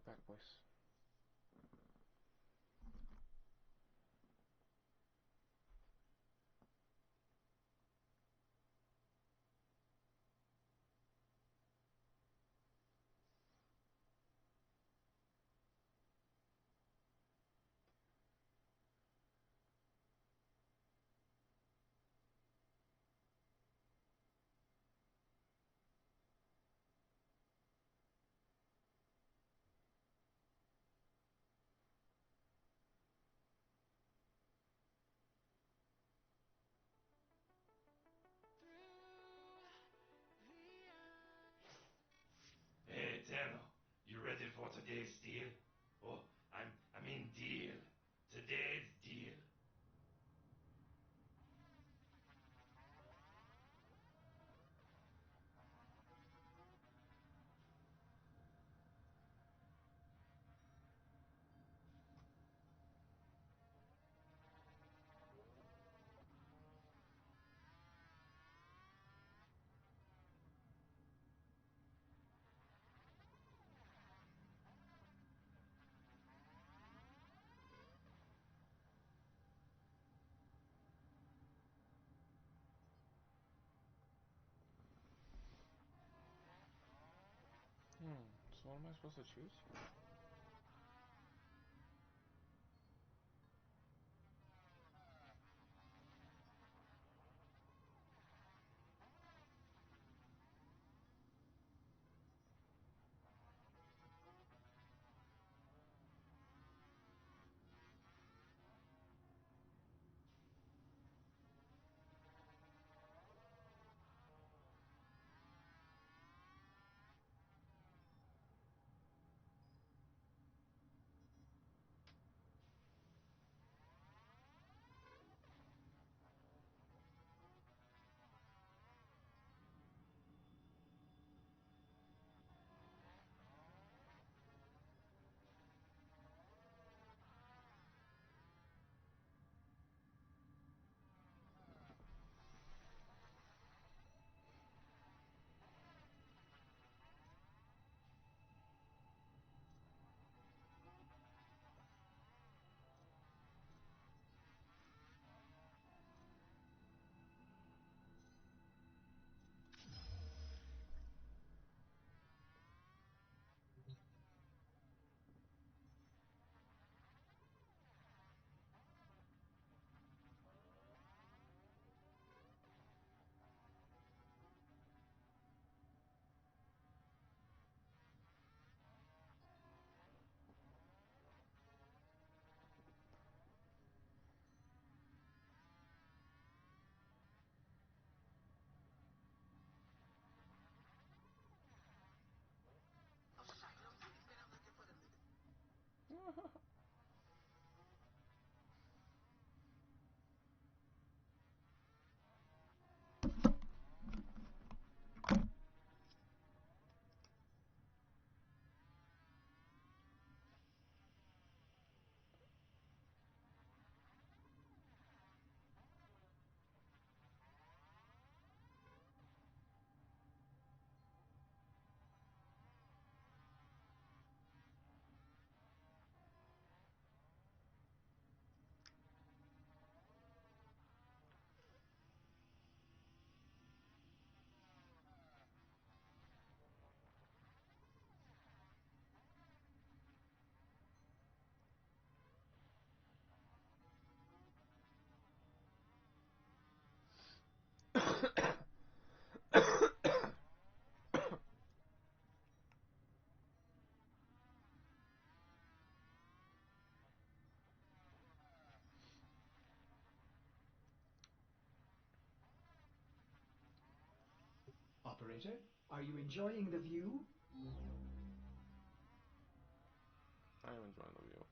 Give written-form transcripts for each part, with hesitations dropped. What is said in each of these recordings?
Back, boys. Hey, Eternal, you ready for today's deal? Oh, I mean deal. Today's deal. So what am I supposed to choose? Operator, are you enjoying the view? I am enjoying the view.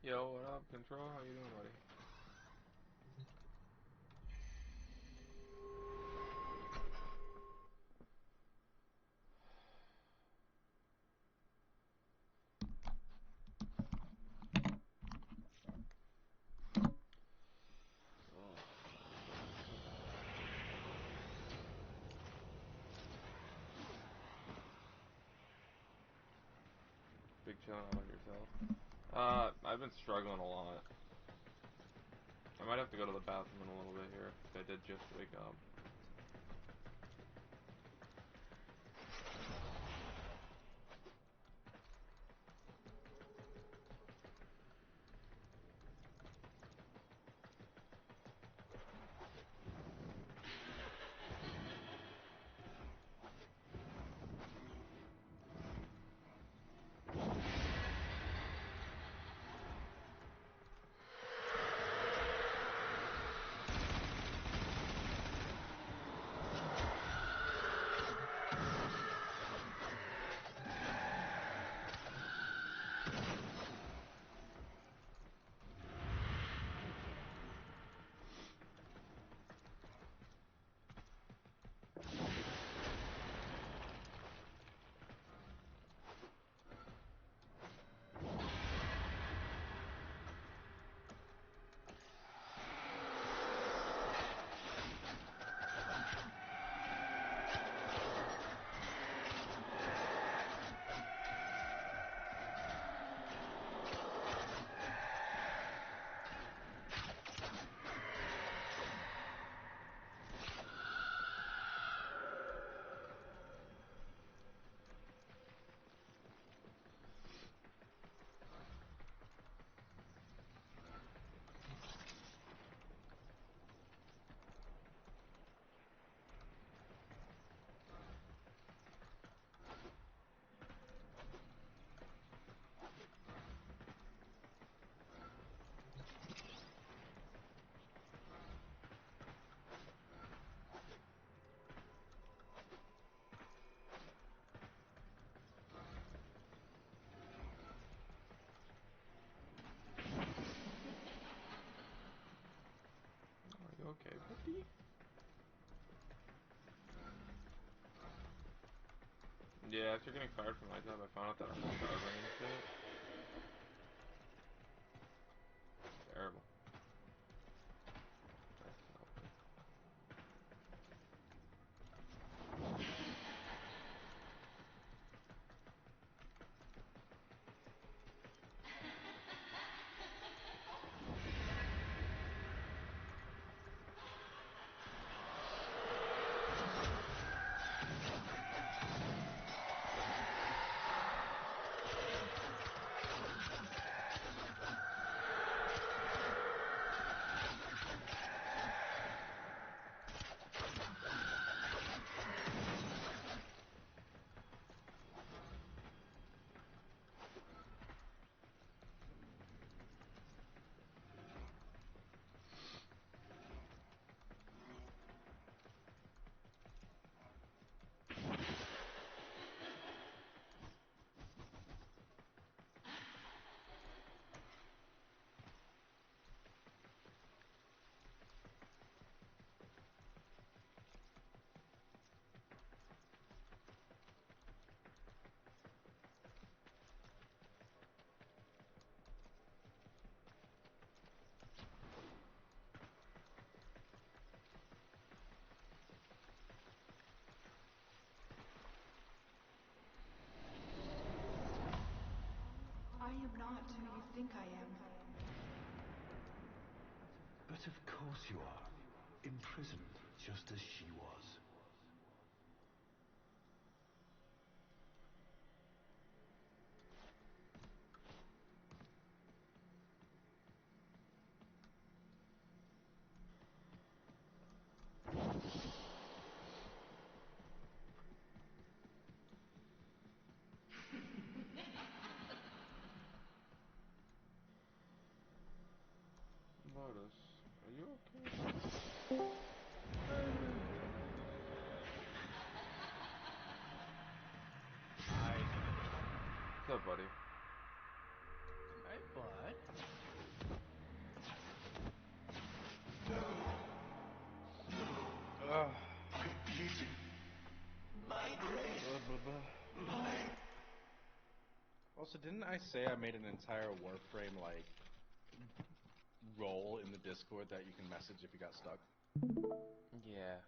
Yo, what up, Control? How you doing, buddy? Big chillin' out on yourself. I've been struggling a lot. I might have to go to the bathroom in a little bit here. I did just wake up. Are you okay, buddy? Yeah, after getting fired from my job, I found out that our star range hit. Terrible. That's helpful. I am not who you think I am. But of course you are. Imprisoned just as she was. Lotus, are you okay? Hi. What's up, buddy? Hey, bud. Mine. Also, didn't I say I made an entire warframe like role in the Discord that you can message if you got stuck? Yeah.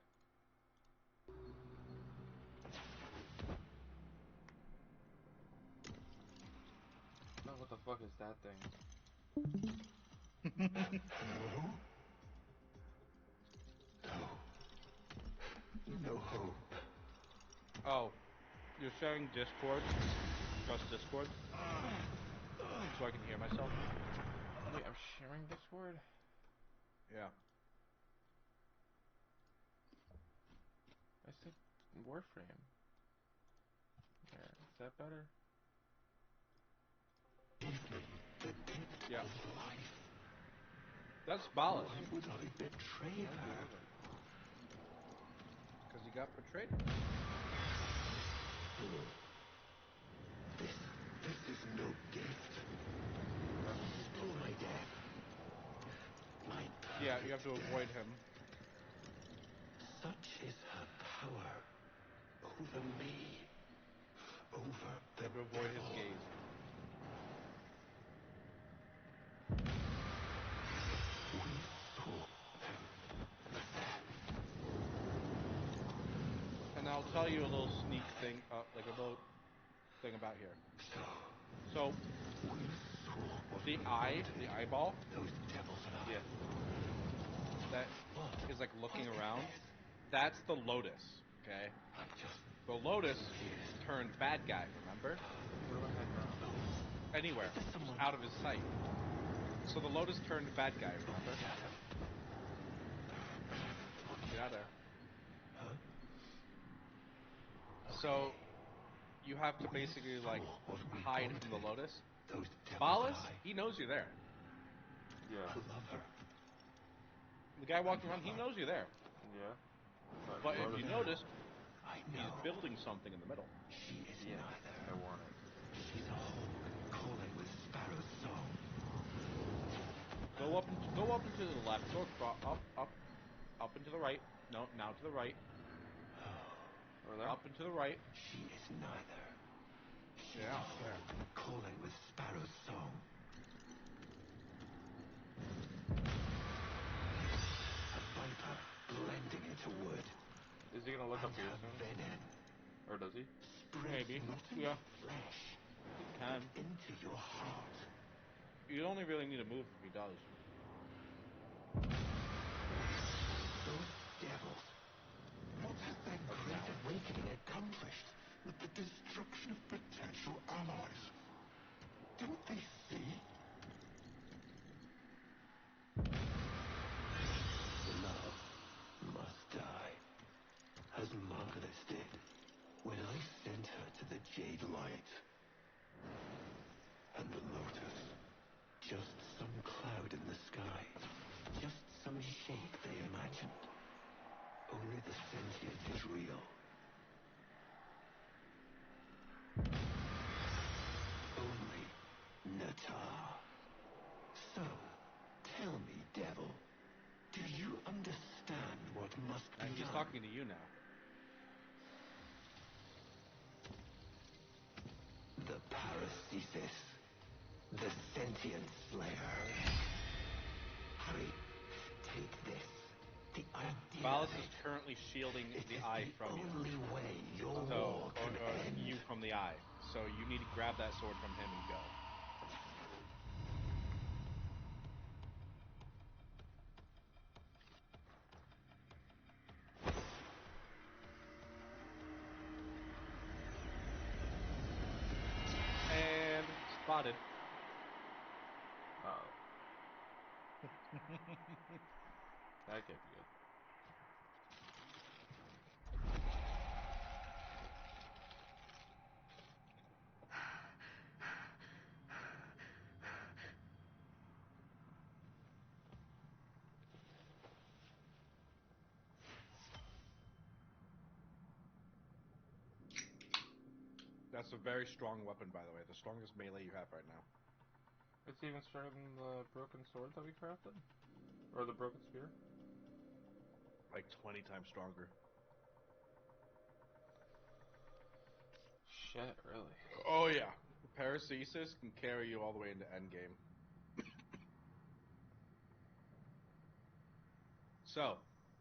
Oh, what the fuck is that thing? Hello? No. No hope. Oh, you're sharing Discord? Trust Discord? So I can hear myself? Wait, I'm sharing Discord? Yeah. I said warframe. There, is that better? Yeah. Life. That's Balas. Why would I betray her? Because you got betrayed. This is no gift. He stole my death. My Yeah, you have to perfect avoid death. him. Such is her power over me, over the You have to avoid his devil. gaze. We saw them. And I'll tell you a little sneak thing, like a little thing about here. So, We saw what the we eye, wanted. the eyeball, Those devils and I. Yeah. that is like looking around, that's the Lotus, okay? I'm just The Lotus turned bad guy, remember? Where do I head now? Anywhere, just out of his sight. So the Lotus turned bad guy, remember? Get out of there. Huh? So, you have to basically, like, What we hide wanted. from the Lotus. Those devils Balas, and I. he knows you're there. Yeah. I love her. The guy walking around, he knows you're there. Yeah. But if you noticed, I he's know. building something in the middle. She is Yeah. neither. I want it. She's a hawk calling with sparrow's song. Go up and to the left. Go up and to the right. No, now to the right. Over there? Up and to the right. She is neither. She's Yeah, a hawk calling with sparrow's song. A viper blending into wood. Is he gonna look up And here her soon? venom Or does he? spreads Maybe. not in Yeah. flesh, Can. but into your heart. You only really need to move if he does. Those devils. What has that great awakening accomplished with the destruction of potential allies? Don't they see? Love must die, as Margulis did when I sent her to the Jade Light. And the Lotus, just some cloud in the sky, just some shape they imagined. Only the sentient is real. Only Natar. So, tell me, devil, do you understand what must be And he's done? talking to you now. The Paracesis, the sentient slayer. Hurry, take this. The idea Balas of is it. currently shielding It the is eye the from you. only way your So, war or can end. you from the eye. So you need to grab that sword from him and go. And spotted. Uh-oh. That can't be good. That's a very strong weapon, by the way. The strongest melee you have right now. It's even stronger than the broken sword that we crafted? Or the broken spear? Like 20 times stronger. shit, really. Oh yeah. Paracesis can carry you all the way into endgame. So,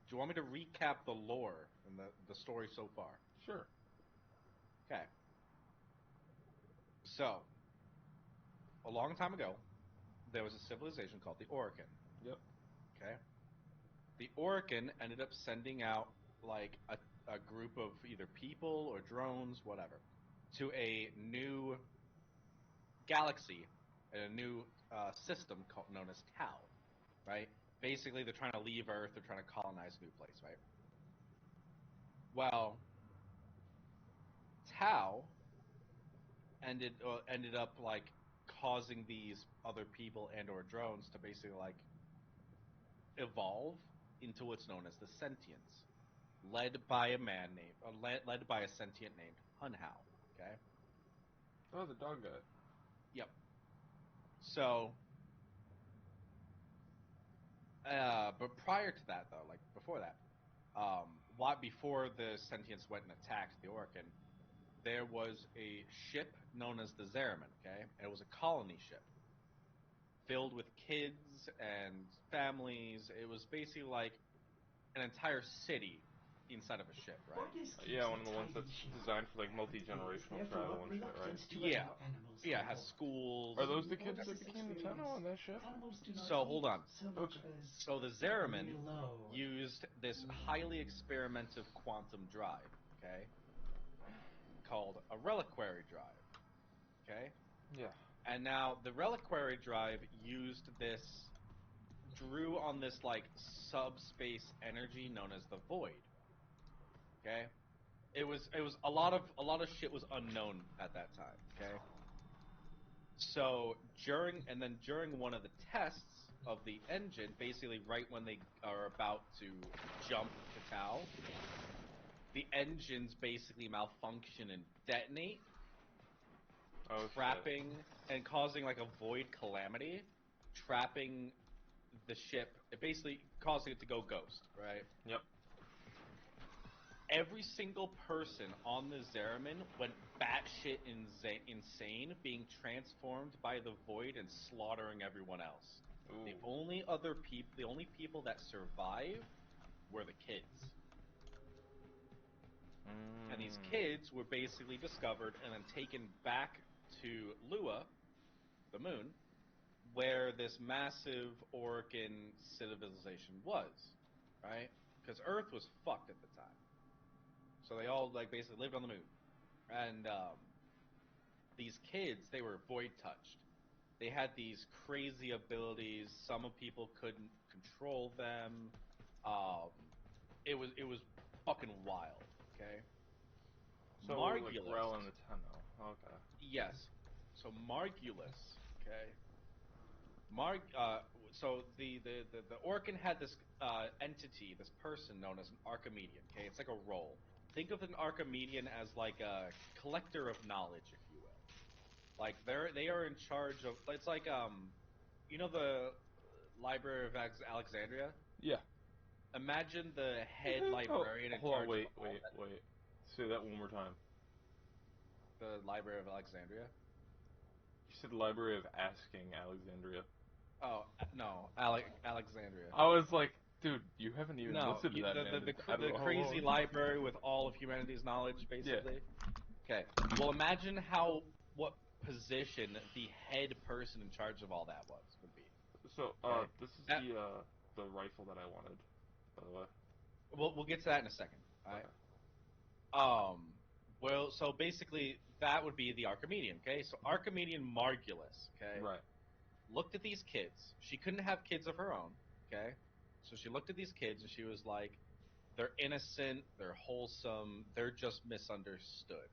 do you want me to recap the lore and the story so far? Sure. Okay. So, a long time ago, there was a civilization called the Orokin. Yep. Okay. The Orokin ended up sending out like a group of either people or drones, whatever, to a new galaxy and a new system known as Tau. Right. Basically, they're trying to leave Earth. They're trying to colonize a new place. Right. Well, Tau ended up like causing these other people and or drones to basically like evolve into what's known as the sentience, led by a man named led by a sentient named Hunhao. Okay. Oh, the dog guy. Yep. So, but prior to that though, like before that, before the sentience went and attacked the Orkin, there was a ship known as the Zeraman. Okay, and it was a colony ship filled with kids and families. It was basically like an entire city inside of a ship, right? Yeah, one of the ones that's designed for like multi-generational travel and shit, right? Yeah. Yeah, it has schools. Are those the kids that became the Tenno on that ship? So hold on. Okay. So the Zeraman used this highly experimental quantum drive, okay, called a reliquary drive, okay? Yeah. And now the reliquary drive drew on this like subspace energy known as the void, okay? It was a lot of shit was unknown at that time, okay? So during one of the tests of the engine, basically right when they are about to jump to Tau, the engines basically malfunction and detonate, Oh, trapping and causing like a void calamity, trapping the ship, basically causing it to go ghost, right? shit. Yep. Every single person on the Zeraman went batshit insane, being transformed by the void and slaughtering everyone else. Ooh. The only people that survived were the kids. And these kids were basically discovered and then taken back to Lua, the moon, where this massive Orokin civilization was, right? Because Earth was fucked at the time. So they all like basically lived on the moon. And these kids, they were void touched. They had these crazy abilities. Some of people couldn't control them. Um, it was fucking wild. Okay. So like Margulis. Rel and the Tenno. Okay. Yes. So Margulis. Okay. So the Orkin had this entity, this person known as an Archimedean. Okay, it's like a role. Think of an Archimedean as like a collector of knowledge, if you will. Like they are in charge of. It's like you know the Library of Alexandria. Yeah. Imagine the head librarian in Hold on, charge wait. of all that, Say that one more time. the Library of Alexandria. You said Library of Asking Alexandria. Oh no, Alexandria. I was like, dude, you haven't even No, listened to that man. the crazy library with all of humanity's knowledge, basically. Yeah. Okay. Well, imagine what position the head person in charge of all that would be. So, Okay. this is That- the rifle that I wanted, by the way. we'll get to that in a second. All right. Okay. Well, so basically that would be the Archimedean. Okay. So Archimedean Margulis. Okay. Right. Looked at these kids. She couldn't have kids of her own. Okay. So she looked at these kids and she was like, they're innocent, they're wholesome, they're just misunderstood.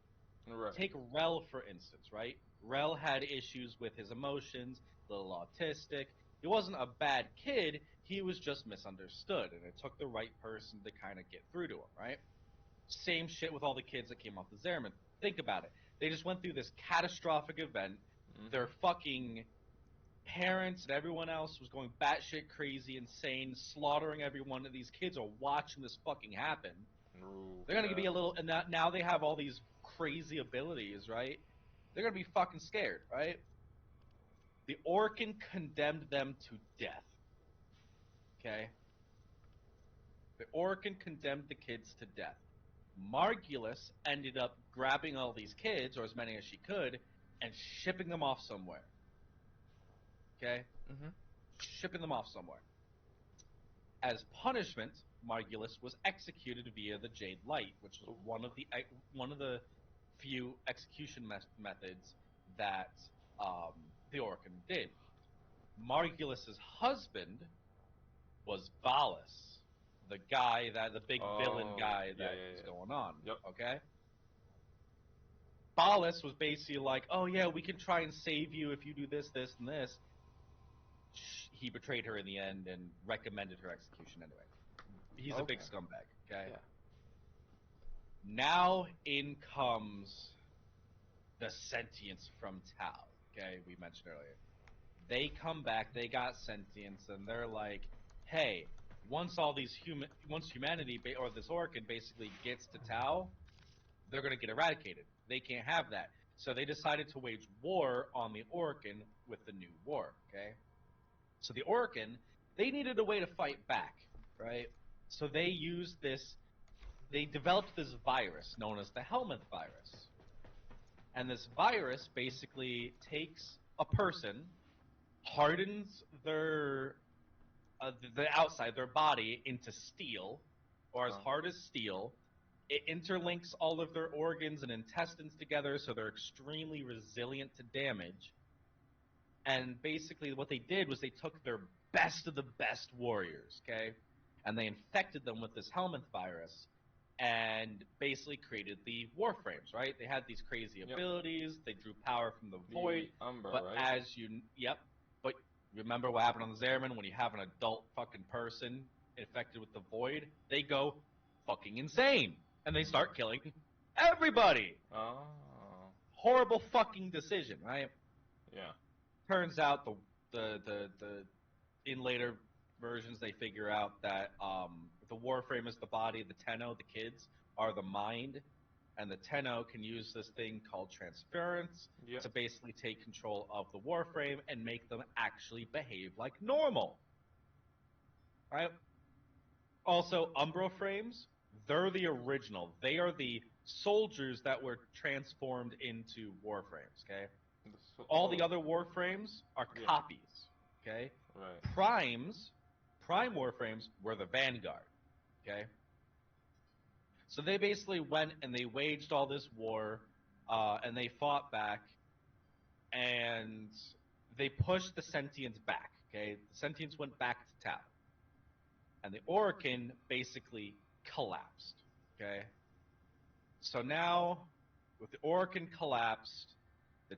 Right. Take Rel, for instance, right? Rel had issues with his emotions, a little autistic. He wasn't a bad kid, he was just misunderstood, and it took the right person to kind of get through to him, right? Same shit with all the kids that came off the Zeraman. Think about it. They just went through this catastrophic event. Mm-hmm. Their fucking parents and everyone else was going batshit crazy, insane, slaughtering everyone. And these kids are watching this fucking happen. Ooh, They're gonna be a little, and now they have all these crazy abilities, right? They're gonna be fucking scared, right? The Orkin condemned them to death. Okay? The Orkin condemned the kids to death. Margulis ended up grabbing all these kids, or as many as she could, and shipping them off somewhere. Okay? Mm-hmm. Shipping them off somewhere. As punishment, Margulis was executed via the Jade Light, which was one of the few execution methods that the Orkin did. Margulis's husband was Valis, the big villain guy yeah, that yeah, was yeah. going on. Yep. Okay. Valis was basically like, "Oh yeah, we can try and save you if you do this, this, and this." He betrayed her in the end and recommended her execution anyway. He's a big Okay. scumbag. Okay. Yeah. Now in comes the sentience from Tau. Okay, we mentioned earlier. They come back, they got sentience, and they're like, "Hey, once humanity or this Orchid basically gets to Tau, they're gonna get eradicated. They can't have that." So they decided to wage war on the Orkin with the new war. Okay, so the Orkin, they needed a way to fight back, right? So they used this. They developed this virus known as the Helminth virus. And this virus basically takes a person, hardens the outside, their body, into steel, or as hard as steel. It interlinks all of their organs and intestines together so they're extremely resilient to damage. And basically what they did was they took their best of the best warriors, okay? And they infected them with this Helminth virus and basically created the warframes, right? They had these crazy abilities, they drew power from the void, Umbra, but right? but remember what happened on the Zeraman when you have an adult fucking person infected with the void? They go fucking insane, and they start killing everybody! Oh. Horrible fucking decision, right? Yeah. Turns out the in later versions they figure out that the Warframe is the body, the Tenno, the kids, are the mind, and the Tenno can use this thing called transference Yep. to basically take control of the Warframe and make them actually behave like normal. Right? Also, Umbro frames, they're the original. They are the soldiers that were transformed into Warframes, okay? All the other Warframes are copies, okay? Right. Prime Warframes were the Vanguard, okay? So they basically went and they waged all this war, and they fought back, and they pushed the Sentients back, okay? The Sentients went back to Tau. And the Orokin basically collapsed, okay? So now, with the Orokin collapsed, the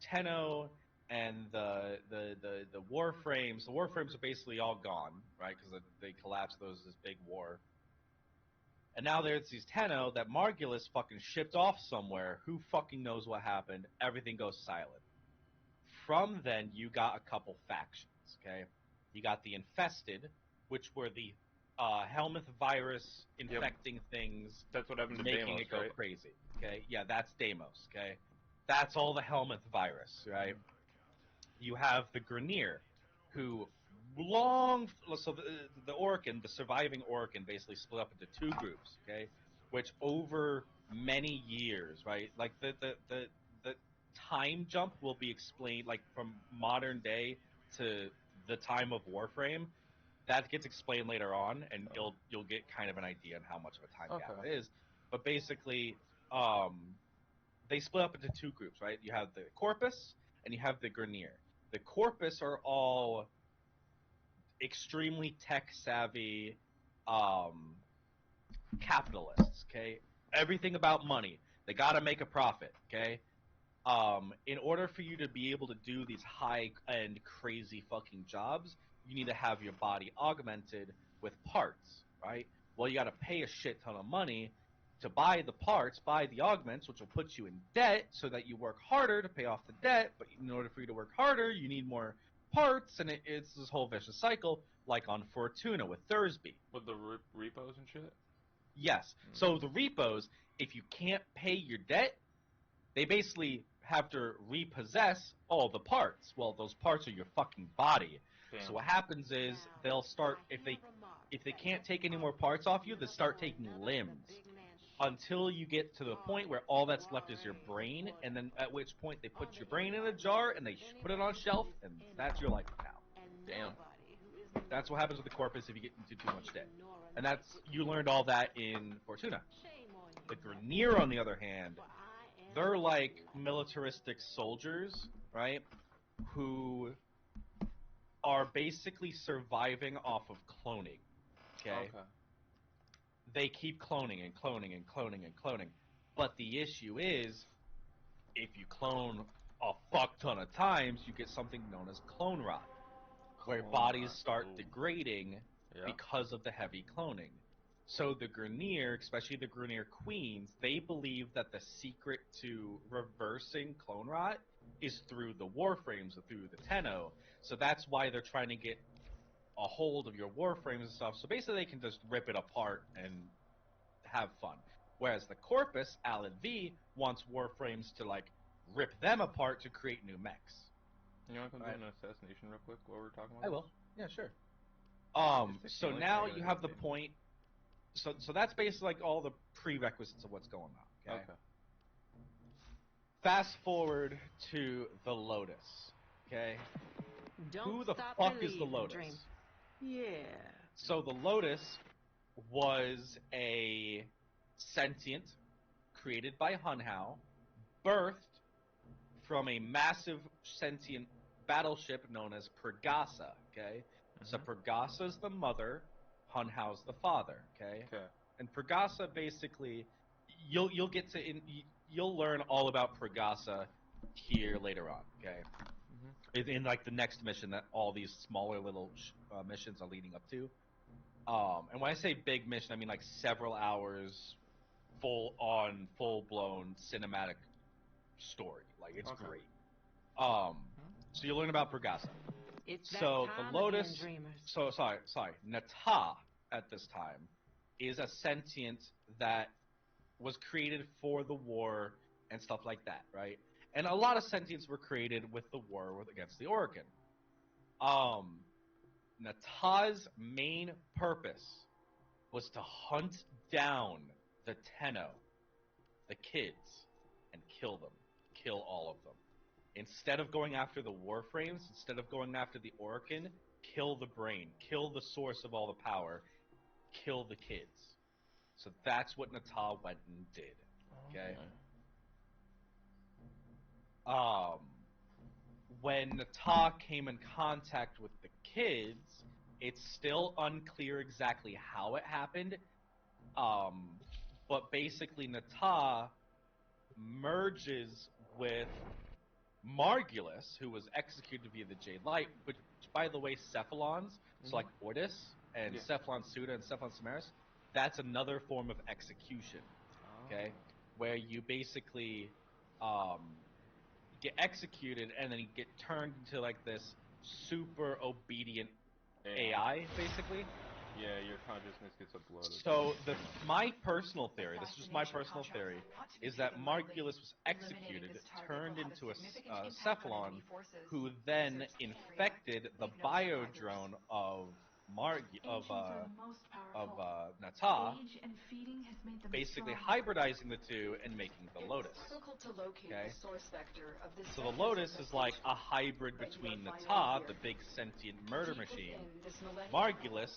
Tenno and the Warframes are basically all gone, right? Because they collapsed this big war. And now there's these Tenno that Margulis fucking shipped off somewhere. Who fucking knows what happened? Everything goes silent. From then, you got a couple factions, okay? You got the Infested, which were the Helminth virus infecting things, That's what happened to making Deimos, it go right? crazy, okay? Yeah, that's Deimos, okay? That's all the Helminth virus, right? You have the Grineer, who so the Orkin, the surviving Orkin, basically split up into two groups, okay? Which over many years, right? Like the time jump will be explained, like from modern day to the time of Warframe. That gets explained later on, and you'll get kind of an idea on how much of a time gap it is. But basically, they split up into two groups, right? You have the Corpus and you have the Grineer. The Corpus are all extremely tech savvy capitalists, okay? Everything about money. They got to make a profit, okay? In order for you to be able to do these high-end, crazy fucking jobs, you need to have your body augmented with parts, right? Well, you got to pay a shit ton of money to buy the parts, buy the augments, which will put you in debt so that you work harder to pay off the debt. But in order for you to work harder, you need more parts, and it's this whole vicious cycle, like on Fortuna with Thursby. With the repos and shit? Yes. So the repos, if you can't pay your debt, they basically have to repossess all the parts. Well, those parts are your fucking body. Damn. So what happens is they'll start if they can't take any more parts off you, they start taking limbs until you get to the point where all that's left is your brain, and then at which point they put your brain in a jar and they put it on a shelf, and that's your life now. Damn. That's what happens with the corpus if you get into too much debt. And that's you learned all that in Fortuna. The Grineer, on the other hand, they're like militaristic soldiers, right? Who are basically surviving off of cloning. Okay? They keep cloning and cloning and cloning and cloning. But the issue is, if you clone a fuck ton of times, you get something known as clone rot, where bodies start degrading because of the heavy cloning. So the Grineer, especially the Grineer queens, they believe that the secret to reversing clone rot is through the warframes or through the Tenno. So that's why they're trying to get a hold of your warframes and stuff. So basically they can just rip it apart and have fun. Whereas the Corpus, Alad V, wants warframes to like rip them apart to create new mechs. You want to come do an assassination real quick while we're talking about I this? will. Yeah, sure. So now you have the point. So that's basically like all the prerequisites of what's going on. Okay. Fast forward to the Lotus. Okay. Who the fuck is the Lotus? Yeah. So the Lotus was a sentient created by Hunhao, birthed from a massive sentient battleship known as Pregasa. Okay. So Pregasa's the mother, Hunhao's the father. Okay. And Pregasa basically, you'll get to you'll learn all about Pregasa here later on. Okay. In like the next mission that all these smaller little missions are leading up to. And when I say big mission, I mean like several hours, full blown cinematic story. Like it's great. So you learn about Pregasa. So the Lotus. So sorry. Nata at this time is a sentient that was created for the war and stuff like that, right? And a lot of sentients were created with the war against the Orokin. Nata's main purpose was to hunt down the Tenno, the kids, and kill them. Kill all of them. Instead of going after the warframes, instead of going after the Orokin, kill the brain, kill the source of all the power, kill the kids. So that's what Nata went and did. Okay? When Nata came in contact with the kids, it's still unclear exactly how it happened. But basically Nata merges with Margulis, who was executed via the Jade Light, which, by the way, Cephalons, so like Ortis and Cephalon Suda and Cephalon Samaris, that's another form of execution, okay? Where you basically get executed and then you get turned into like this super obedient AI, basically. Yeah, your consciousness gets uploaded. So my personal theory, this is just my personal theory, is that Margulis was executed, turned into a Cephalon, who then infected the biodrone of Nata, basically hybridizing the two and making the Lotus. Okay? So the Lotus is like a hybrid between Nata, the big sentient murder machine, Margulis,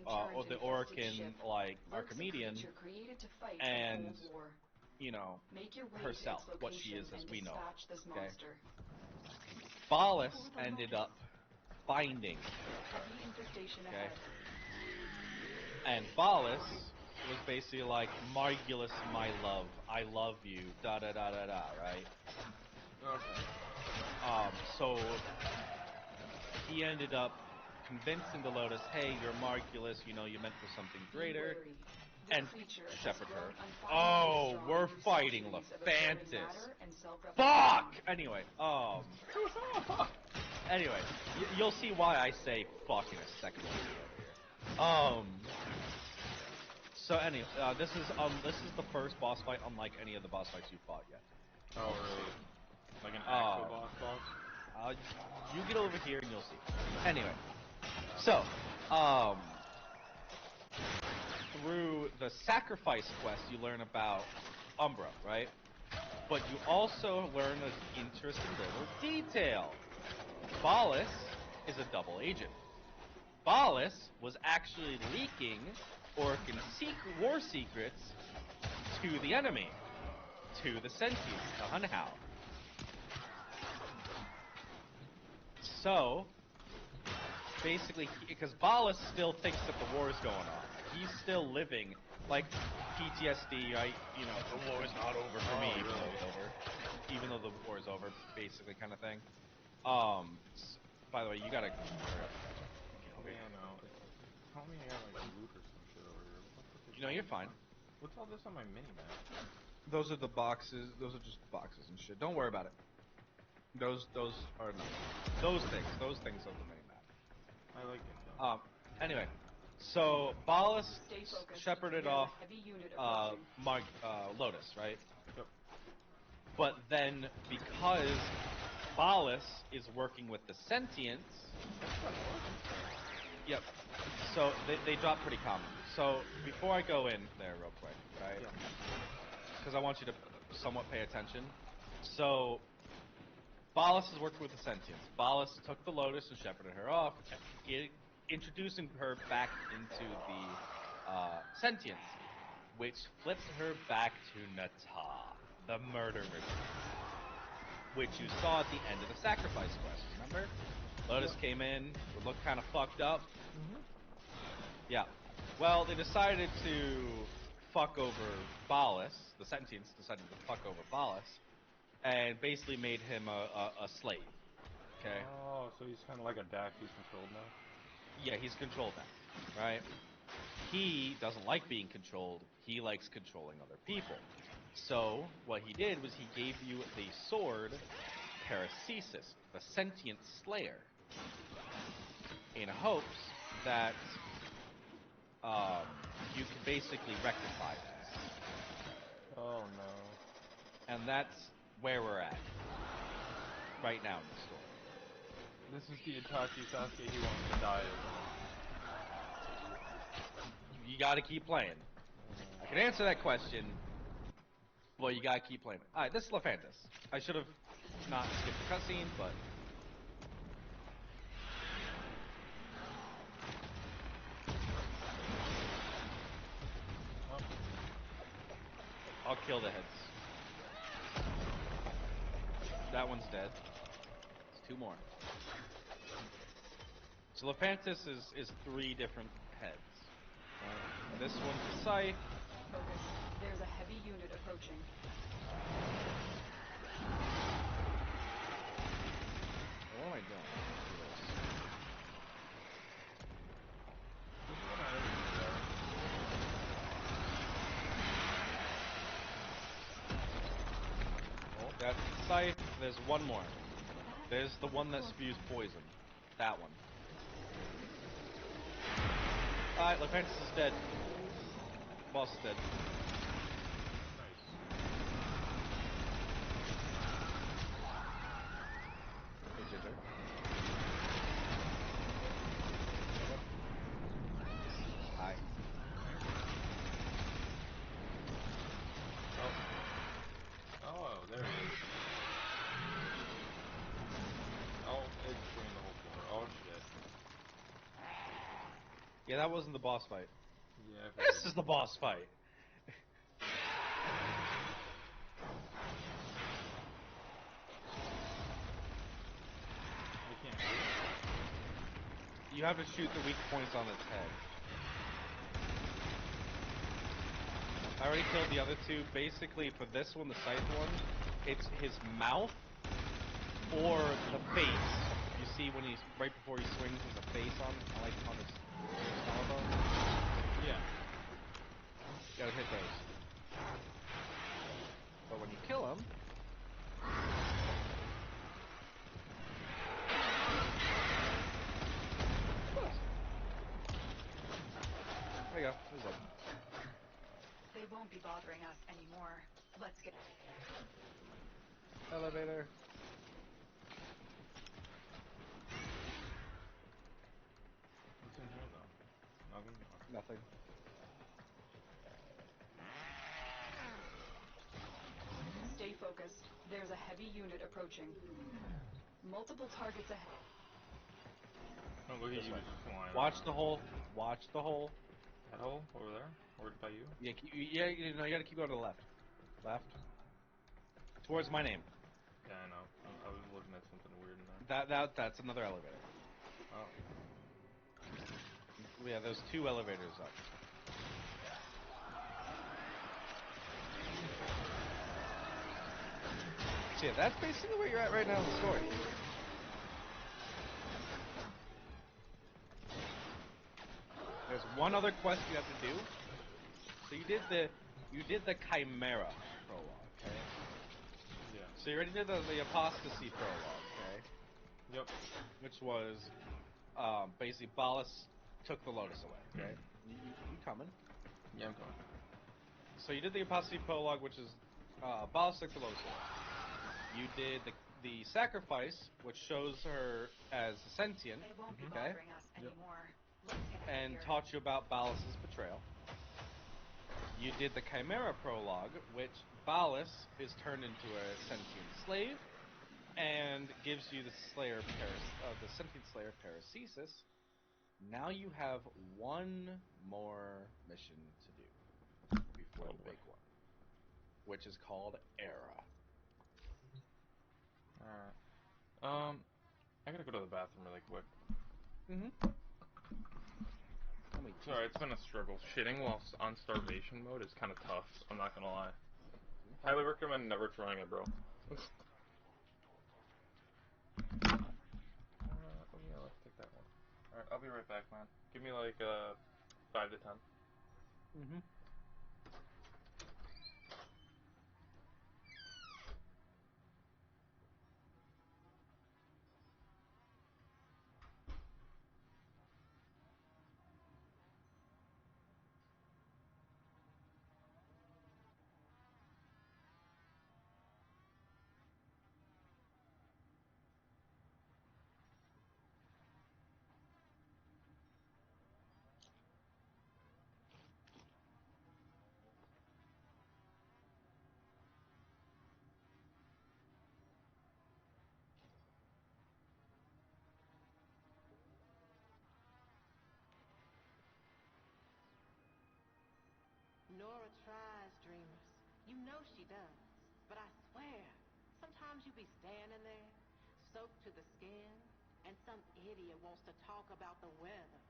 or the Orokin like Archimedean, and herself, what she is as we know. Okay. Ballas ended up finding her. Okay. And Ballas was basically like, Margulis, my love, I love you, da da da da da, right? So he ended up convincing the Lotus, hey, you're Margulis, you're meant for something greater, and shepherd her. Oh, we're fighting Lephantis. Fuck! Anyway, you'll see why I say fuck in a second. So anyway, this is the first boss fight unlike any of the boss fights you've fought yet. Oh, really? Like an actual boss? You get over here and you'll see. Anyway, so through the sacrifice quest, you learn about Umbra, right? But you also learn an interesting little detail. Ballas is a double agent. Ballas was actually leaking Orkin war secrets to the enemy, to the Sentients, to Hunhow. So, basically, because Ballas still thinks that the war is going on. He's still living, like, PTSD, right? You know, the war is not over for me, even though it's over. Even though the war is over, basically, kind of thing. By the way, you gotta hurry up. Yeah, I know. It's telling me I got, like, loot or some shit over here. What the fuck is You know, you're fine. What's all this on my mini-map? Those are the boxes. Those are just boxes and shit. Don't worry about it. Those are not. Those things are the main map. I like it, though. Anyway, so Ballas shepherded off Lotus, right? Yep. But then, because Ballas is working with the Sentients, yep. So they drop pretty common. So before I go in there real quick, right? Yeah. Because I want you to somewhat pay attention. So Ballas is working with the Sentients. Ballas took the Lotus and shepherded her off, introducing her back into the Sentients, which flipped her back to Nata, the murder machine, which you saw at the end of the sacrifice quest, remember? Lotus came in, looked kind of fucked up. Mm-hmm. Yeah. Well, they decided to fuck over Ballas. The Sentients decided to fuck over Ballas, and basically made him a slave. Okay? Oh, so he's kind of like a Dak. He's controlled now? Yeah, he's controlled now, right? He doesn't like being controlled. He likes controlling other people. So, what he did was he gave you the sword, Paracesis, the Sentient Slayer, in hopes that you can basically rectify this. Oh, no. And that's where we're at right now in the story. This is the Itachi Sasuke he wants to die, isn't it? You gotta keep playing. I can answer that question. Well, you gotta keep playing. Alright, this is Lephantis. I should have not skipped the cutscene, but... Oh. I'll kill the heads. That one's dead. There's two more. So Lephantis is three different heads. Right? This one's the scythe. Focus. There's a heavy unit approaching. What am I doing? This is what I remember. Oh, that's the scythe. There's one more. There's the one that spews poison. That one. Alright, Lephantis is dead. Boss is dead. Nice. Hey, Ginger. Hi. Oh, there it is. Oh, it's doing the whole floor. Oh, shit. Yeah, that wasn't the boss fight. Yeah, This is the boss fight. I can't shoot. You have to shoot the weak points on its head. I already killed the other two. Basically, for this one, the scythe one, it's his mouth or the face. You see when he's right before he swings, there's a face on his collarbone. Yeah. You gotta hit those. But when you kill him, there you go. There's one. be bothering us anymore. Let's get... Elevator. What's in here though? Nothing. Nothing. Stay focused. There's a heavy unit approaching. Multiple targets ahead. Oh, look at This you way. just flying. Watch around. the hole. Watch the hole. That hole over there, or by you? Yeah, you gotta keep going to the left. Left. Towards my name. Yeah, I know. I was looking at something weird in there. That's another elevator. Oh. Yeah, there's 2 elevators up. So yeah, that's basically where you're at right now in the story. There's one other quest you have to do. So you did the Chimera prologue, okay? Yeah. So you already did the Apostasy prologue, okay? Yep. Which was basically Ballas took the Lotus away, okay? You coming? Yeah, I'm coming. So you did the Apostasy prologue, which is Ballas took the Lotus away. You did the Sacrifice, which shows her as sentient, They won't be okay? bothering us anymore. Let's get out of And here. taught you about Ballas's betrayal. You did the Chimera prologue, which Ballas is turned into a sentient slave, and gives you the the sentient slayer Paracesis. Now you have one more mission to do before Oh the boy. big one, which is called Era. Alright. I gotta go to the bathroom really quick. Mm-hmm. Sorry, it's been a struggle. Shitting while on starvation mode is kind of tough. I'm not gonna lie. Highly recommend never trying it, bro. Yeah, let's take that one. Alright, I'll be right back, man. Give me like 5 to 10. Mm-hmm. Nora tries, dreamers. You know she does. But I swear, sometimes you be standing there, soaked to the skin, and some idiot wants to talk about the weather.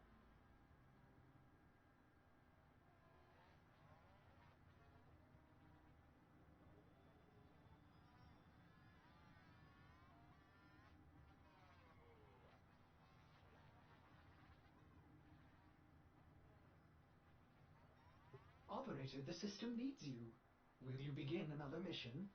Operator, the system needs you. Will you begin another mission?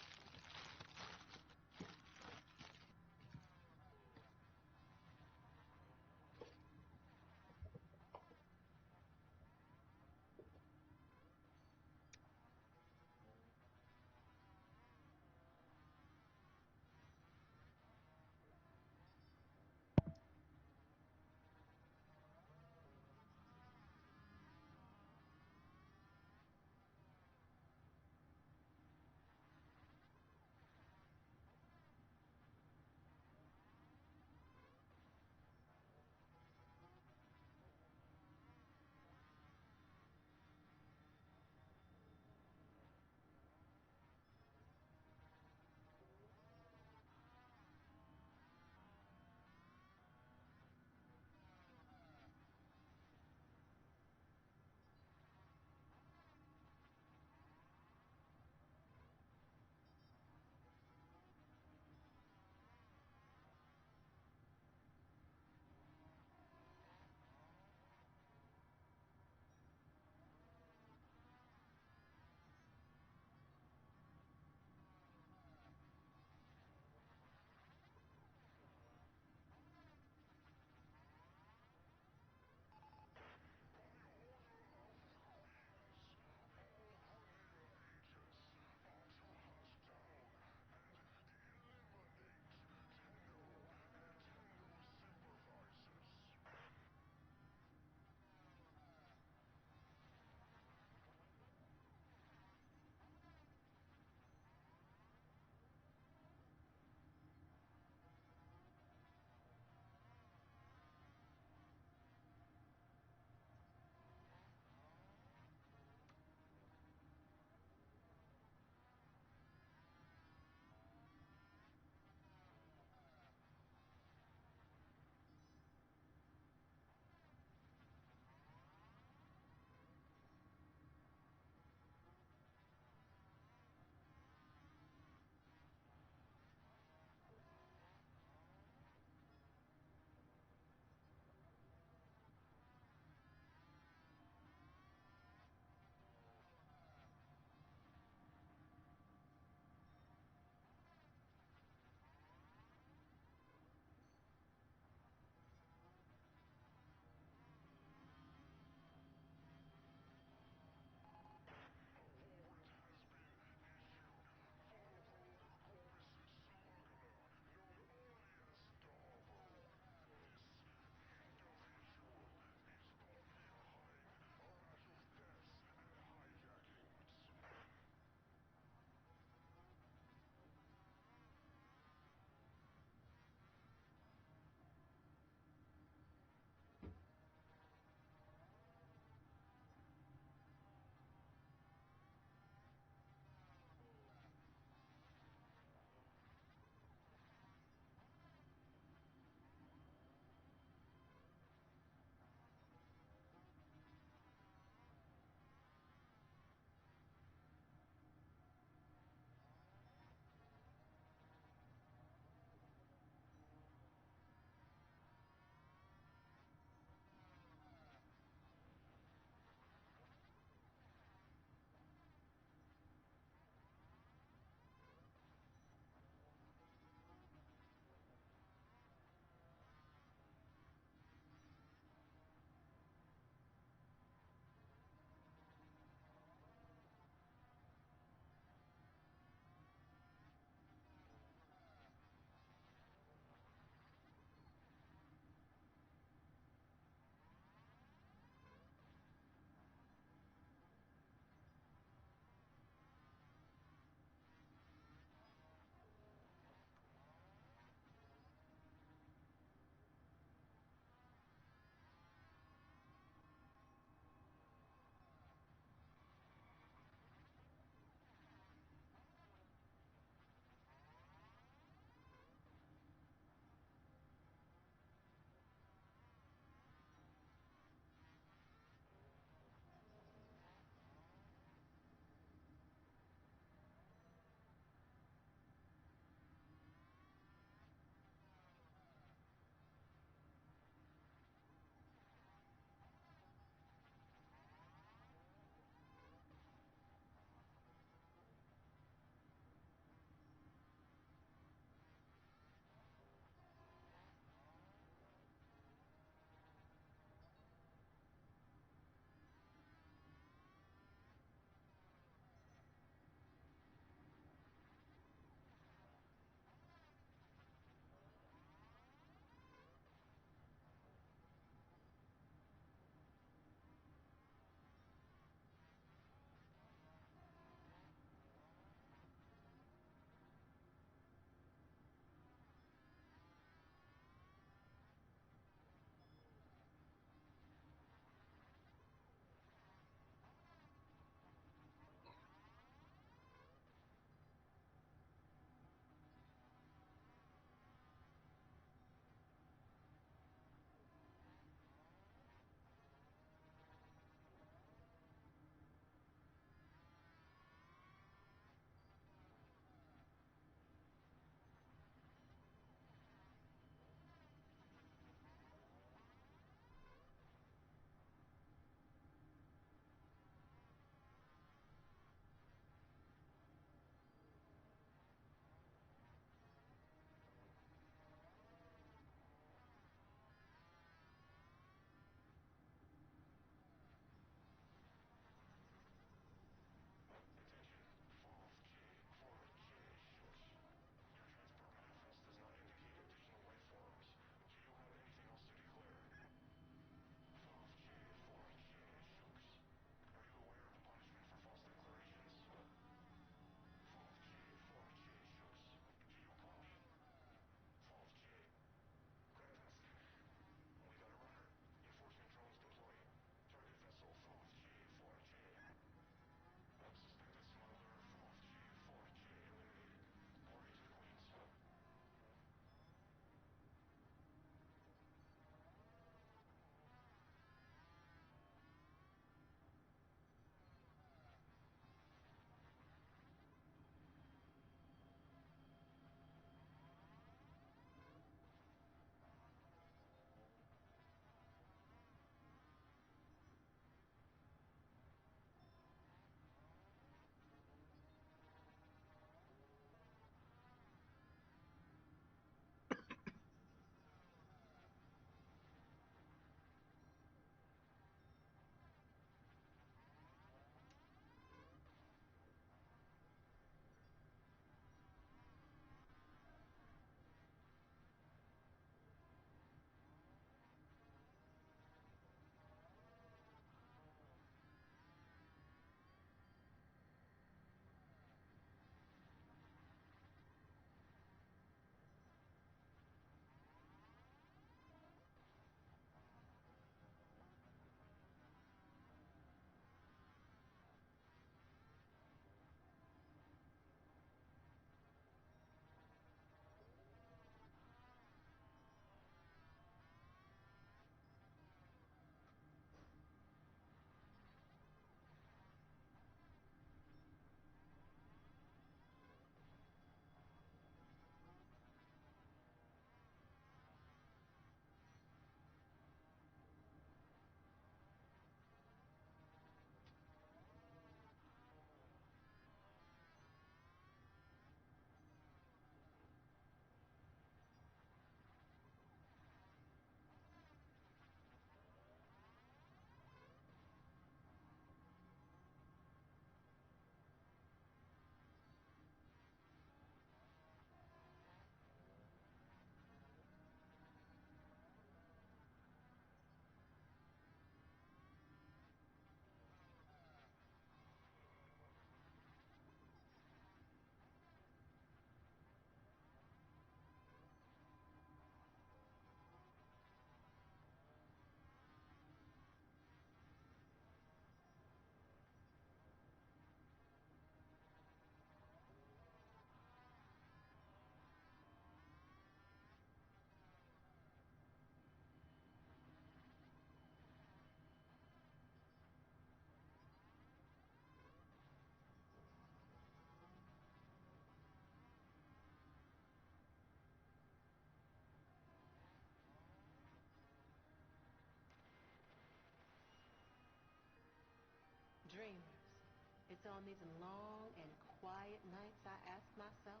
on these long and quiet nights, I ask myself,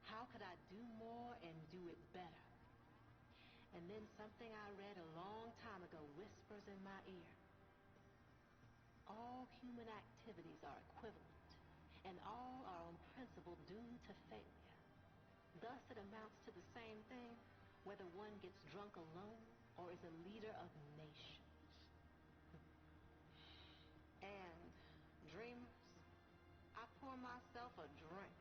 how could I do more and do it better? And then something I read a long time ago whispers in my ear. All human activities are equivalent, and all are on principle doomed to failure. Thus it amounts to the same thing, whether one gets drunk alone or is a leader of nations. And, dreamers, I pour myself a drink.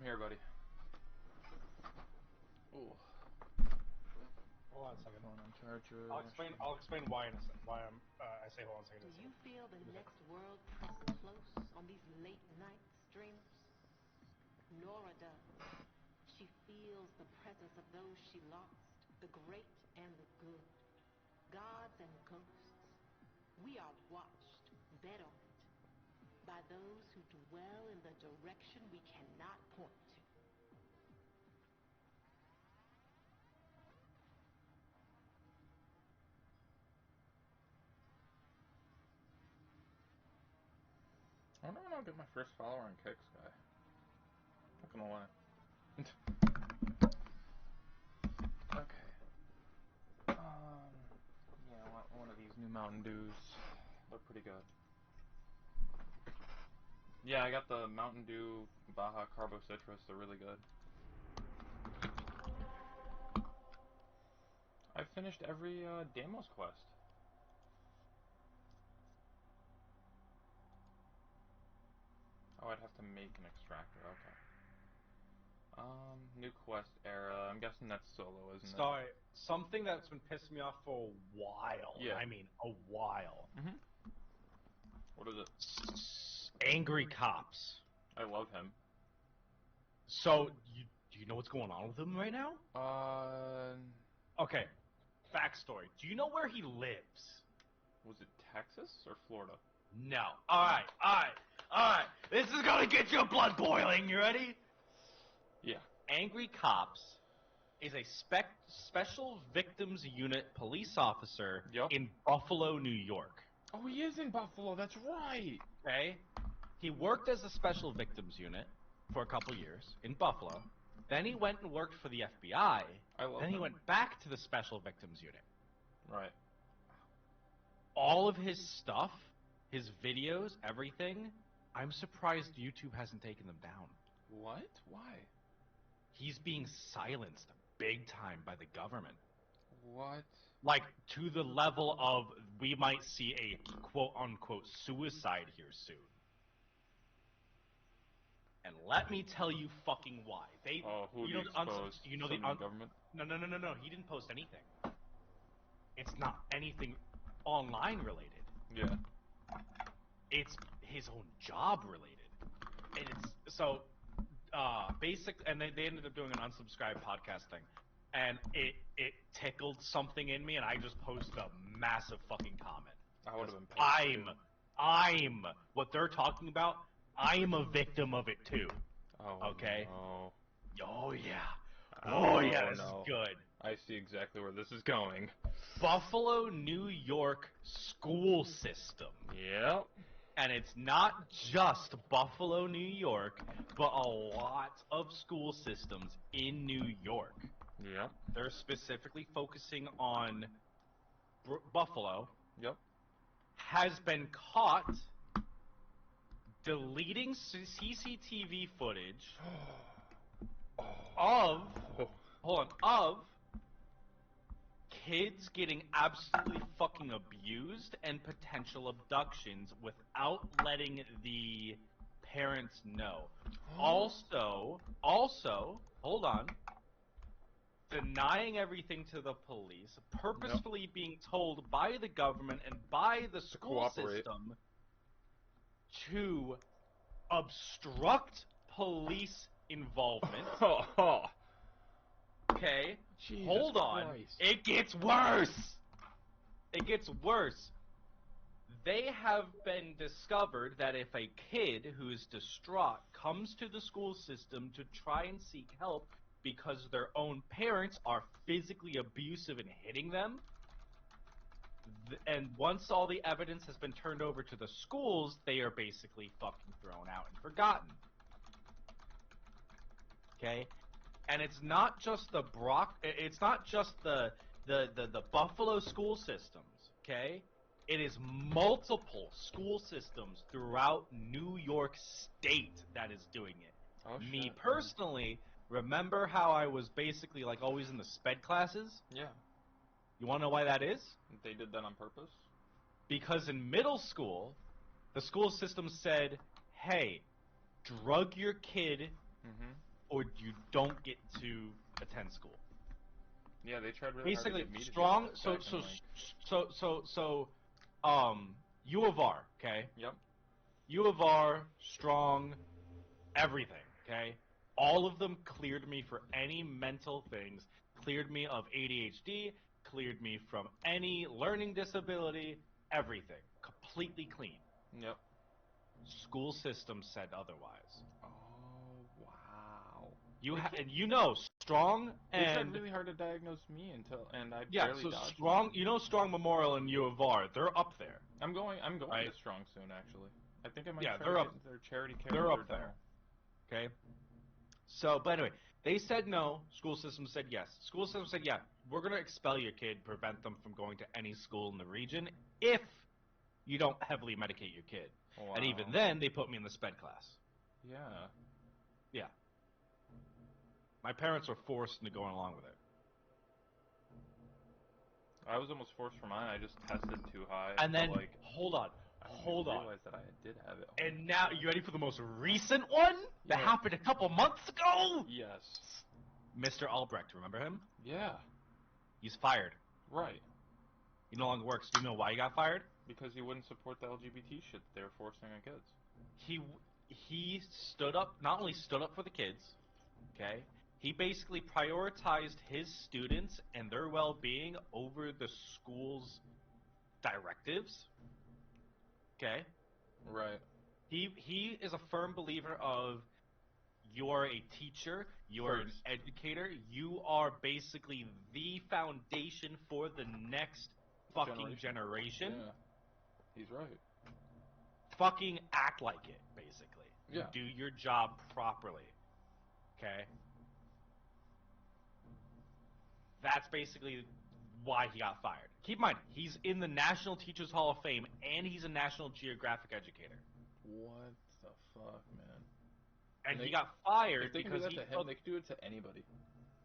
I'm here, buddy. Ooh. Hold on a second. Phone on charger. I'll explain why in a sec. Why I say hold on a second. Do you feel the next world press close on these late nights, dreamers? Nora does. She feels the presence of those she lost, the great and the good, gods and ghosts. We are watched, bet on it, by those who dwell in the direction we cannot point to. I wonder when I'll get my first follower on Kicks, guy. Not gonna lie. Okay. Yeah, I want one of these new Mountain Dews. They're pretty good. Yeah, I got the Mountain Dew Baja Carbo Citrus. They're really good. I've finished every Deimos quest. Oh, I'd have to make an extractor. Okay. New quest era. I'm guessing that's solo, isn't it? Sorry, something that's been pissing me off for a while. Yeah. I mean, a while. Mm-hmm. What is it? Angry cops. I love him. So, do you know what's going on with him right now? Okay, backstory. Do you know where he lives? Was it Texas or Florida? No. Alright. This is gonna get your blood boiling. You ready? Yeah. Angry cops is a special victims unit police officer Yep. in Buffalo, New York. Oh, he is in Buffalo. That's right. Okay? He worked as a special victims unit for a couple years in Buffalo. Then he went and worked for the FBI. I love Then he him. went back to the special victims unit. Right. All of his stuff, his videos, everything, I'm surprised YouTube hasn't taken them down. What? Why? He's being silenced big time by the government. What? Like, to the level of we might see a quote-unquote suicide here soon. And let me tell you fucking why. They, Who you do know, you expose? you know Somebody in government? No. He didn't post anything. It's not anything online related. Yeah. It's his own job related. And it's so basic. And they ended up doing an unsubscribed podcast thing, and it tickled something in me, and I just posted a massive fucking comment. I would have been pissed. I'm what they're talking about. I am a victim of it too. Oh, Okay. No. Oh yeah. Oh yeah. This no. is good. I see exactly where this is going. Buffalo, New York school system. Yep. And it's not just Buffalo, New York, but a lot of school systems in New York. Yep. They're specifically focusing on Buffalo. Yep. Has been caught deleting CCTV footage of kids getting absolutely fucking abused and potential abductions without letting the parents know. Also, hold on. Denying everything to the police, purposefully being told by the government and by the school system to obstruct police involvement. Okay, Jesus hold on. Christ. It gets worse. It gets worse. They have been discovered that if a kid who is distraught comes to the school system to try and seek help because their own parents are physically abusive and hitting them, and once all the evidence has been turned over to the schools, they are basically fucking thrown out and forgotten. Okay? And it's not just the Buffalo school systems, okay? It is multiple school systems throughout New York State that is doing it. Oh, Me shit. personally, remember how I was basically like always in the sped classes? Yeah. You want to know why that is? They did that on purpose? Because in middle school, the school system said, hey, drug your kid or you don't get to attend school. Yeah, they tried really hard to Basically, get me to strong. do So, U of R, okay? Yep. U of R, strong, everything, okay? All of them cleared me for any mental things, cleared me of ADHD, cleared me from any learning disability, everything. Completely clean. Yep. School system said otherwise. Oh, wow. Strong They and tried really hard to diagnose me and I yeah, barely so dodged strong. Strong Memorial and U of R, they're up there. I'm going right? to Strong soon, actually. I think I might Yeah, try they're to up. get their charity care. They're for up their there. dental. Okay. So, but anyway, they said no. School system said yes. School system said, yeah, we're gonna expel your kid, prevent them from going to any school in the region if you don't heavily medicate your kid. Wow. And even then, they put me in the sped class. Yeah. Yeah. My parents were forced into going along with it. I was almost forced for mine. I just tested too high. And then, like, hold on. I didn't even realize that I did have it. And now, you ready for the most recent one that happened a couple months ago? Yes. Mr. Albrecht, remember him? Yeah. He's fired. Right. He no longer works. Do you know why he got fired? Because he wouldn't support the LGBT shit that they were forcing on kids. He stood up, not only stood up for the kids, okay? He basically prioritized his students and their well-being over the school's directives. Okay? Right. He is a firm believer of You are a teacher. You are an First. educator. You are basically the foundation for the next fucking generation. Yeah, he's right. Fucking act like it, basically. Yeah. Do your job properly. Okay? That's basically why he got fired. Keep in mind, he's in the National Teachers Hall of Fame, and he's a National Geographic educator. What the fuck, man? And they- he got fired If they can do because that to him, they can do it to anybody.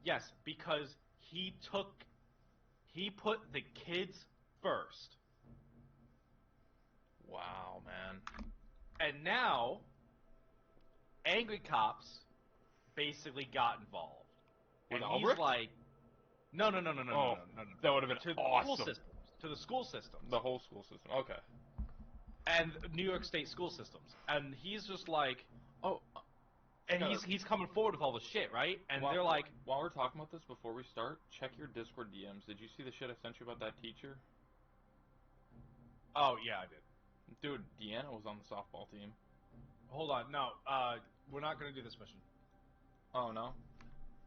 Yes, because he put the kids first. Wow, man. And now, angry cops basically got involved. With And Albrecht? he's like, no. That would have been To the awesome. school systems. To the school systems. The whole school system. Okay. And New York State school systems. And he's just like, Oh, and gotta- he's coming forward with all the shit, right? And while, they're like, while we're talking about this, before we start, check your Discord DMs. Did you see the shit I sent you about that teacher? oh yeah, I did. Dude, Deanna was on the softball team. Hold on, no, we're not gonna do this mission. Oh, no?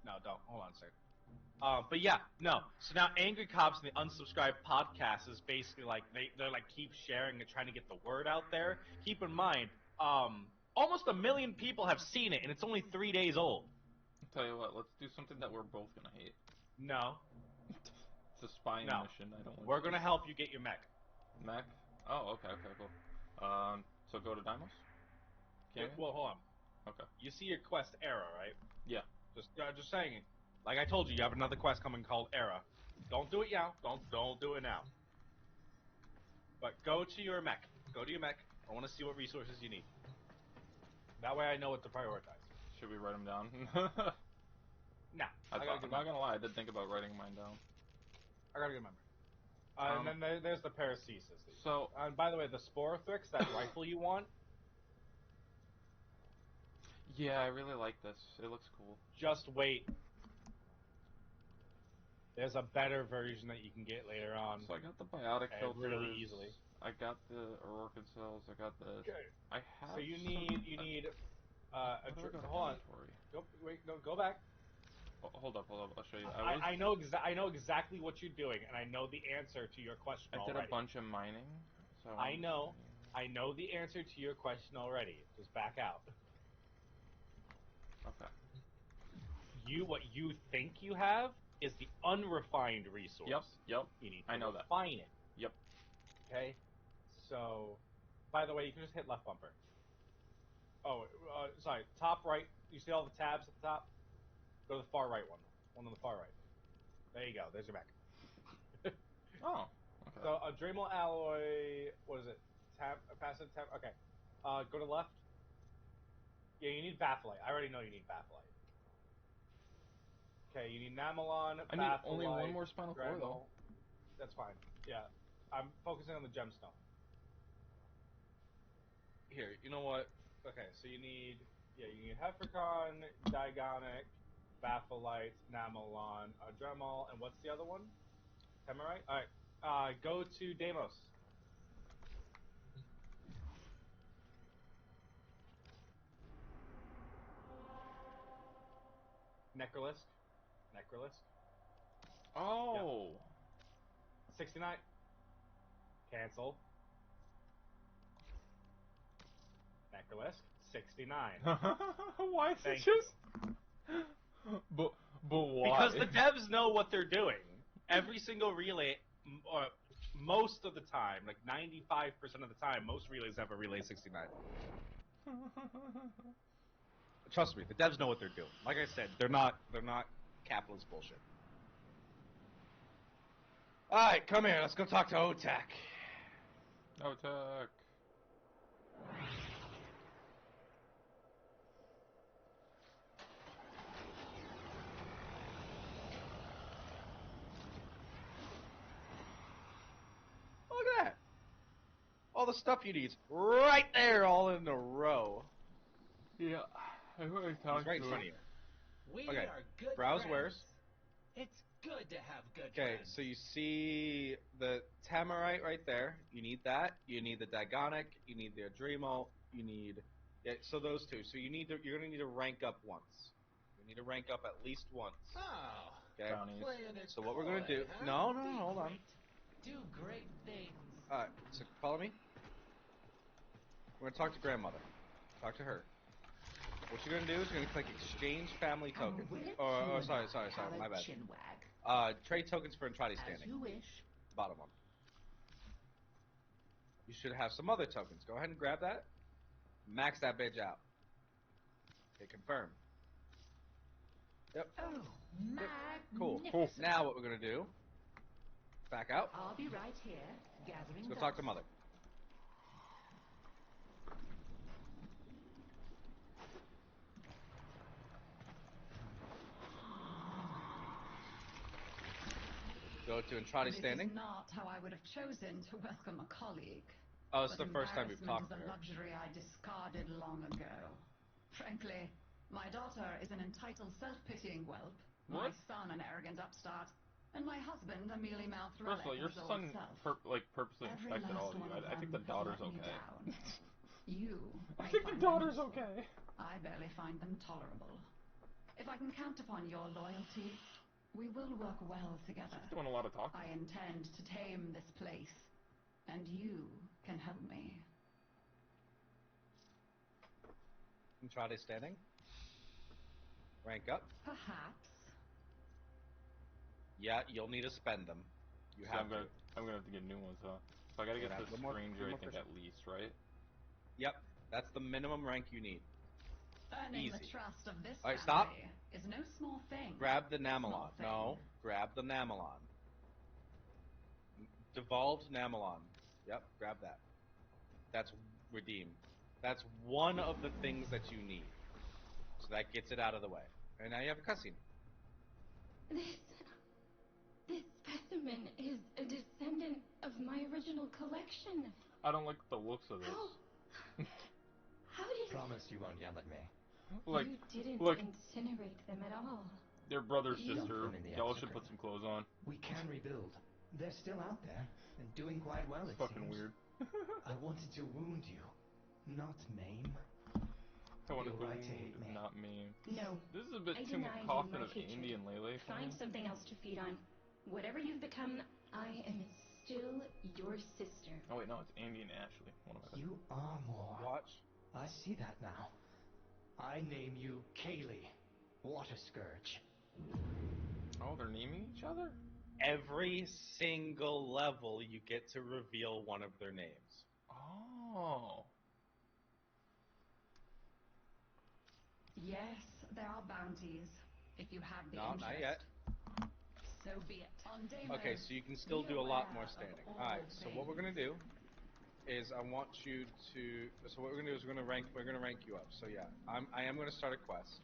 No, don't. Hold on a second. But yeah, no. So now Angry Cops and the Unsubscribed podcast is basically like they're like keep sharing and trying to get the word out there. Keep in mind, almost 1 million people have seen it, and it's only 3 days old. I'll tell you what, let's do something that we're both gonna hate. No, It's a spying No. mission. I don't want we're you gonna help you get your mech. Mac? Oh, okay, cool. So go to Dimos? Canyon? Well, hold on. Okay. You see your quest Era, right? Yeah. Just saying. Like I told you, you have another quest coming called Era. Don't do it now. Don't do it now. But go to your mech. Go to your mech. I want to see what resources you need. That way I know what to prioritize. Should we write them down? Nah, I gotta I'm not gonna lie, I did think about writing mine down. remember. And then there's the Paracesis. So, And by the way, the Sporothrix, that rifle you want, yeah, I really like this. It looks cool. just wait. There's a better version that you can get later on. So I got the biotic filters. Really easily. I got the Aurora cells. I got the. Okay. I have. So you some- need How do I go to hold on. inventory? Go back. Oh, hold up. I'll show you. I know exactly what you're doing, and I know the answer to your question I did already. a bunch of mining. So I know the answer to your question already. Just back out. Okay. What you think you have is the unrefined resource. Yep. You need to I know that. refine it. Yep. Okay? So, by the way, you can just hit left bumper. Oh, sorry. Top right. You see all the tabs at the top? Go to the far right one. One on the far right. There you go. There's your mech. Oh. Okay. So, a Dremel alloy. What is it? Passive tab. Okay. Go to left. Yeah, you need Batholite. I already know you need Batholite. Okay, you need Namelon, I need Batholite, only one more spinal core though. Dremel. That's fine. Yeah. I'm focusing on the gemstone. Here, you know what? Okay, so you need Hefricon, Digonic, Batholite, Namelon, Dremel, and what's the other one? Temerite? Alright, go to Deimos. Necrolisk. Oh. 69. Cancel. Necrolisk. 69. Why is Thank it just? But why? Because the devs know what they're doing. Every single relay, or most of the time, like 95% of the time, most relays have a relay 69. Trust me, the devs know what they're doing. Like I said, they're not capitalist bullshit. All right, come here. Let's go talk to OTAC. No tech. Look at that. All the stuff you need right there, all in a row. Yeah. I already talked He's right in to front of him. you. We Okay, are good browse friends. wares. It's good to have good Okay, friends. so you see the Tamarite right there. You need that. You need the Digonic. You need the Adrenal. You need Yeah, so those two. So you're gonna need to rank up once. You need to rank up at least once. Oh, Okay. Bounties. playing it So what we're gonna coy, do? huh? No, Be hold on. great. Do great things. All right. So follow me. We're gonna talk to grandmother. Talk to her. What you're gonna do is you're gonna click exchange family token. Sorry, my bad. Trade tokens for Entrati standing. As you wish. Bottom one. You should have some other tokens. Go ahead and grab that. Max that bitch out. Okay, confirm. Yep. Oh, Yep. Cool. magnificent. Now what we're gonna do? Back out. I'll be right here, gathering Let's go talk to dust. mother. Go to Entrati standing. This is not how I would have chosen to welcome a colleague. Oh, it's But the first time we've talked to embarrassment is a her. luxury I discarded long ago. Frankly, my daughter is an entitled, self-pitying whelp. My What? son an arrogant upstart. And my husband a mealy-mouthed First of all, relic your of his old son self. purposely Every infected all last of you. one of I think the them has daughter's let me okay. down. You I may think the find daughter's them useful. okay. I barely find them tolerable. If I can count upon your loyalty, we will work well together. She's doing a lot of talking. I intend to tame this place, and you can help me. Entrati standing. Rank up. Perhaps. Yeah, you'll need to spend them. You So have I'm gonna have to get new ones, huh? So I gotta Yeah, get the a little more- stranger, little I more think, pressure. at least, right? Yep, that's the minimum rank you need. Earning the Easy. trust of this All right, stop. family is no small thing. Grab the Small Namelon. thing. No, grab the Namelon. Devolved Namelon. Yep, grab that. That's redeem. That's one of the things that you need. So that gets it out of the way. And now you have a cutscene. This specimen is a descendant of my original collection. I don't like the looks of this. How did Promise you won't yell at me. Like, you didn't look, incinerate them at all? their brother, You- sister. Dump them in the Y'all should execrate. put some clothes on. We can rebuild. They're still out there and doing quite well, It's it fucking seems. weird. I wanted to wound you, not maim. I wanted You're to right to wound, hate me. not me. No. This is a bit I too denied you coffin my of hatred. Andy and Lele for me. Find something else to feed on. Whatever you've become, I am still your sister. Oh wait, no, it's Andy and Ashley. One of my You are more. Watch. I see that now. I name you Kaylee, Water Scourge. Oh, they're naming each other? Every single level you get to reveal one of their names. Oh. Yes, there are bounties, if you have the No, interest. not yet. So be it. On day Okay, one, so you can still be do a lot aware more of standing. all Alright, so what we're gonna things. do is I want you to what we're gonna do is we're gonna rank you up. So yeah, I am gonna start a quest.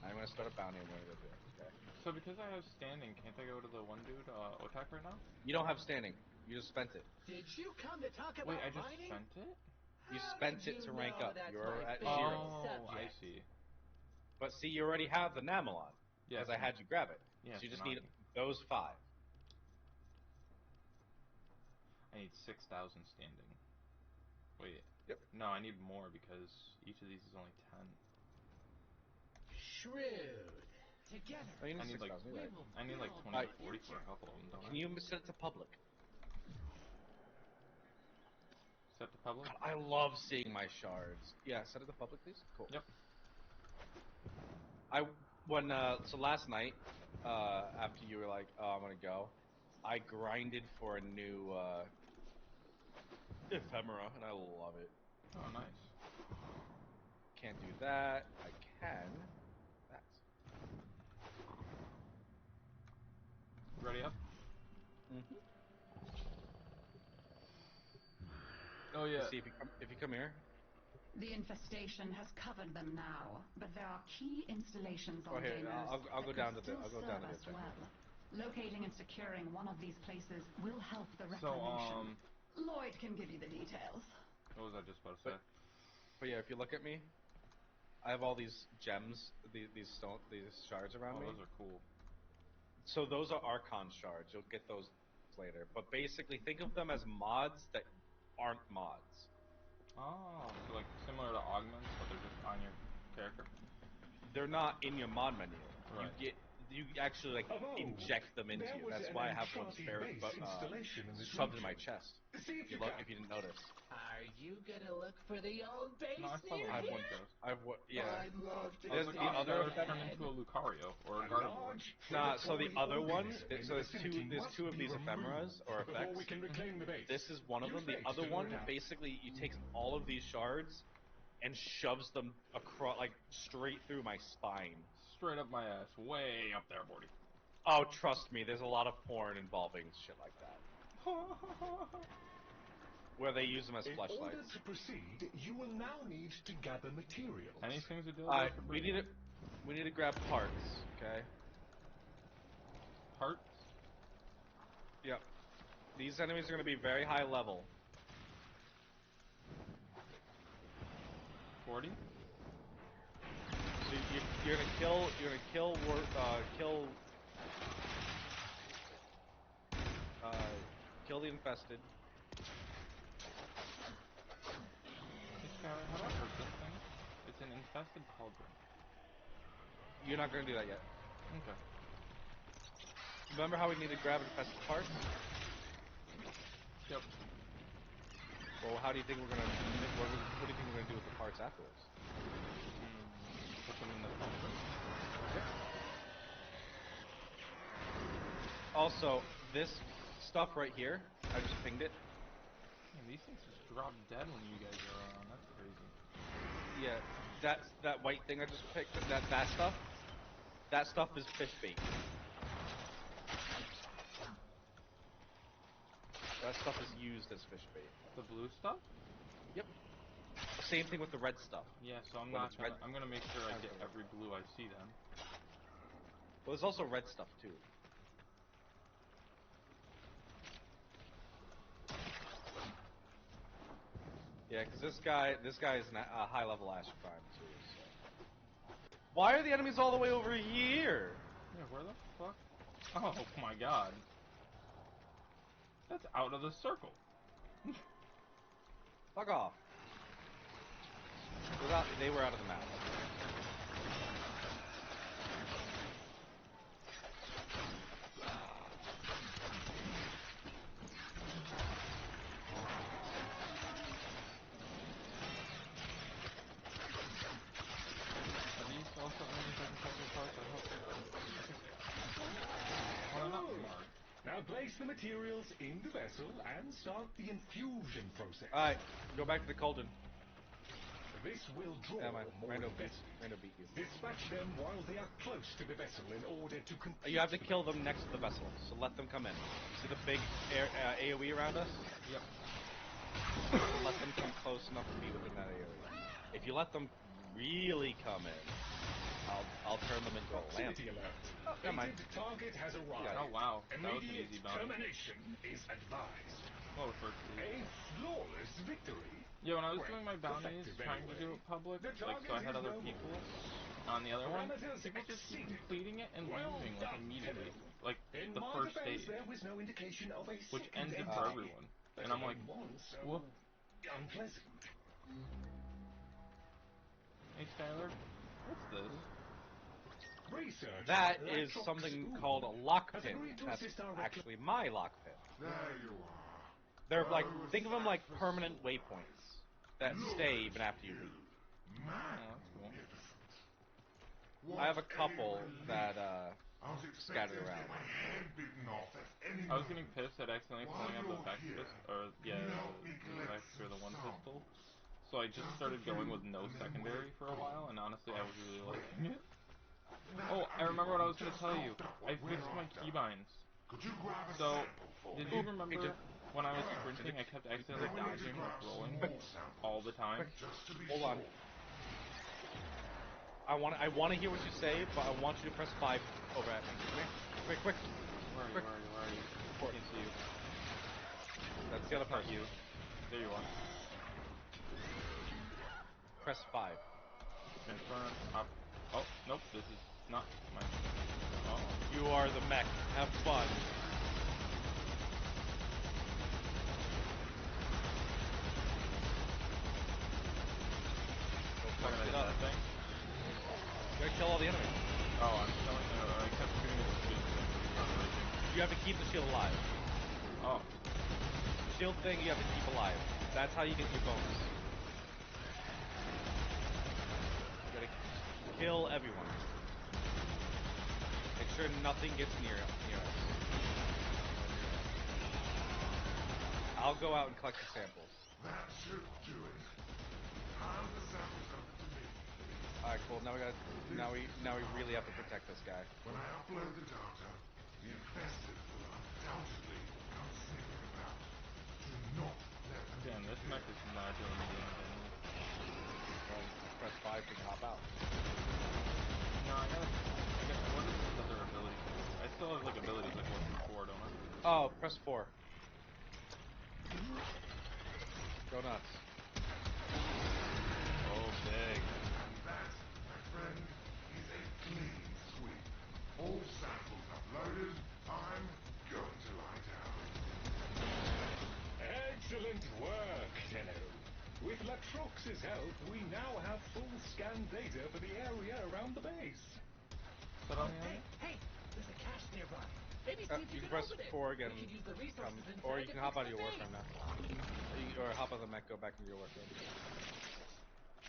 I'm gonna start a bounty and we're gonna go do it, okay? So because I have standing, can't I go to the one dude, Otak right now? You don't have standing. You just spent it. Did you come to talk about Wait, I just mining? spent it? You How spent did it to you rank know up. that's You're my at favorite 0. Oh, I subject? see. But see, you already have the Namelon. Yes. Because I had you grab it. Yes, So you just Nagi. need those 5. I need 6,000 standing. Wait. Yep. No, I need more because each of these is only 10. Shrewd. Together, Oh, you I need need like 6,000. You're right. I need like 20 Alright. to 40 for a couple of them, don't Can I? you set it to public? Set to public? God, I love seeing my shards. Yeah, set it to public, please. Cool. Yep. So last night, after you were like, "Oh, I'm gonna go," I grinded for a new ephemera, and I love it. Oh, nice. Can't do that. I can. That. Ready up? Mm-hmm. Oh yeah. See if you come here. The infestation has covered them now, but there are key installations on Oh, here, Deimos I'll that go could down to still I'll go serve down to us this. well. Locating and securing one of these places will help the So, reclamation. Lloyd can give you the details. what was I just about to say? But yeah, if you look at me, I have all these gems, these shards around Oh, me. those are cool. So those are Archon shards. You'll get those later. But basically, think of them as mods that aren't mods. Oh, so like similar to augments, but they're just on your character? They're not in your mod menu. Right. You actually like inject them into you. That's why I have one spare shoved in my chest. If you didn't notice. Are you gonna look for the old base No, I saw near I have here? one chest. I have what? Yeah. There's There's the the other. turned into a Lucario or a Gardevoir. Nah, so the other one, so there's two of these ephemeras or effects. This is one of them. The other one, basically, you takes all of these shards and shoves them across, like straight through my spine. Straight up my ass, way up there, Morty. Oh, trust me, there's a lot of porn involving shit like that. Where they use them as fleshlights. In order to proceed, you will now need to gather materials. Any things to do we need to grab parts, okay? Parts? Yep. These enemies are going to be very high level. 40? So you're gonna kill the infested. How do I hurt this thing? It's an infested cauldron. You're not gonna do that yet. Okay. Remember how we need to grab infested parts? Yep. Well, how do you think we're gonna? What do you think we're gonna do with the parts afterwards? Put them in the cauldron. Also, this stuff right here, I just pinged it. Man, these things just drop dead when you guys are around. That's crazy. Yeah, that white thing I just picked. That stuff is fish bait. That stuff is used as fish bait. The blue stuff? Yep. Same thing with the red stuff. Yeah, so I'm gonna make sure I get every blue I see then. Well, there's also red stuff too. Yeah, because this guy is a high level Ash Prime too. So. Why are the enemies all the way over here? Yeah, where the fuck? Oh my god. That's out of the circle. Fuck off. They were out of the map. Are these also enemies I can take your parts? I hope so. Well, they're not marked. Now place the materials in the vessel and start the infusion process. Alright, go back to the cauldron. This will draw more Rando beat you. Dispatch them while they are close to the vessel in order to complete. You have to kill them next to the vessel, so let them come in. See the big AoE around us? Yep. Let them come close enough to be within that area. If you let them really come in, I'll turn them into a lamp. Oh, never mind. Target has arrived. Oh wow, that was an easy bounty. Termination is advised. Well, the first A flawless victory. Yeah, when I was doing my bounties, trying to do it public, like, so I had other people on the other one, people just keep completing it and leaving, like, immediately. Like, the first stage. Which ends it for everyone. And I'm like, whoop. Unpleasant. Hey, Skylar, what's this? That is something called a lockpin. That's actually my lockpin. There you are. They're like, think of them like permanent waypoints that stay even after you leave. Oh, that's cool. I have a couple that scattered around. I was getting pissed at accidentally pulling out the Vex pistol, or yeah, the Vex or the one pistol. So I just started going with no secondary for a while, and honestly, I was really liking it. Oh, I remember what I was going to tell you. I fixed my keybinds. So, did you remember when I was sprinting, I kept accidentally dodging or throwing all the time? Hold on. I want to hear what you say, but I want you to press 5 over at me. Quick. Where are you? I can't see you. That's the other person. You. There you are. Press 5. Confirm. Up. Oh, nope, this is not my... Oh. You are the mech. Have fun. Go fuck it up. thing? You gotta kill all the enemies. Oh, I'm killing. I kept shooting at the shield thing, but he's not breaking. You have to keep the shield alive. Oh. Shield thing you have to keep alive. That's how you get your bonus. You gotta kill everyone. Make sure nothing gets near us. I'll go out and collect the samples. That should do it. Hand the samples over to me. Alright, cool. Now we really have to protect this guy. When I upload the data, the infested will undoubtedly come sniffing about. Do not let them. Damn, this mech is not doing me any damage. Press 5 to hop out. No, I got. What is this other ability? I still have like abilities like 1 through 4, don't I? Oh, press 4. Go nuts. Oh, big. That, my friend, is a clean sweep. All samples uploaded. I'm going to lie down. Excellent work, Tenno. With Latrox's help, we now have full scan data for the area around the base. Put on the Hey, there's a cache nearby. Maybe see if You you can press open it. 4 again. We could use the resources inside Or you to can hop fix out of the your base. warframe now. Or hop on the mech, go back into your warframe.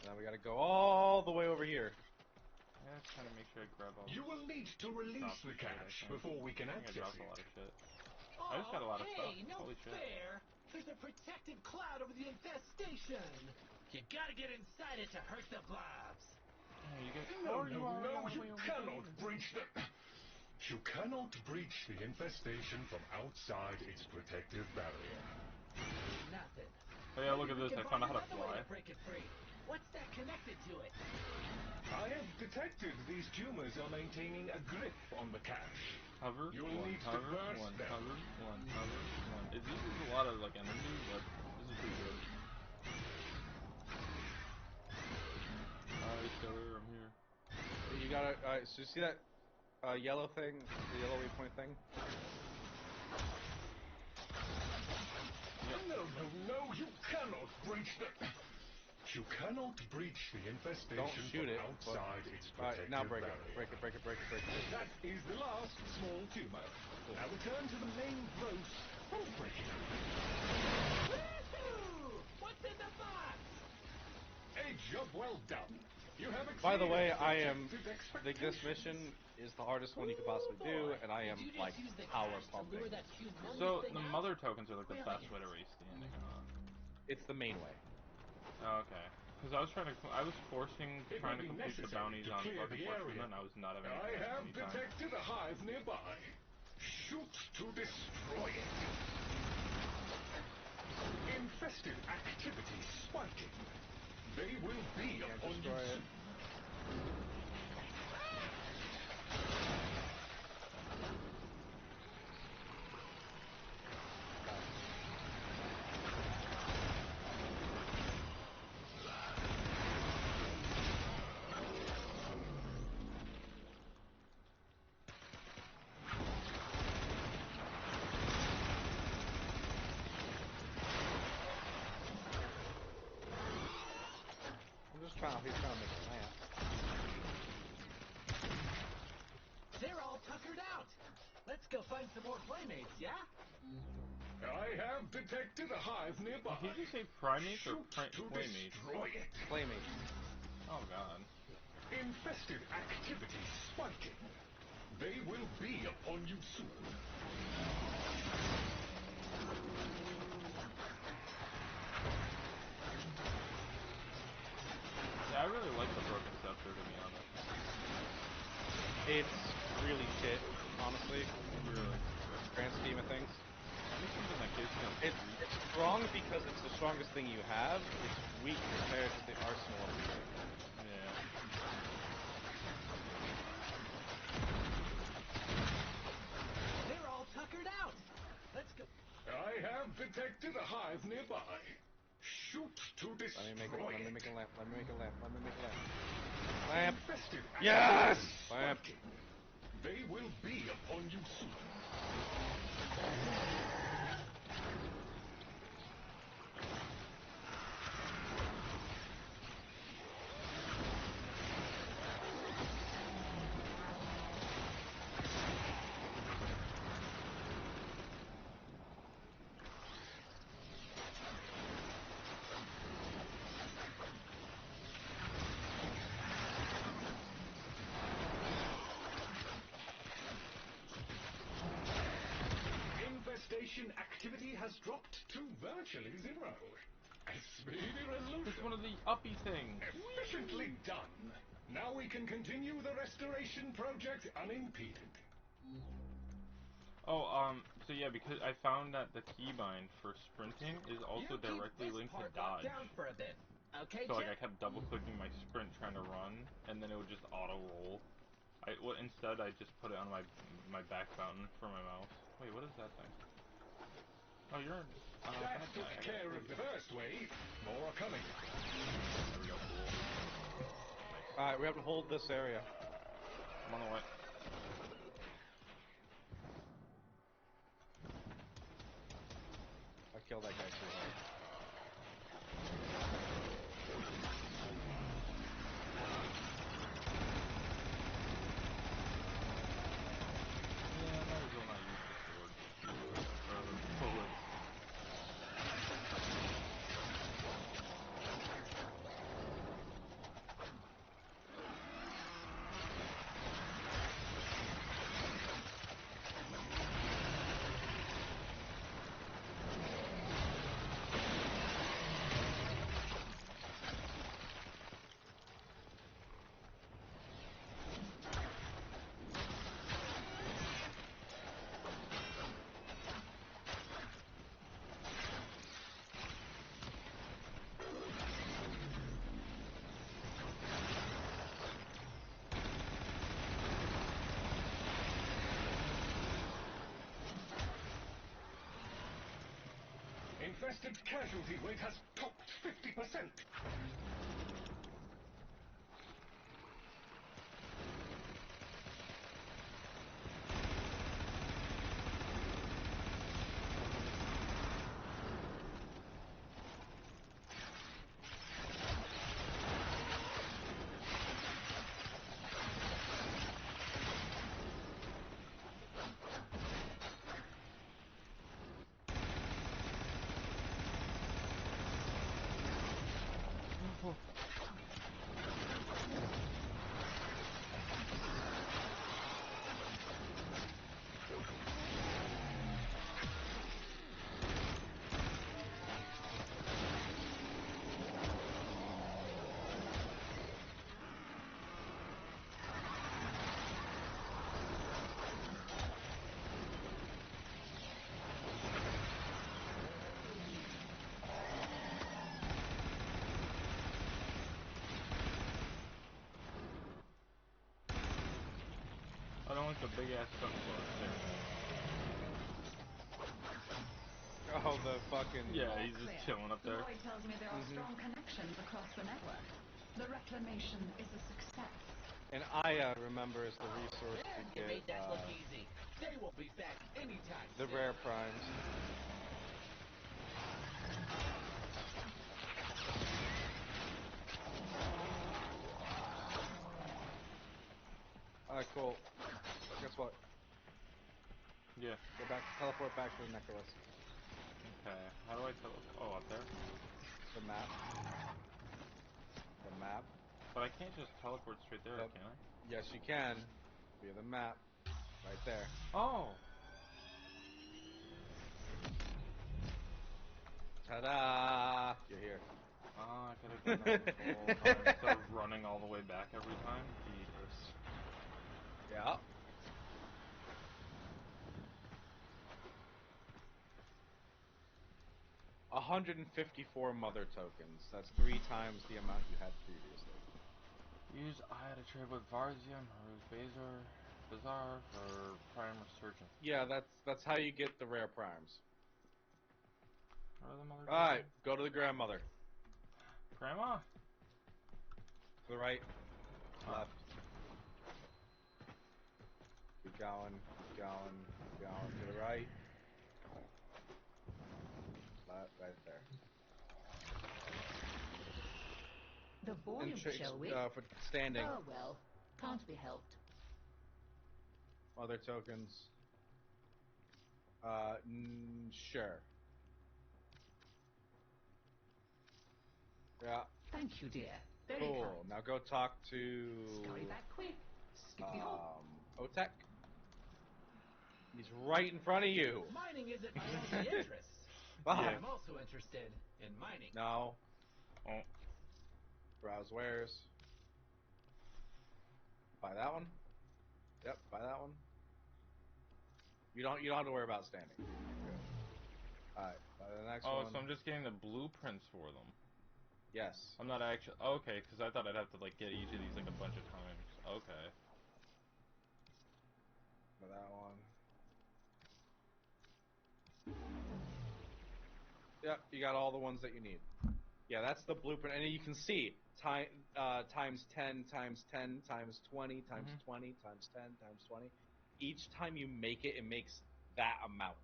Now we gotta go all the way over here. Yeah, just trying to make sure I grab all. You will need to release the cache before we can I think I access dropped it. a lot of shit. Oh, I just got a lot of stuff. hey, no Holy shit. fair. There's a protective cloud over the infestation. You gotta get inside it to hurt the blobs. Hey, you guys. No, You cannot breach the... You cannot breach the infestation from outside its protective barrier. Nothing. Oh yeah, look at Maybe this. we I can found out find how to another way fly. to break it free. What's that connected to it? I have detected these tumors are maintaining a grip on the cache. Hover, You'll one need to hover, burst one them. hover, one hover, one. It uses a lot of like energy, but this is pretty good. Alright, killer, I'm here. You gotta, so you see that yellow thing, the yellow waypoint thing? No, you cannot breach the... You cannot breach the infestation Don't shoot it, from outside its Alright, protective now break it. barrier. Break it. That is the last small tumor. Now return to the main gross warframe. Woohoo! What's in the box? A job well done. You have By the way, exceeded I am, projected this mission is the hardest one you could possibly do, and I am, Did you like, just use the power cache to pumping. lure that humongous So thing the out? mother tokens are like the best way to race standing or not? It's the main way. Oh, okay. Because I was trying to It may be complete the necessary bounties to on clear fucking the Fortuna, area. and I was not having I have any time. detected a hive nearby. Shoot to destroy it. Infested activity spiking. They will be Can't upon destroy you it. He's trying to make a lamp. They're all tuckered out. Let's go find some more playmates, yeah? I have detected a hive nearby. Did you say primates or Shoot to playmates? destroy it. Playmates. Oh god. Infested activity spiking. They will be upon you soon. Yeah, I really like the broken scepter, to be honest. It's really shit, honestly. Really. Grand scheme of things. I need something that gives me a It's strong because it's the strongest thing you have. It's weak compared to the arsenal of the thing. Yeah. They're all tuckered out. Let's go. I have detected a hive nearby. Shoot to destroy Let me make a lamp. Infested Yes! activity Lamp. spiking. They will be upon you soon. has dropped to virtually zero. A speedy resolution. It's one of the uppy things. Efficiently done. Now we can continue the restoration project unimpeded. Oh, so yeah, because I found that the keybind for sprinting is also You keep directly this linked to part locked dodge. down for a bit. Okay, So like I Chip? kept double clicking my sprint trying to run, and then it would just auto roll. Instead I just put it on my back button for my mouse. Wait, what is that thing? Oh, you're That bad took guy. care of the first wave. More are coming. There we go, cool. Nice. Alright, we have to hold this area. I'm on the way. I killed that guy too hard. Yeah, I might as well not use the sword. Or the bullets. Infested casualty rate has topped 50%. I don't like the big ass sunflower there. Oh, the fucking... Yeah, he's just chilling up there. Lloyd tells me there are strong connections across the network. The reclamation is a success. And Aya, remember, is the resource to You made get that look easy. They won't be back anytime the soon. rare primes. Alright, cool. Guess what? Yeah. Go back, teleport back to the necklace. Okay. How do I teleport? Oh, up there? The map. The map. But I can't just teleport straight there, Yep. can I? Yes, you can. Via the map. Right there. Oh! Ta-da! You're here. Oh, I could've done that the whole time instead of running all the way back every time. Jeepers. Yeah. $154 mother tokens. That's 3 times the amount you had previously. Use Eye to trade with Varzium or Bazaar for Prime Resurgence. Yeah, that's how you get the rare primes. Where are the mother Alright, tokens? go to the grandmother. Grandma? To the right. Oh. Left. Keep going, keep going, keep going. To the right. Left, right there. The volume, shall we? For standing. Oh well, can't be helped. Mother tokens. Sure. Yeah. Thank you, dear. Very Cool. kind. Now go talk to Scurry back quick. Skip the hop. Otek. He's right in front of you. Mining isn't my only interest. Fuck. Yeah. I'm also interested in mining. No. Oh. Browse wares. Buy that one. Yep, buy that one. You don't have to worry about standing. Alright, buy the next Oh, one. so I'm just getting the blueprints for them. Yes. I'm not actually... Okay, because I thought I'd have to, like, get each of these, like, a bunch of times. Okay. Buy that one. Yep, you got all the ones that you need. Yeah, that's the blueprint, and you can see times 10, times 10, times 20, times 20, times 10, times 20. Each time you make it, it makes that amount.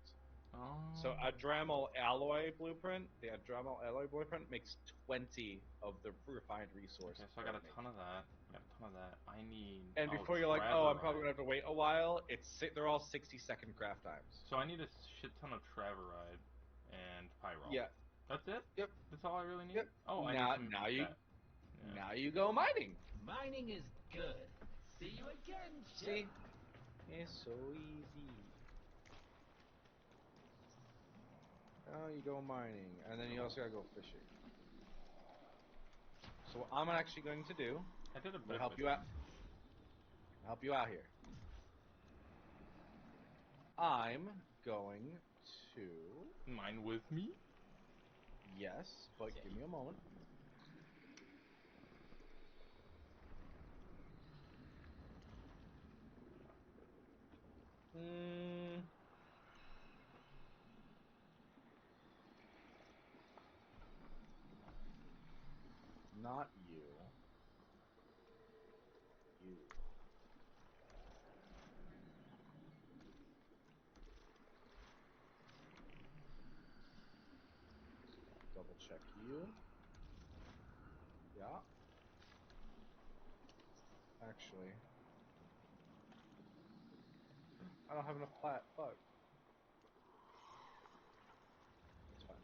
Oh. So a Dremel alloy blueprint, the Dremel alloy blueprint makes 20 of the refined resource. Okay, so I got a ton of that. I need... And before you're like, oh, I'm probably gonna have to wait a while, they're all 60-second craft times. So I need a shit ton of Traveride and Pyrol. Yeah. That's it? Yep. That's all I really need? Yep. Oh, I need some... Now you go mining. Mining is good. See you again, Chip. See? It's so easy. Now you go mining, and then you also gotta go fishing. So what I'm actually going to do, I did a I'm bit gonna help you out. Help you out here. I'm going to mine with me. Yes, but give me a moment. Not you. You. Double check you. Yeah. Actually, I don't have enough plat. Fuck. That's fine.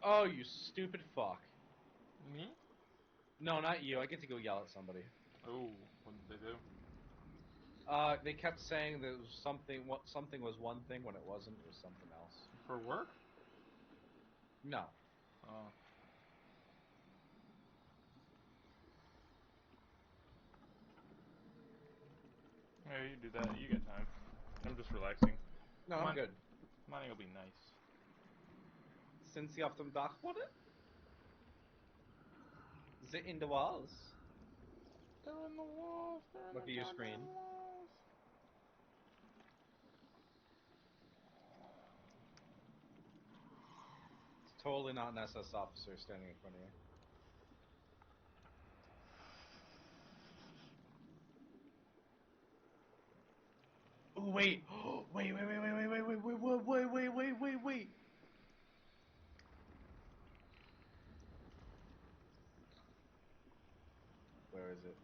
Oh, you stupid fuck. Me? No, not you. I get to go yell at somebody. Oh, what did they do? They kept saying that it was something was one thing when it wasn't. It was something else. For work? No. Oh. Yeah, you do that. You get time. I'm just relaxing. No, I'm good. Mining will be nice. Sind Sie auf dem Dachboden? Is it in the walls? They're in the walls. Look at your screen. Walls. It's totally not an SS officer standing in front of you. Oh, wait. Wait. Where is it?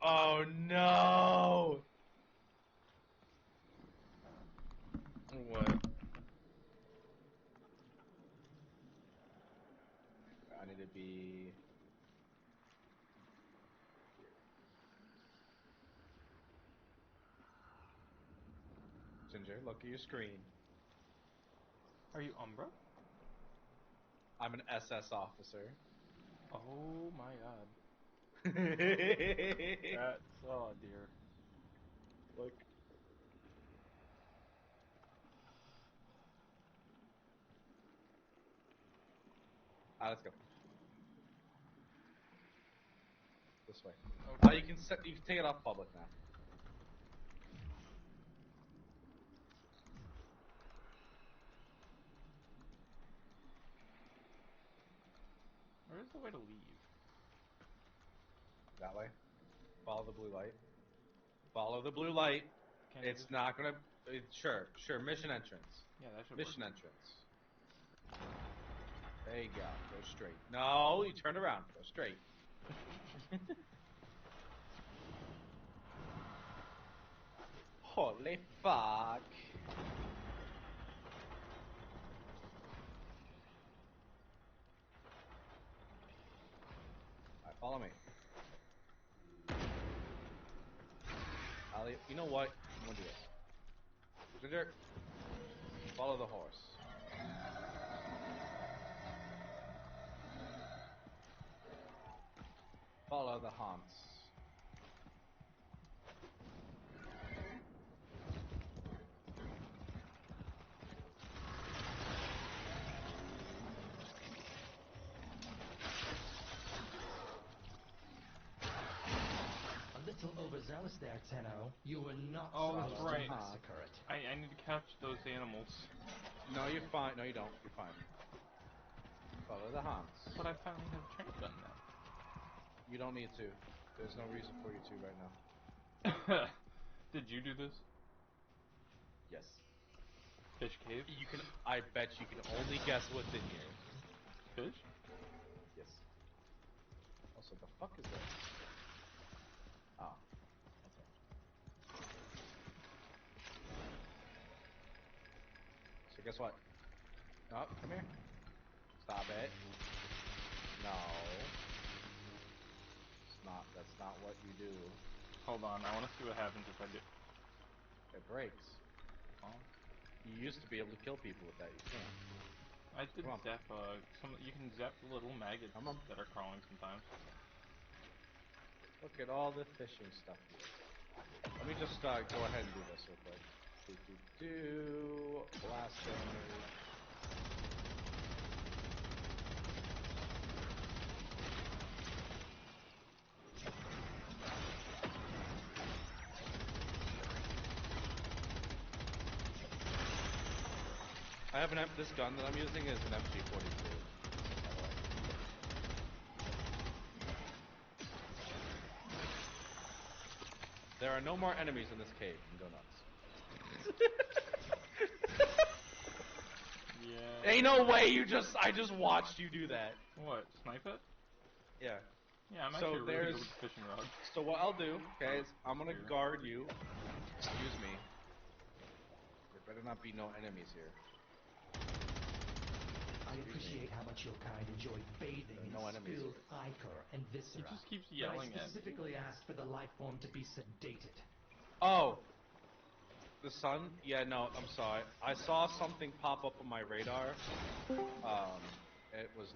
Oh, no! What? I need to be... here. Ginger, look at your screen. Are you Umbra? I'm an SS officer. Oh my god. That's... Oh dear. Look. Let's go. This way. Okay. You can take it off public now. Where's the way to leave? That way. Follow the blue light. Follow the blue light. Can't It's not gonna. Sure. Mission entrance. Yeah, that should Mission work. entrance. There you go. Go straight. No, you turn around. Go straight. Holy fuck. Alright, follow me. You know what? I'm gonna do this. Ginger, follow the horse. Follow the haunts. A little overzealous there, Tenno. You were not that's supposed right. to massacre it. I need to catch those animals. No, you're fine. No, you don't. You're fine. Follow the haunts. But I finally have train gun now. You don't need to. There's no reason for you to right now. Did you do this? Yes. Fish cave? I bet you can only guess what's in here. Fish? Yes. Also, the fuck is this? Oh. Okay. So guess what? Oh, come here. Stop it. No. That's not what you do. Hold on, I want to see what happens if I do. It breaks. Oh. You used to be able to kill people with that. You can't. I did zap, you can zap the little maggots that are crawling sometimes. Look at all the fishing stuff here. Let me just go ahead and do this real quick. Blaster. I have this gun that I'm using is an MG42. There are no more enemies in this cave. You can go nuts. Yeah. Ain't no way I just watched you do that. What, snipe it? Yeah. Yeah, I'm actually really good with the fishing rod. So what I'll do, okay, is I'm gonna guard you. Excuse me. There better not be no enemies here. I appreciate how much your kind enjoy bathing in spilled ichor and viscera. He just keeps yelling I specifically asked for the life form to be sedated. Oh! The sun? Yeah, no, I'm sorry. I saw something pop up on my radar. It was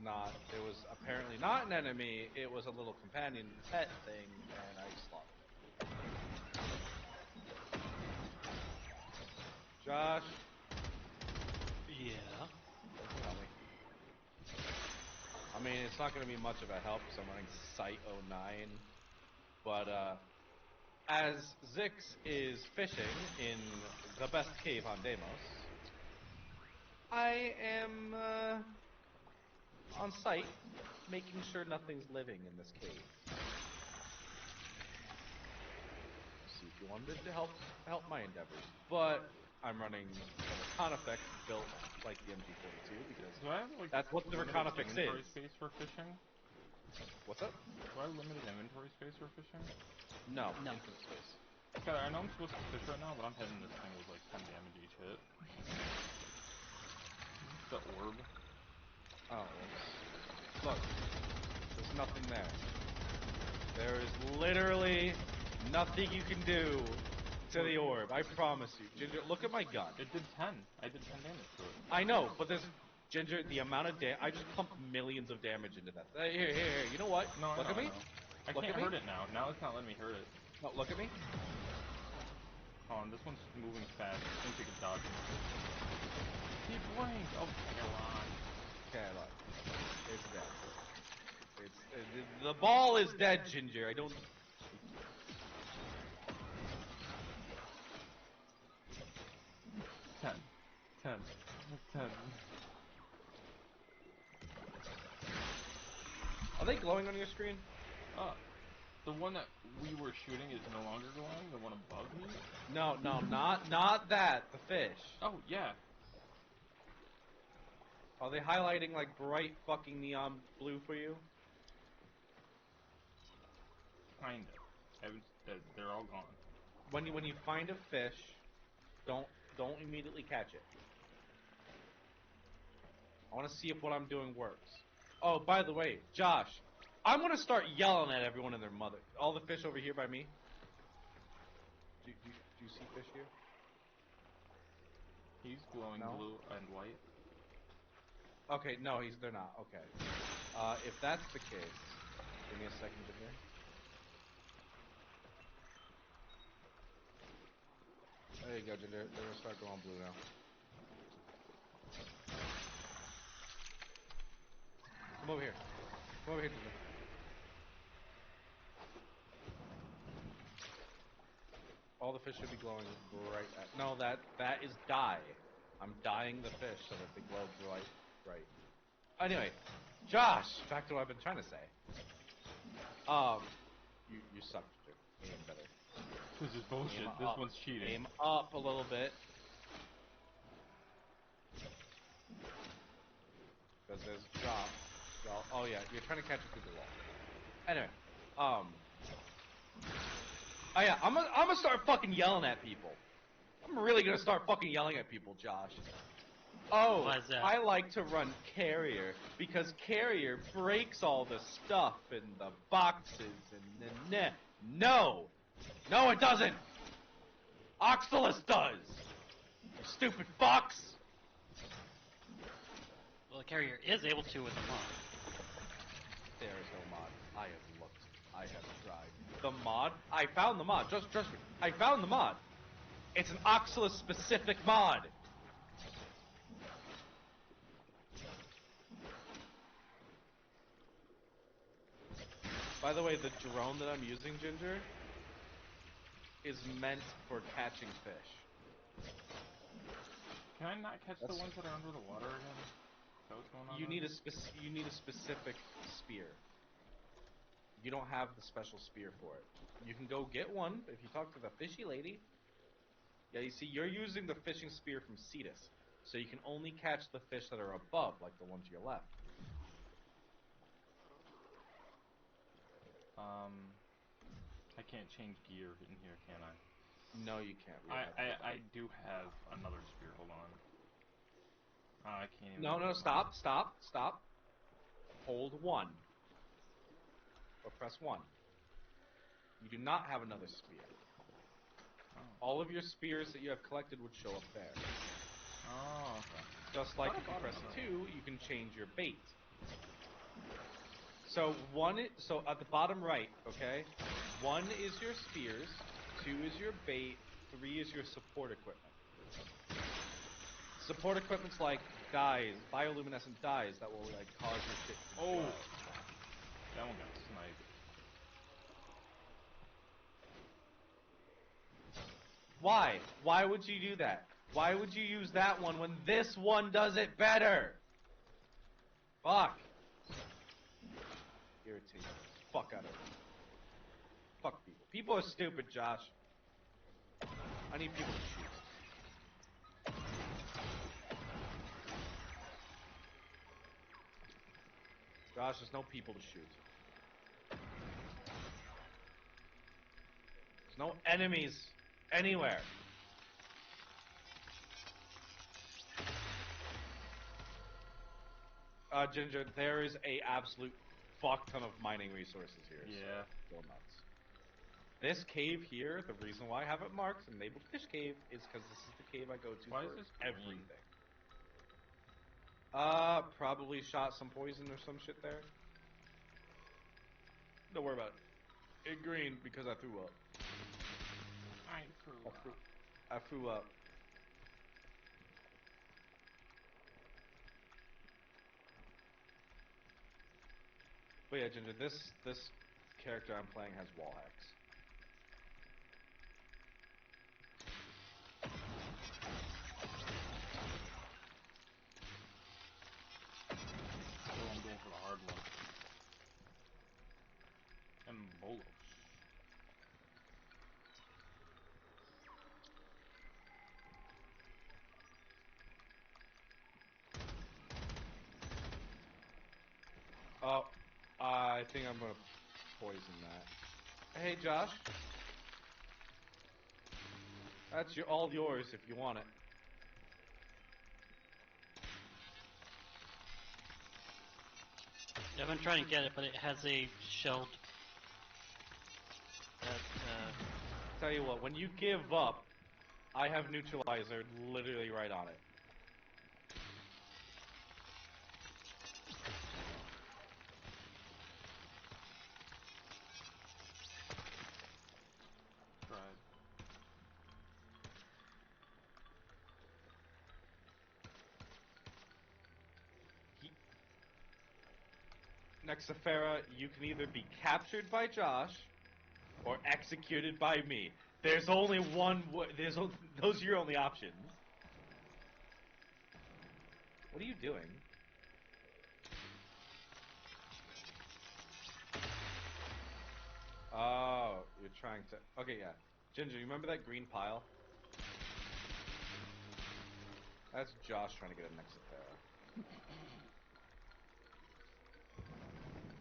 apparently not an enemy, it was a little companion pet thing, and I slaughtered it. Josh? Yeah? Tell me. I mean, it's not going to be much of a help because I'm running Site 09, but as Zix is fishing in the best cave on Deimos, I am on site making sure nothing's living in this cave. See if you wanted to help my endeavors, but I'm running a recon effect built like the MG42 because that's what the recon effect is. Inventory space for fishing? What's up? Do I have limited inventory space for fishing? No. Infinite space. Okay, I know I'm supposed to fish right now, but I'm hitting this thing with like 10 damage each hit. The orb. Oh, look. There's nothing there. There is literally nothing you can do to the orb. I promise you. Ginger, look at my gun. It did 10. I did 10 damage to it. I know, but there's... Ginger, the amount of damage... I just pumped millions of damage into that. Here. You know what? No, look at me. I can't hurt it now. Now it's not letting me hurt it. No, look at me. Oh, and this one's moving fast. I think we can dodge it. He blinked! Oh, come on. Okay, look. It's dead. The ball is dead, Ginger. I don't. 10. 10. 10. Are they glowing on your screen? The one that we were shooting is no longer glowing. The one above me. No, not that. The fish. Oh yeah. Are they highlighting like bright fucking neon blue for you? Kind of. They're all gone. When you find a fish, don't immediately catch it. I want to see if what I'm doing works. Oh, by the way, Josh, I'm gonna start yelling at everyone and their mother. All the fish over here by me. Do you see fish here? He's glowing No? blue and white. Okay, no, they're not. Okay. If that's the case, give me a second, Ginger. There you go, Ginger. They're gonna start going blue now. Come over here. Come over here, Ginger. All the fish should be glowing bright. No, that is dye. I'm dyeing the fish so that they glow bright. Anyway, Josh, back to what I've been trying to say. You suck, Ginger. Aim better. This is bullshit. This one's cheating. Aim up a little bit. Because there's drop. Oh yeah, you're trying to catch it through the wall. Anyway, oh yeah, I'm gonna start fucking yelling at people. I'm really gonna start fucking yelling at people, Josh. Oh, why is that? I like to run Carrier because Carrier breaks all the stuff in the boxes and No, it doesn't. Oxalis does. You stupid fox. Well, the carrier is able to with the mod. There is no mod. I have looked. I have tried. The mod? I found the mod. Just trust me. I found the mod. It's an Oxalis specific mod. By the way, the drone that I'm using, Ginger, is meant for catching fish. Can I not catch the ones that are under the water again? Is that what's going on? You need a specific spear. You don't have the special spear for it. You can go get one if you talk to the fishy lady. Yeah, you see, you're using the fishing spear from Cetus, so you can only catch the fish that are above, like the one to your left. I can't change gear in here, can I? No, you can't. I do have another spear. Hold on. I can't even. No, stop. Hold 1. Or press 1. You do not have another spear. Oh. All of your spears that you have collected would show up there. Oh, okay. Just like if you press 2, you can change your bait. So at the bottom right, okay? 1 is your spears, 2 is your bait, 3 is your support equipment. Support equipment's like dyes, bioluminescent dyes that will like cause your shit to glow. That one got sniped. Why? Why would you do that? Why would you use that one when this one does it better? Fuck. Irritating the fuck out of me. Fuck people. People are stupid, Josh. I need people to shoot. Josh, there's no people to shoot. There's no enemies anywhere. Ginger, there is a absolute fuck ton of mining resources here. Yeah. So go nuts. This cave here, the reason why I have it marked Enabled Fish Cave is because this is the cave I go to Why for is this green? everything. Probably shot some poison or some shit there. Don't worry about it. It's green because I threw up. I threw up. But yeah, Ginger, this character I'm playing has wall hacks. So I'm going for the hard one. Embolos. Oh, I think I'm gonna poison that. Hey, Josh. That's all yours if you want it. Yeah, I've been trying to get it, but it has a shelled. Tell you what, when you give up, I have neutralizer literally right on it. Tried. Nexafera, you can either be captured by Josh or executed by me. There's only one. Those are your only options. What are you doing? Oh, you're trying to. Okay, yeah. Ginger, you remember that green pile? That's Josh trying to get a Nexafera.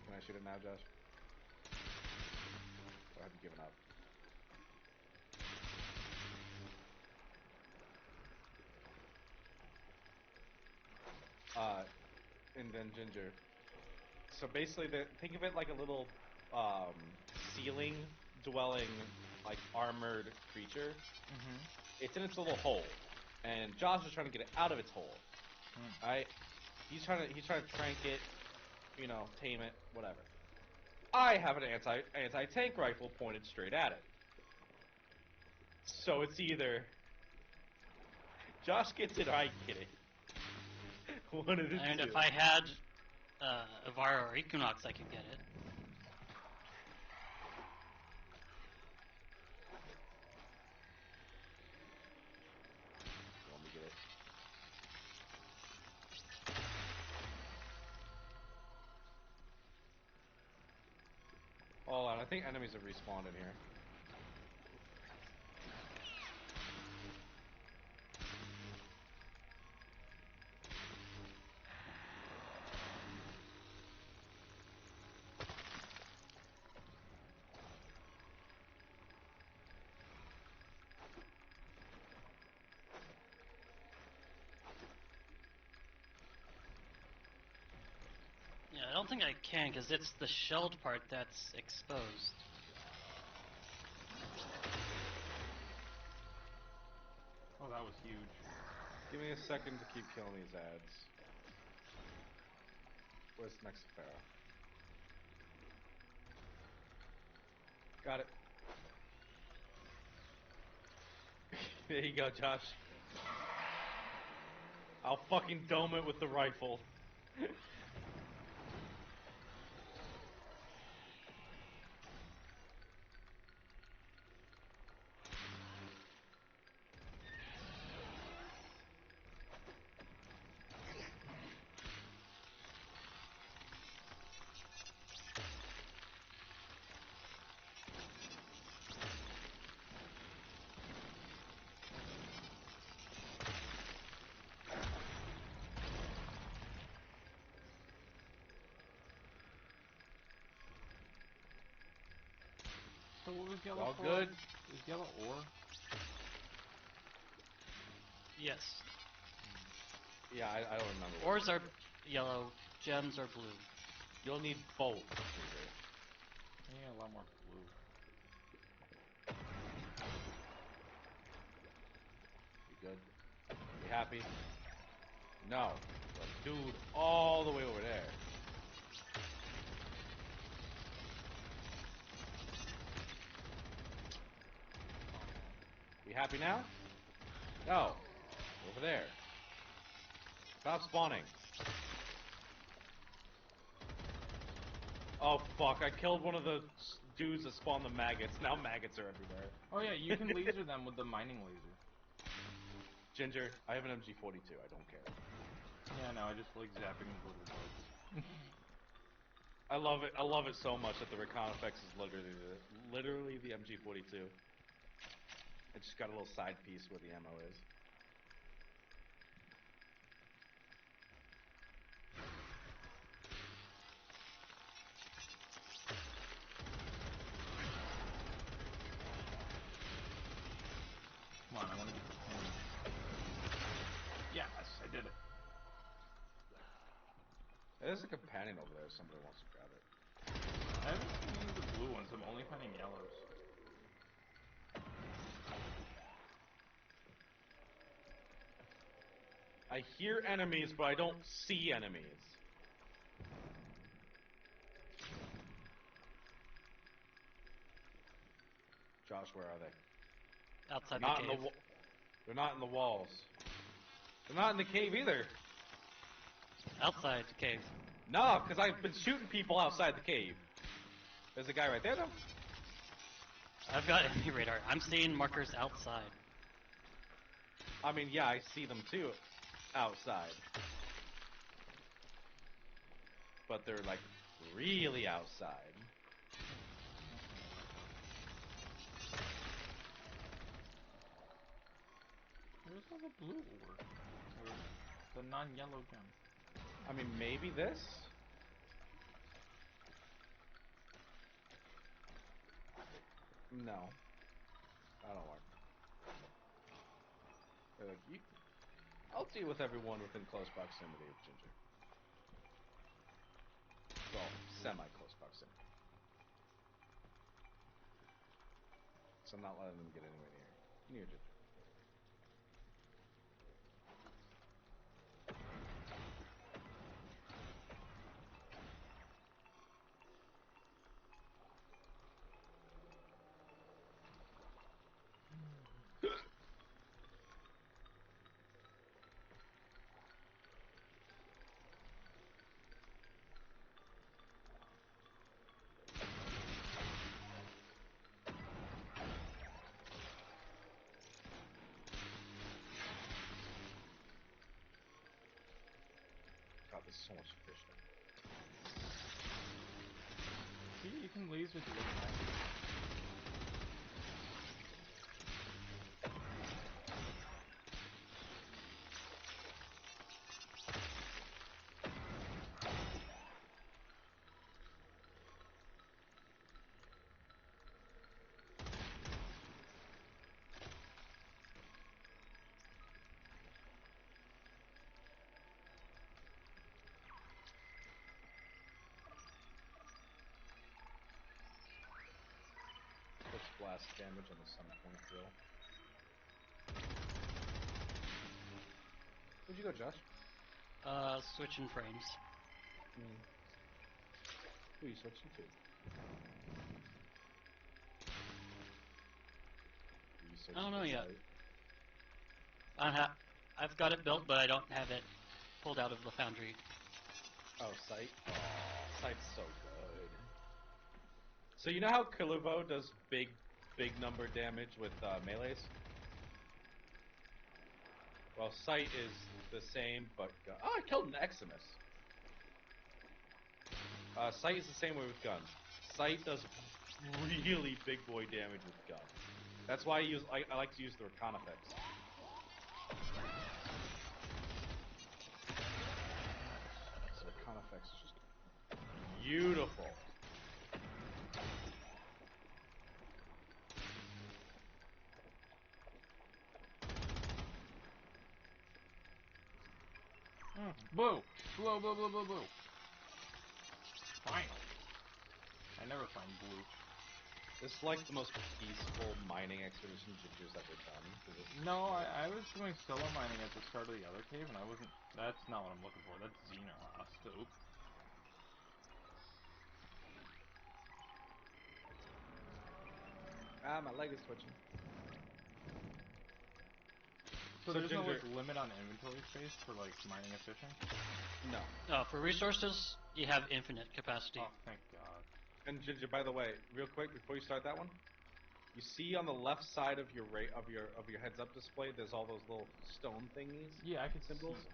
Can I shoot it now, Josh? Or have you given up? And then Ginger. So basically, think of it like a little ceiling dwelling, like armored creature. Mm-hmm. It's in its little hole, and Josh is trying to get it out of its hole. Right? He's trying to trank it, tame it, whatever. I have an anti-tank rifle pointed straight at it. So it's either Josh gets it or I get it. One of the And two. if I had Avara or Equinox, I could get it. Let me get it. Hold on, I think enemies have respawned in here. Yeah, I don't think I can, because it's the shelled part that's exposed. Oh, that was huge. Give me a second to keep killing these ads. Where's Nexafera? Got it. There you go, Josh. I'll fucking dome it with the rifle. So what was yellow All for? good. Is yellow ore? Yes. Yeah, I don't remember. Ores are yellow, gems are blue. You'll need both. I need a lot more blue. You good? You happy? No. But dude, all the way over there. You happy now? No. Over there. Stop spawning. Oh fuck, I killed one of the dudes that spawned the maggots. Now maggots are everywhere. Oh yeah, you can laser them with the mining laser. Ginger, I have an MG42, I don't care. Yeah, no, I just like zapping little bugs. I love it so much that the recon effects is literally the MG42. It just got a little side piece where the ammo is. Come on, I want to get the point. Yes, I did it. There's a companion over there if somebody wants to grab it. I haven't seen any of the blue ones, I'm only finding yellows. I hear enemies, but I don't see enemies. Josh, where are they? Outside Not the cave. They're not in the walls. They're not in the cave either. Outside the cave. No, because I've been shooting people outside the cave. There's a guy right there, though. I've got enemy radar. I'm seeing markers outside. I mean, yeah, I see them too, outside. But they're like really outside. Where's all the blue ore? Or the non-yellow gem? I mean, maybe this? No. I don't like it. They're like, I'll deal with everyone within close proximity of Ginger. Well, semi-close proximity. So I'm not letting them get anywhere near Ginger. God, there's so much fish down there. See, you can laser the little maggots. Puts blast damage on the sun point drill. Where'd you go, Josh? Switching frames. Who are you switching to? I don't know yet. I've got it built, but I don't have it pulled out of the foundry. Oh, Sight? Oh, Sight's so good. So you know how Kilivo does big number damage with melees? Well, Sight is the same, but... Oh, I killed an Eximus! Sight is the same way with guns. Sight does really big boy damage with guns. That's why I like to use the recon effects. So recon effects is just beautiful. Blue! Blue, blue, blue, blue, blue. Finally. I never find blue. This is like the most peaceful mining expedition Ginger's ever done. No, I was doing solo mining at the start of the other cave, and I wasn't... That's not what I'm looking for. That's Xenos. Oop. Ah, my leg is twitching. So there's Ginger... no like limit on inventory space for like mining efficient? No. For resources, you have infinite capacity. Oh, thank God. And Ginger, by the way, real quick before you start that one, you see on the left side of your heads-up display, there's all those little stone thingies. Yeah, I can symbols. see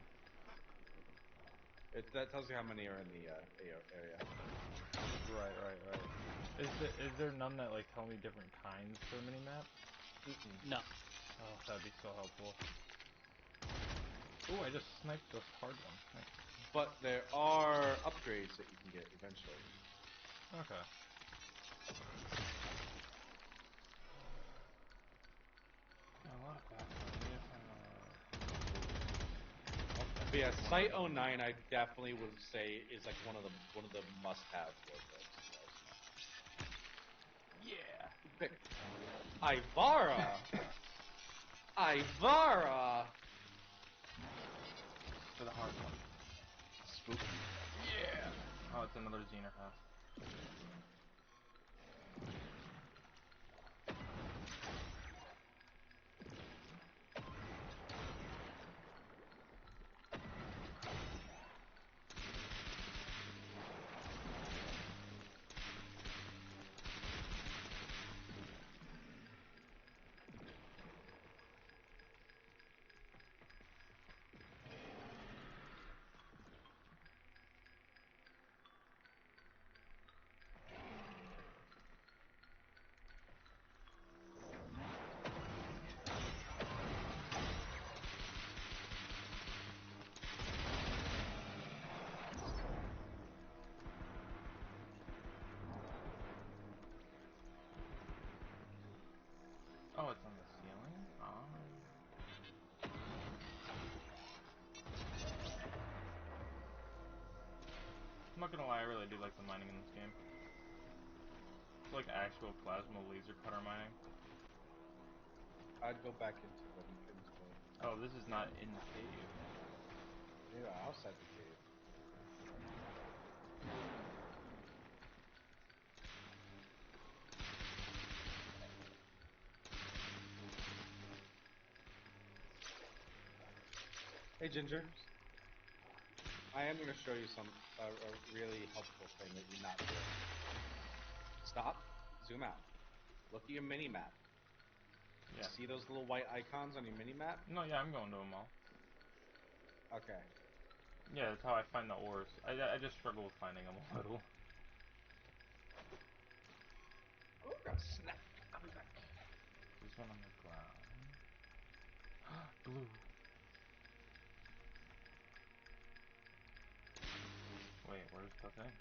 them. That tells you how many are in the area. Right. Is there none that like tell me different kinds for the minimap? No. Oh, that'd be so helpful. Ooh, I just sniped this hard one. Nice. But there are upgrades that you can get eventually. Okay. A lot of But yeah, Site 09 I definitely would say is like one of the must-have warframes. Yeah. Pick Ivara. Ivara. For the hard one. Spooky. Yeah. Oh, it's another Xener house. Oh, it's on the ceiling? Oh. I'm not gonna lie, I really do like the mining in this game. It's like actual plasma laser cutter mining. I'd go back into it. Oh, this is not in the cave. Yeah, outside the cave. Hey Ginger, I am going to show you a really helpful thing that you're not doing. Stop, zoom out, look at your mini map. Yeah. See those little white icons on your mini map? No, yeah, I'm going to them all. Okay. Yeah, that's how I find the ores. I just struggle with finding them a little. Oh god, snap! I'll be back. There's one on the ground. Blue. Wait, where's the thing?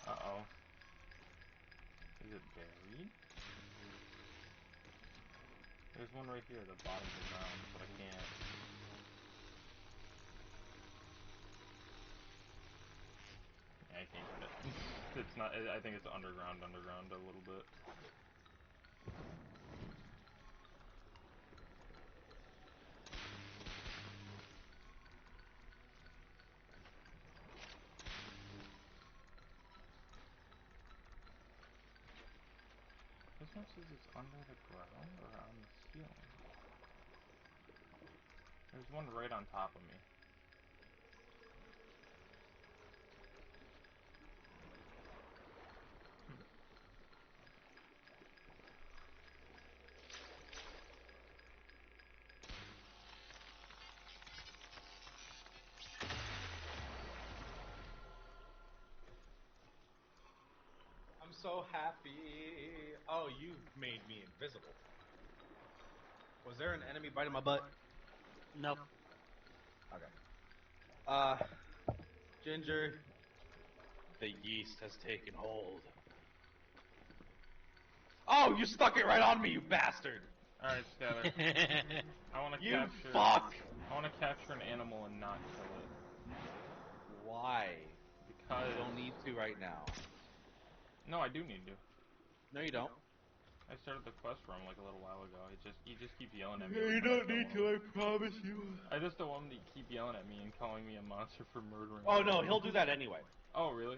Uh-oh. Is it buried? There's one right here at the bottom of the ground, but I can't. Yeah, I can't get it. It's not, I think it's underground a little bit. This one says it's under the ground or on the ceiling. There's one right on top of me. I'm so happy. Oh, you made me invisible. Was there an enemy biting my butt? Nope. Okay. Ginger, the yeast has taken hold. Oh, you stuck it right on me, you bastard! Alright, Skyler. I want to You capture... fuck! I want to capture an animal and not kill it. Why? Because... You don't need to right now. No, I do need to. No, you don't. I started the quest for him like a little while ago. He just keeps yelling at me. You don't need to, I promise you. I just don't want him to keep yelling at me and calling me a monster for murdering. Oh no, he'll do that anyway. Oh really?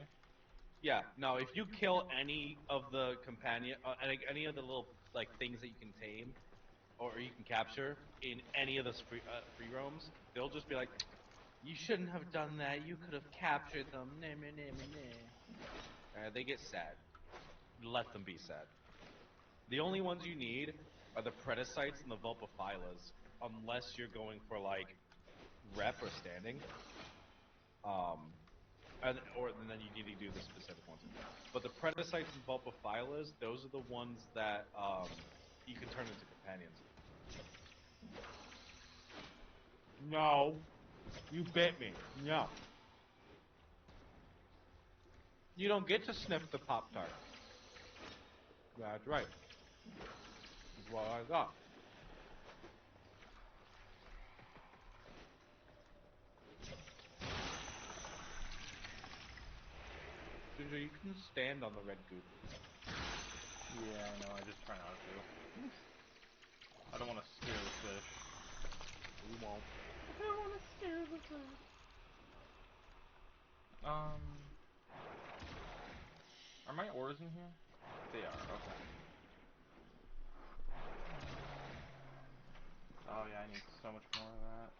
Yeah. No, if you kill any of the companion, any of the little like things that you can tame, or you can capture in any of the free roams, they'll just be like, "You shouldn't have done that. You could have captured them." Nah, nah, nah, nah. They get sad. Let them be sad. The only ones you need are the Predicites and the Vulpaphilas, unless you're going for like rep or standing. And then you need to do the specific ones. But the Predicites and Vulpaphilas, those are the ones that you can turn into companions. No. You bit me. No. You don't get to sniff the Pop-Tart. That's right. That's what I got. Ginger, you can stand on the red goop. Yeah, I know, I just try not to. I don't want to scare the fish. You won't. I don't want to scare the fish. Are my ores in here? They are, okay. Oh yeah, I need so much more of that.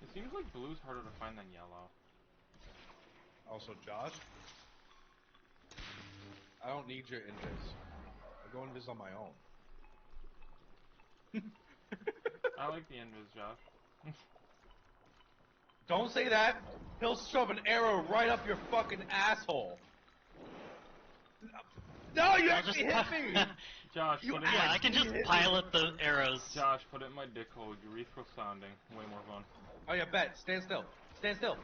It seems like blue's harder to find than yellow. Also, Josh, I don't need your invis. I go invis on my own. I like the invis, Josh. Don't say that! He'll shove an arrow right up your fucking asshole! No, you actually hit me! Josh, put it I can just pilot the arrows. Josh, put it in my dick hole. Urethral sounding. Way more fun. Oh yeah, bet. Stand still. Stand still.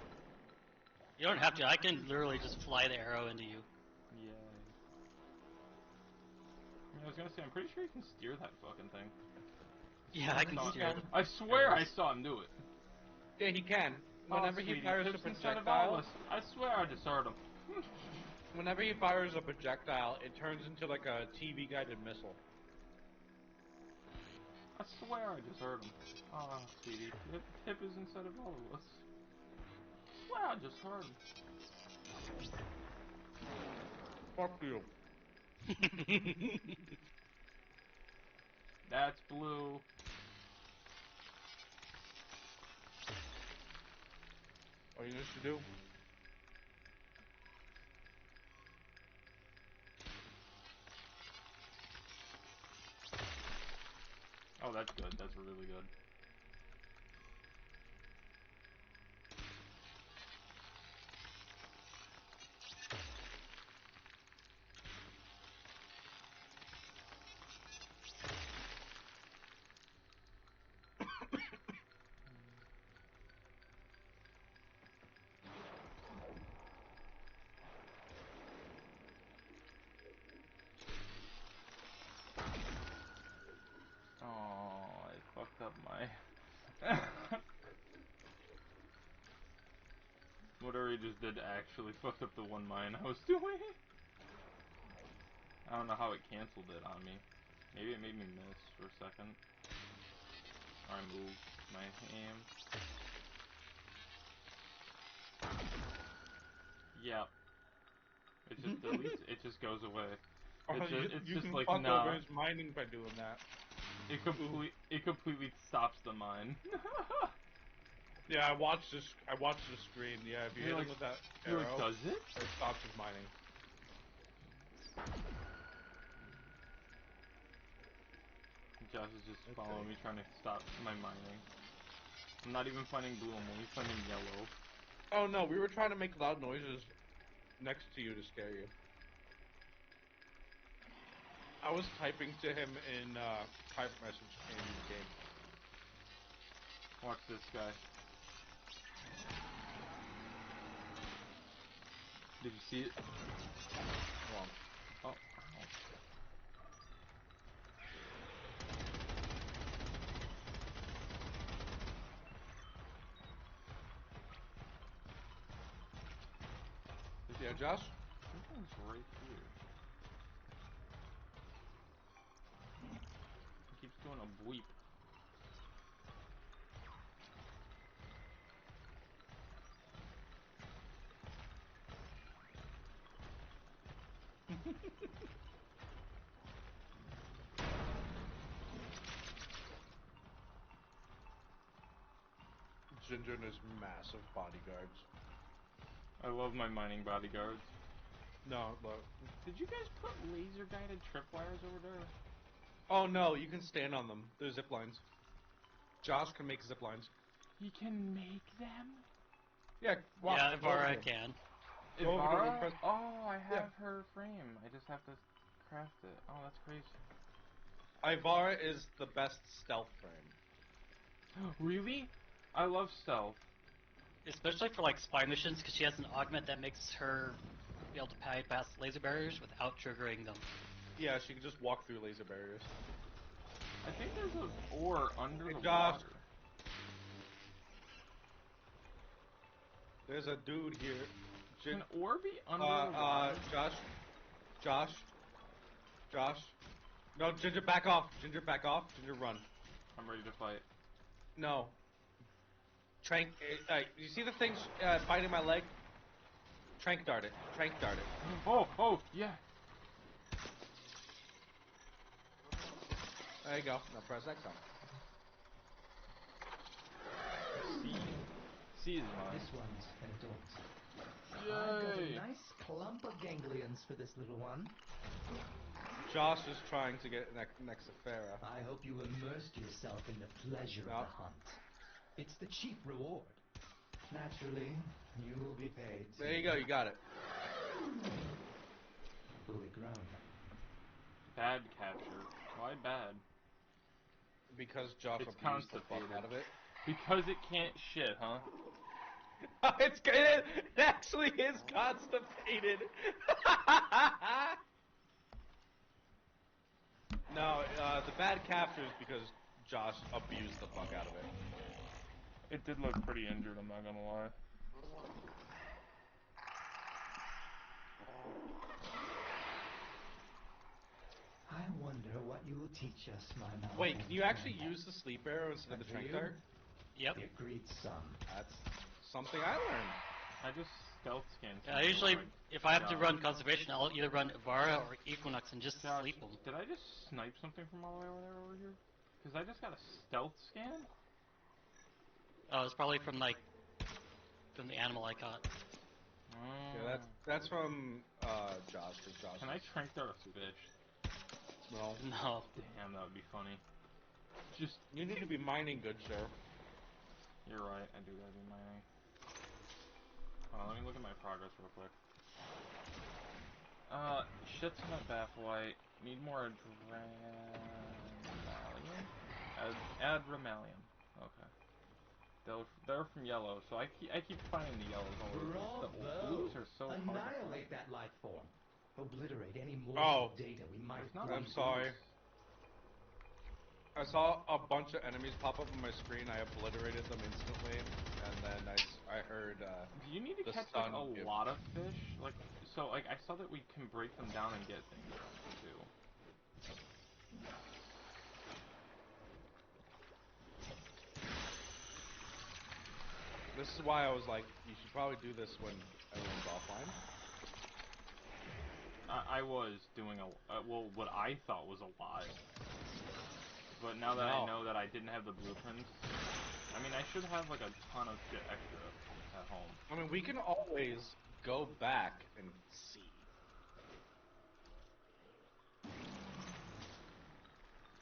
You don't have to. I can literally just fly the arrow into you. Yay. I was gonna say, I'm pretty sure you can steer that fucking thing. Yeah, I can steer it. I swear I saw him do it. Yeah, he can. Whenever he fires a projectile, I swear I just heard him. Whenever he fires a projectile, it turns into like a TV-guided missile. I swear I just heard him. Oh, sweetie. Pip is inside of all of us. I swear I just heard him. Fuck you. That's blue. What you used to do? Oh, that's good. That's really good. Oh, I fucked up my... Whatever he just did actually fucked up the one mine I was doing. I don't know how it canceled it on me. Maybe it made me miss for a second. Or I moved my aim. Yep. It just deletes, it just goes away. It's you just can like, fuck nah. over his mining by doing that. It completely stops the mine. Yeah, I watched the screen. Yeah, if you hit him with that arrow, does it? It stops his mining. Josh is just following me, trying to stop my mining. I'm not even finding blue, I'm only finding yellow. Oh no, we were trying to make loud noises next to you to scare you. I was typing to him in private message in the game. Watch this guy. Did you see it? Hold on. Oh, ow. Yeah, Josh? Something's right here. He keeps doing a bleep. Ginger and his massive bodyguards. I love my mining bodyguards. No, look. Did you guys put laser guided tripwires over there? Oh no, you can stand on them. There's zip lines. Josh can make zip lines. He can make them? Yeah, walk. Yeah, Ivara can. Ivara? Oh, I have her frame. I just have to craft it. Oh, that's crazy. Ivara is the best stealth frame. Really? I love stealth. Especially for like spy missions, because she has an augment that makes her be able to bypass laser barriers without triggering them. Yeah, she can just walk through laser barriers. I think there's an ore under the Josh. water. There's a dude here. Can ore be under the water? Josh. No, Ginger, back off. Ginger, back off. Ginger, run. I'm ready to fight. No. Trank. You see the thing biting my leg? Trank dart it. Trank dart it. Oh, yeah. There you go. Now press X on it. C is mine. This one's an adult. Yay. I've got a nice clump of ganglions for this little one. Josh is trying to get next to Farah. I hope you immersed yourself in the pleasure of the hunt. It's the chief reward. Naturally, you will be paid. There you go, you got it. Fully grown. Bad capture. Why bad? Because Josh it's abused the fuck constipated. out of it. Because it can't shit, huh? It actually is constipated. No, the bad capture is because Josh abused the fuck out of it. It did look pretty injured, I'm not gonna lie. I wonder what you will teach us, my malformed Wait, can you actually friend. use the sleep arrow instead of the trank you? dart? Yep. Agreed, son. That's something I learned. I just stealth scan. Usually, if I have to run conservation, I'll either run Ivara or Equinox and just sleep them. Did I just snipe something from all the way over here? Because I just got a stealth scan? Oh, it's probably from like from the animal I caught. Yeah, that's from Josh. Josh. Can I trank dart a fish? No. No. Damn, that would be funny. Just you need to be mining good, sir. You're right. I do gotta be mining. Let me look at my progress real quick. Shit's not Bafflite. Need more Adramalium? Adramalium. Okay. They're from yellow, so I keep finding the yellows all over. The blues are so hard to find. Annihilate that life form. Obliterate any more data we might have. I'm sorry. I saw a bunch of enemies pop up on my screen. I obliterated them instantly, and then I heard. Do you need to catch like a lot of fish? Like, so like I saw that we can break them down and get things too. This is why I was like, you should probably do this when everyone's offline. I was doing well, what I thought was a lot. But now that I know that I didn't have the blueprints, I mean, I should have like a ton of shit extra at home. I mean, we can always go back and see.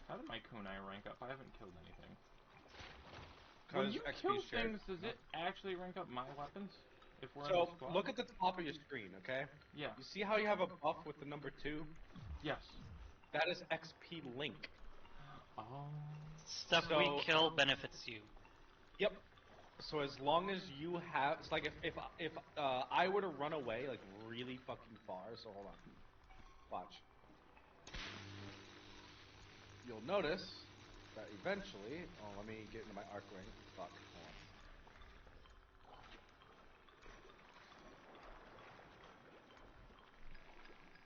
How did my kunai rank up? I haven't killed anything. When you kill things, does it actually rank up my weapons? If we're in the squad? Look at the top of your screen, okay? Yeah. You see how you have a buff with the number 2? Yes. That is XP link. Oh. Stuff we kill benefits you. Yep. So as long as you have, it's like if I were to run away like really fucking far. So hold on. Watch. You'll notice that eventually. Oh, let me get into my arc ring. Fuck. Hold on.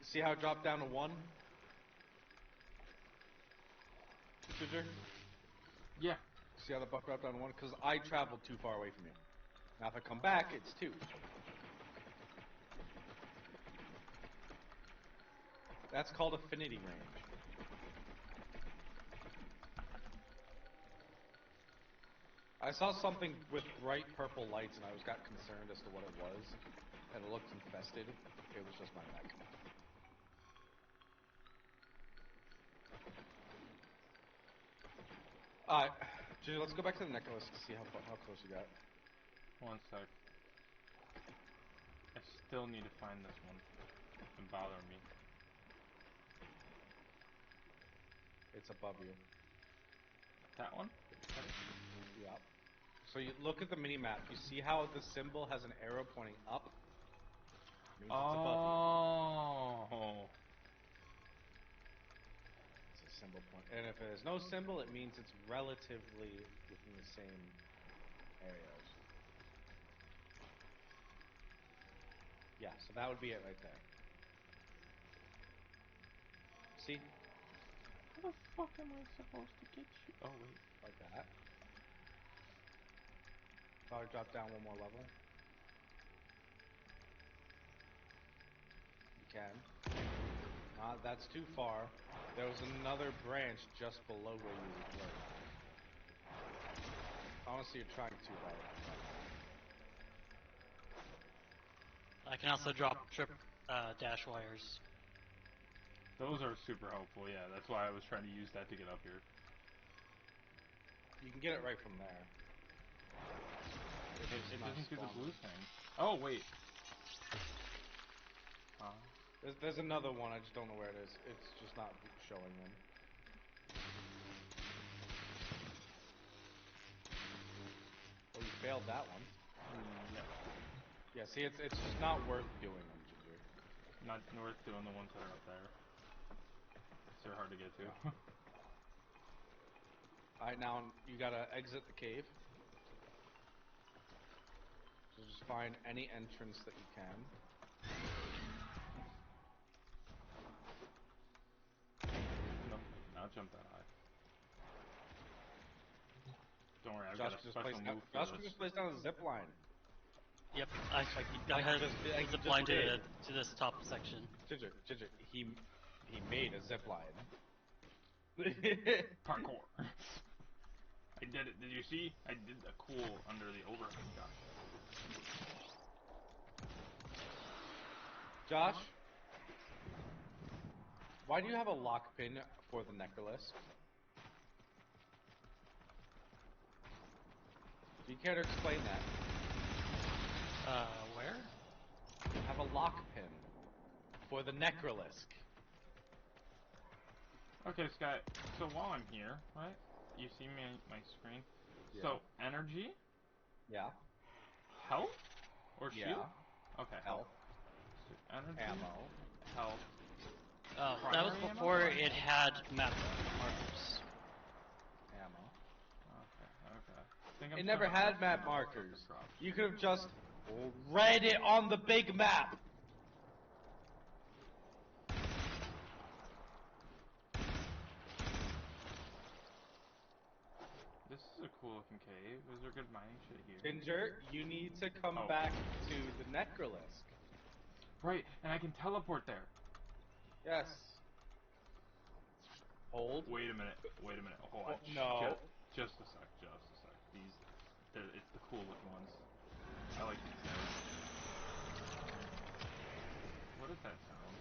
See how it dropped down to 1? Ginger? Yeah. See how the buff dropped down to 1? Because I traveled too far away from you. Now if I come back, it's 2. That's called affinity range. I saw something with bright purple lights and I got concerned as to what it was. And it looked infested. It was just my mech. Alright, Ginger, let's go back to the necklace to see how close you got. One sec. I still need to find this one. It's been bothering me. It's above you. That one? Yeah. So you look at the mini map. You see how the symbol has an arrow pointing up? Means it's above you. Oh. It's a symbol point. And if there's no symbol, it means it's relatively within the same areas. Yeah, so that would be it right there. See? How the fuck am I supposed to get you? Oh, wait. Like that. Probably drop down one more level. You can. That's too far. There was another branch just below where you were. Honestly, you're trying too hard. I can also drop dash wires. Those are super helpful, yeah. That's why I was trying to use that to get up here. You can get it right from there. It doesn't do the blue thing. Oh, wait. There's another one, I just don't know where it is. It's just not showing them. Oh, you failed that one. Yeah. Yeah, see, it's just not worth doing them, Ginger. Not worth doing the ones that are up there. They're hard to get to. Yeah. Alright, now you gotta exit the cave. So just find any entrance that you can. Nope, not jump that high. Don't worry, I've Josh got a special move for Josh this. can just place down a zip line. Yep, I got ahead zip line to this top section. Ginger, he made a zip line. Parkour. I did it. Did you see? I did the cool under the overhead shot. Josh, why do you have a lock pin for the necklace? Do you care to explain that? Where? You have a lock pin for the necrolisk. Okay, Scott. So while I'm here, right? You see me on my screen? Yeah. So, energy? Yeah. Health? Or shield? Yeah. Okay, health. So energy, ammo. Health. Oh, that was before it had map markers. Ammo. Okay. It never had map markers. You could have just read it on the big map. This is a cool looking cave. Is there good mining shit here? Ginger, you need to come back to the necrolisk. Right, and I can teleport there. Yes. Hold. Wait a minute. Hold on. No. Just a sec. It's the cool looking ones. I like these guys. What is that sound?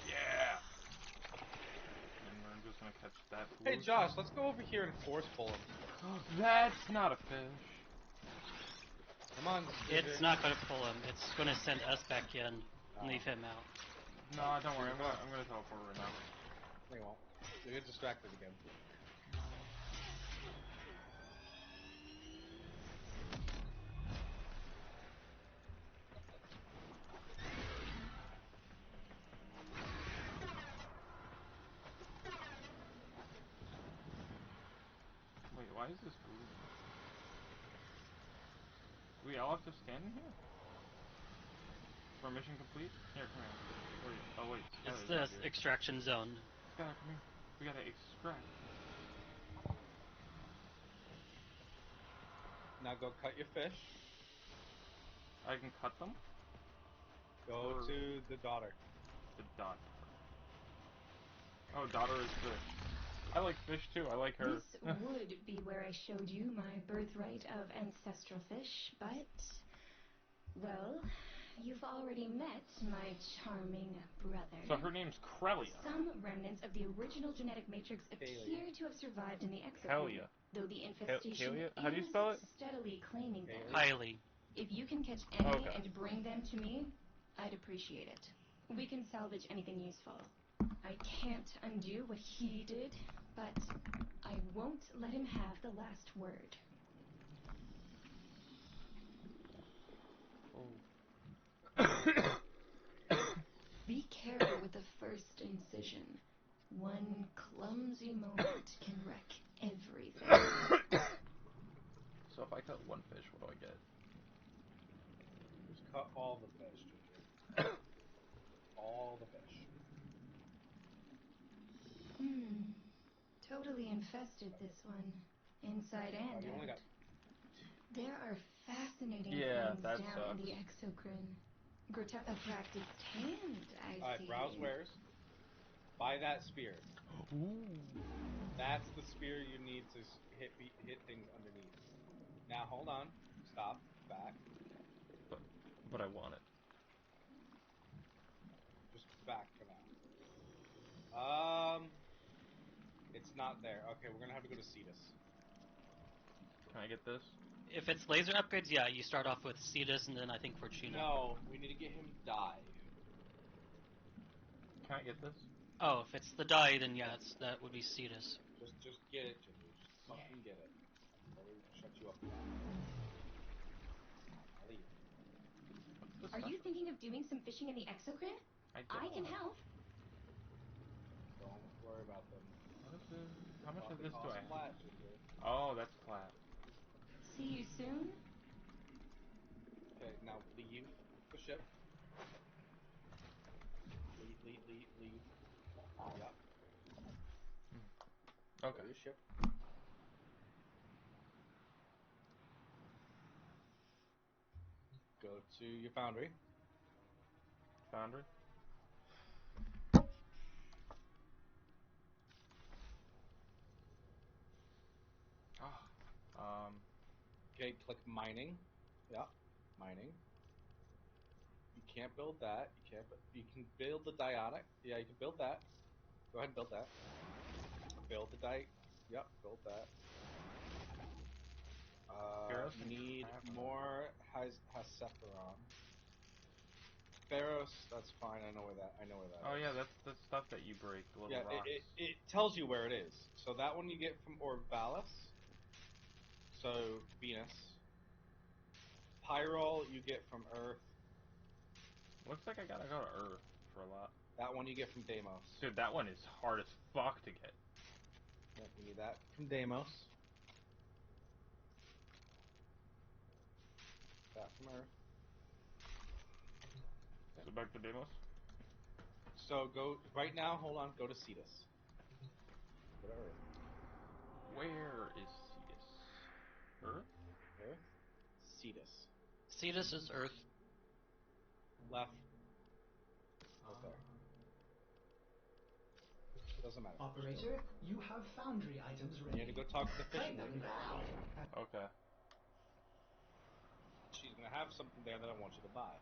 Yeah! And we're just gonna catch that blue. Hey Josh, let's go over here and force pull him. That's not a fish. Come on, Ginger. It's not gonna pull him. It's gonna send us back in and leave him out. No, don't worry. I'm gonna teleport right now. No, you won't. You'll get distracted again. Wait, why is this blue? Do we all have to stand in here? For mission complete? Here, come here. Wait, oh wait. It's the extraction zone. Skylar, come here. We gotta extract. Now Now go cut your fish. I can cut them? Go to the daughter. The daughter. Oh, daughter is fish. I like fish too. I like her. This would be where I showed you my birthright of ancestral fish, but... Well, you've already met my charming brother. So her name's Krelia. Some remnants of the original genetic matrix appear to have survived in the exocrine, Helia. though the infestation How do you spell it? is steadily claiming them. Highly. If you can catch any and bring them to me, I'd appreciate it. We can salvage anything useful. I can't undo what he did, but I won't let him have the last word. Be careful with the first incision. One clumsy moment can wreck everything. So if I cut one fish, what do I get? Just cut all the fish, Ginger. All the fish. Totally infested, this one. Inside and You only out. got... There are fascinating Yeah, things that down sucks. in the exocrine. A practiced hand, I see. Alright, browse wares. Buy that spear. Ooh. That's the spear you need to hit things underneath. Now, hold on. Stop. Back. But I want it. Just back for now. It's not there. Okay, we're gonna have to go to Cetus. Can I get this? If it's laser upgrades, yeah, you start off with Cetus and then I think Fortuna. No, we need to get him die. Can I get this? Oh, if it's the die, then yeah, that would be Cetus. Just get it, Ginger. Just fucking get it. Let me shut you up again. I'll leave. Are you thinking of doing some fishing in the exocrine? I can help. Don't worry about them. What is this? How much of Fucking this do I toss have? plat, Ginger. Oh, that's plat. See you soon? Okay, now leave the ship. Leave. Yep. Okay. Go to your ship. Go to your foundry. Foundry? Okay, click mining. Yeah, mining. You can't build that. You can build the diodic. Yeah, you can build that. Go ahead and build that. Build the Yep, build that. You need more Hasepharon. Theros, that's fine. I know where that is. Oh yeah, that's the stuff that you break, the little rocks. It tells you where it is. So that one you get from Orvalis. So Venus. Pyrol you get from Earth. Looks like I gotta go to Earth for a lot. That one you get from Deimos. Dude, that one is hard as fuck to get. Yep, we need that from Deimos. That from Earth. So back to Deimos? So go, right now, hold on, go to Cetus. Go to Earth. Where is Cetus? Earth? Earth? Cetus. Cetus is Earth. Left. Right there. Doesn't matter. Operator, you have foundry items ready. You need to go talk to the fishing Cut them lady. now. Okay. She's gonna have something there that I want you to buy.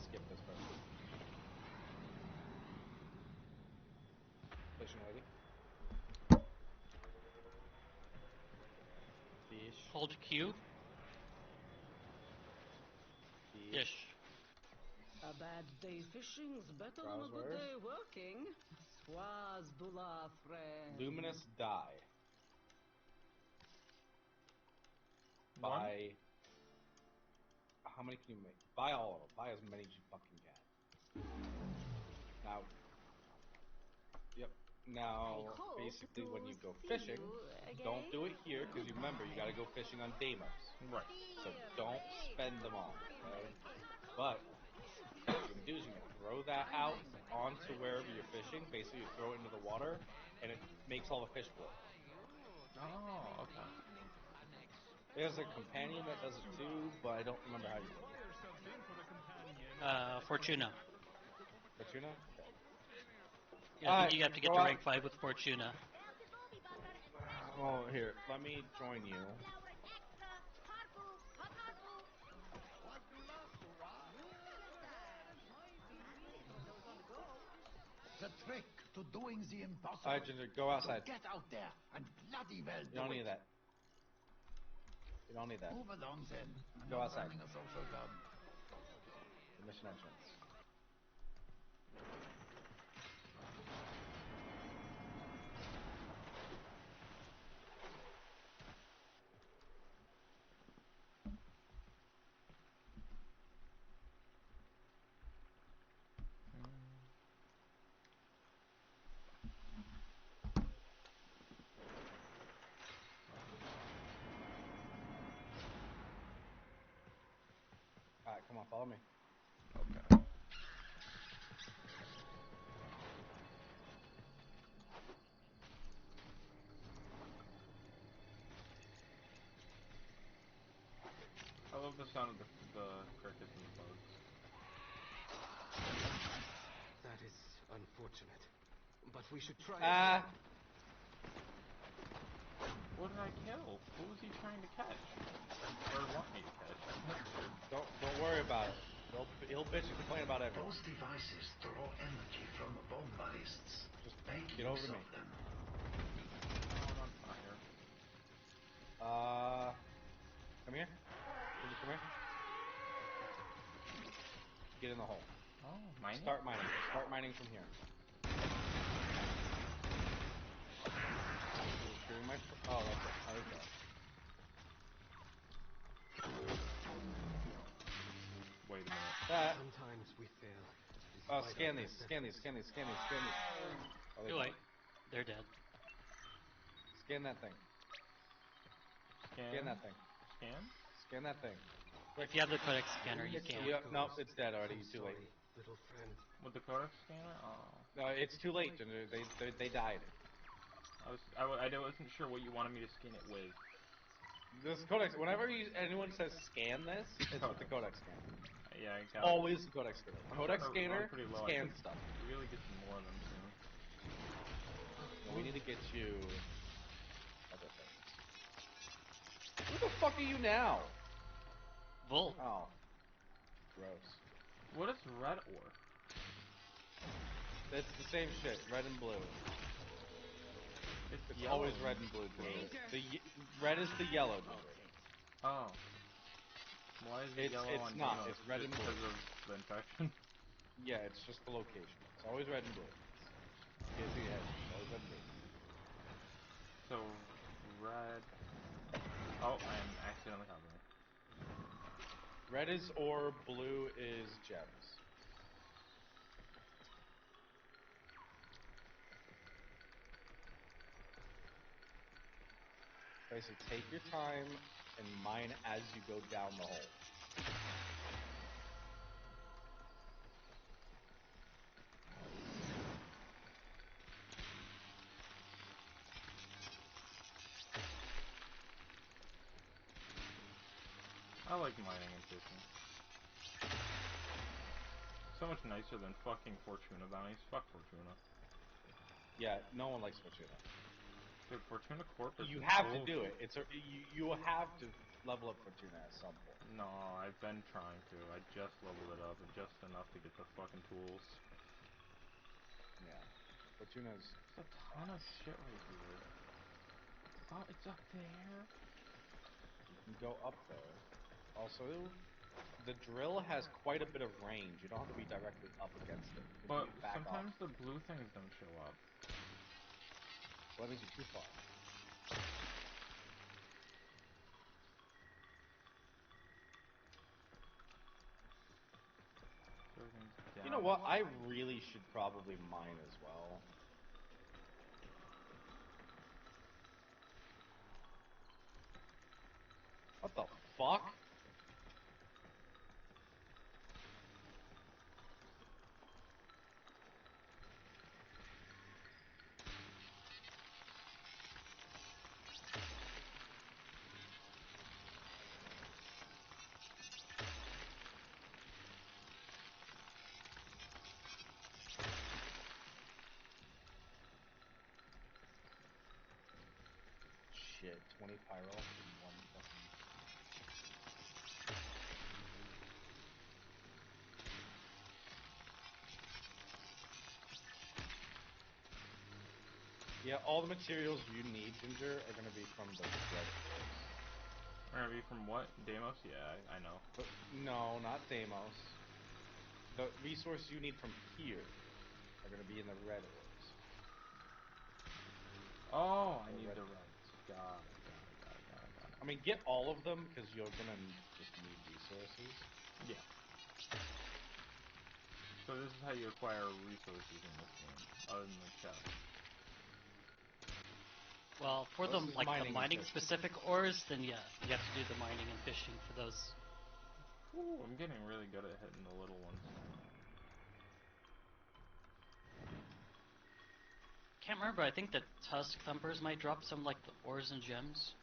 Skip this part. Fishing lady. Fish. Hold Q. Fish. A bad day fishing's better than a good day working. Swazbula, friend. Luminous dye. Buy. How many can you make? Buy all of them. Buy as many as you fucking can. Now. Yep. Now, basically, when you go fishing, don't do it here because remember you got to go fishing on Deimos. Right. So don't spend them all. Okay. But do is you throw that out onto wherever you're fishing. Basically, you throw it into the water, and it makes all the fish blow. Oh, okay. There's a companion that does it too, but I don't remember how you do it. Fortuna. Fortuna? Yeah, you have to get to rank 5 with Fortuna. Oh, here, let me join you. The trick to doing the impossible. Alright, Ginger, go outside. So get out there and bloody well You don't need that. You don't need that. Move along then. Go outside. Running a social club. The mission entrance. Alright, come on, follow me. Okay. I love the sound of the crickets and the bugs. That is unfortunate. But we should try. What did I kill? What was he trying to catch? Or want me to catch? Don't worry about it. He'll bitch and complain about everything. Those devices draw energy from bomb ballists. Just make get use over to me. of them. Oh, I'm on fire. Come here. Come here. Get in the hole. Oh, mining? Start mining. Start mining from here. Oh, that's it. There we go. Wait a minute. Sometimes we fail. Scan these. Scan these. Scan these. Scan these. Scan these. Oh, Too late. They're dead. Scan that thing. Scan that thing. Scan? Scan that thing. If you have the codex scanner, you can. No, it's dead already. Too late. Little friend. With the codex scanner? Oh. No, it's too late, Ginger. They died. I wasn't sure what you wanted me to scan it with. This codex. Whenever anyone says scan this, it's with the codex scanner. Yeah, I got always the codex scanner. Codex scanner pretty low. scans stuff. Really get some more of them soon. We need to get you. Other things. Who the fuck are you now? Bull. Oh. Gross. What is red ore? It's the same shit, red and blue. It's always red and blue. Red is the yellow. Oh. Why is it yellow on not. Dino? It's red and blue. Because of the infection? Yeah, it's just the location. It's always red and blue. It's always red and blue. So, red... Oh, I am accidentally hovering. Red is ore, blue is gems. Basically, take your time and mine as you go down the hole. I like mining and fishing. So much nicer than fucking Fortuna bounties. Fuck Fortuna. Yeah, no one likes Fortuna. Dude, Fortuna Corp is You have to bullshit. do it. You have to level up Fortuna at some point. No, I've been trying to. I just leveled it up just enough to get the fucking tools. Yeah. Fortuna's... There's a ton of shit right here. Oh, it's up there. You can go up there. Also, the drill has quite a bit of range. You don't have to be directly up against it. You can But back sometimes off. the blue things don't show up. Well, that means you're too far. You know what? I really should probably mine as well. What the fuck? shit. 20 pyro, 1 fucking... Yeah, all the materials you need, Ginger, are gonna be from the red ores. Are gonna be from what? Deimos? Yeah, I know. But no, not Deimos. The resources you need from here are gonna be in the red ores. Oh, I need the red. Got it. I mean, get all of them, because you're gonna just need resources. Yeah. So this is how you acquire resources in this game, other than the chest. Well, for the mining specific ores, then yeah, you have to do the mining and fishing for those. Ooh, I'm getting really good at hitting the little ones. Can't remember. I think the Tusk Thumpers might drop some like the ores and gems.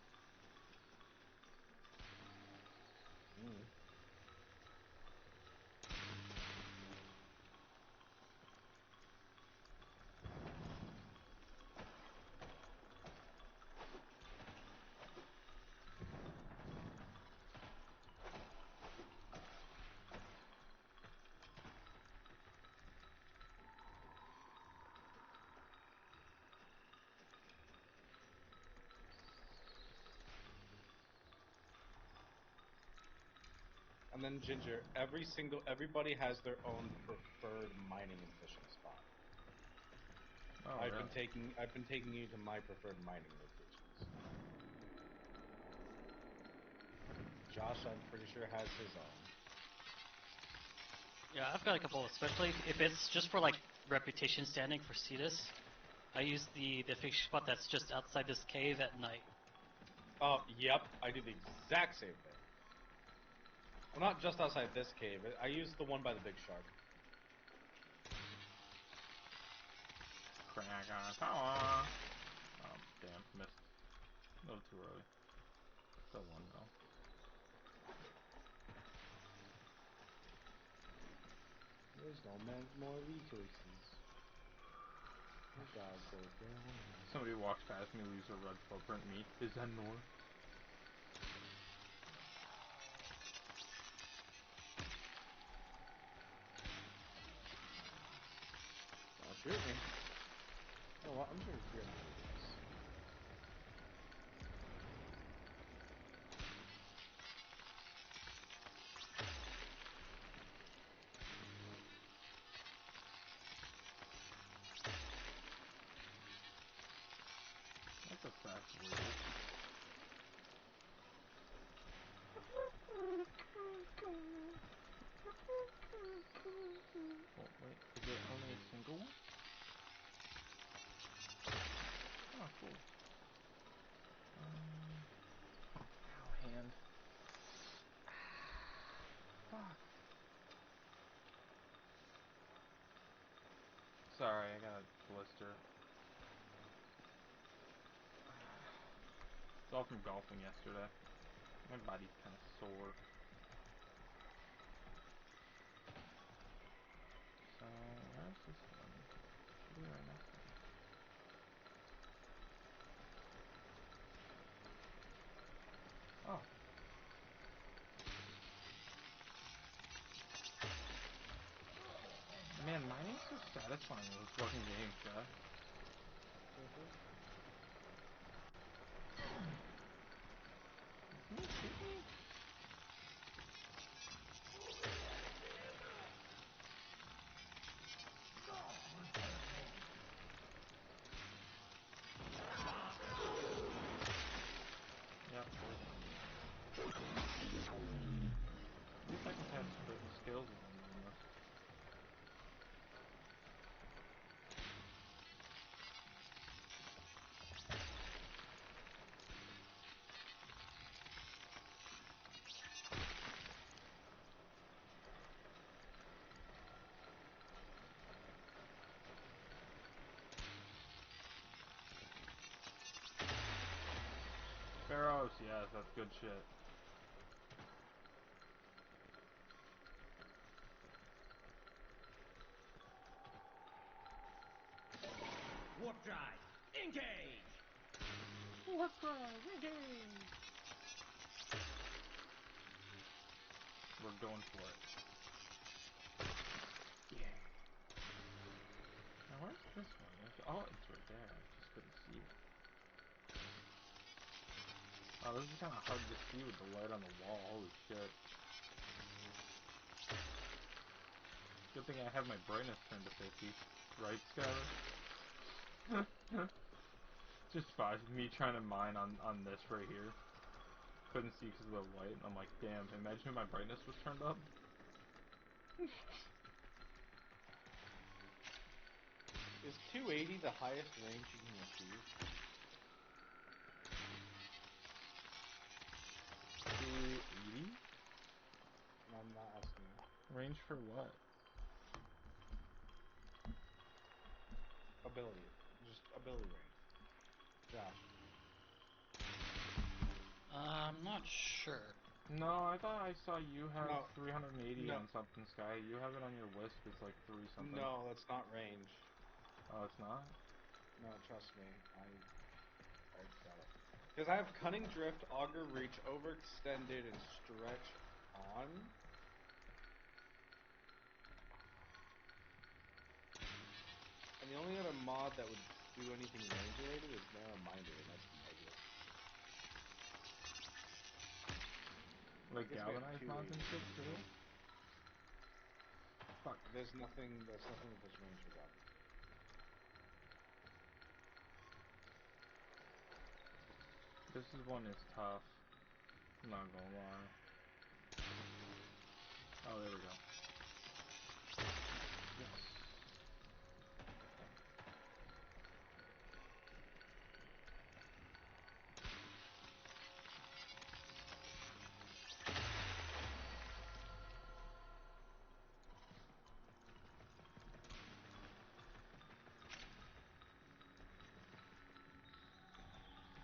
And then Ginger, everybody has their own preferred mining and fishing spot. Oh, I've really? been taking you to my preferred mining locations. Josh, I'm pretty sure, has his own. Yeah, I've got a couple, especially if it's just for like reputation standing for Cetus. I use the fishing spot that's just outside this cave at night. Oh, yep, I do the exact same thing. Well, not just outside this cave. I use the one by the big shark. Oh, damn, missed. A little too early. Still one though. There's no more resources. Oh God, so down. Somebody walks past me, leaves a red footprint. Me? Is that north? Don't shoot me. You know what? I'm just gonna clear my radius. That's a fast radius. Oh, wait, is it only a single one? Oh, cool. Ow, hand. Fuck. Sorry, I got a blister. It's all from golfing yesterday. My body's kind of sore. So, where's this one? Should be right next to me. Oh. Man, mining's so satisfying in those fucking games, guys. Yep. At least I can have certain skills while I'm doing this. Pharaohs, yes, that's good shit. Warp drive, engage! We're going for it. Yeah. Now where's this one? Oh, it's right there. I just couldn't see it. Oh, this is kind of hard to see with the light on the wall. Holy shit. Good thing I have my brightness turned to 50. Right, Skyler? Just fine. Me trying to mine on this right here. Couldn't see because of the light. And I'm like, damn, imagine if my brightness was turned up. Is 280 the highest range you can achieve? 280? I'm not asking you. Range for what? Ability. Just ability range. Josh. I'm not sure. No, I thought I saw you have No. 380 No. on something, Sky. You have it on your list. It's like 3 something. No, that's not range. Oh, it's not? No, trust me. I got it. Because I have Cunning Drift, Augur Reach, Overextended, and Stretch on. And the only other mod that would do anything range related is Narrow-Minded, and that's negative. Like galvanized mods and shit too? Fuck. There's nothing that does range for galvanized. This one is tough. I'm not gonna lie. Oh, there we go. Yes.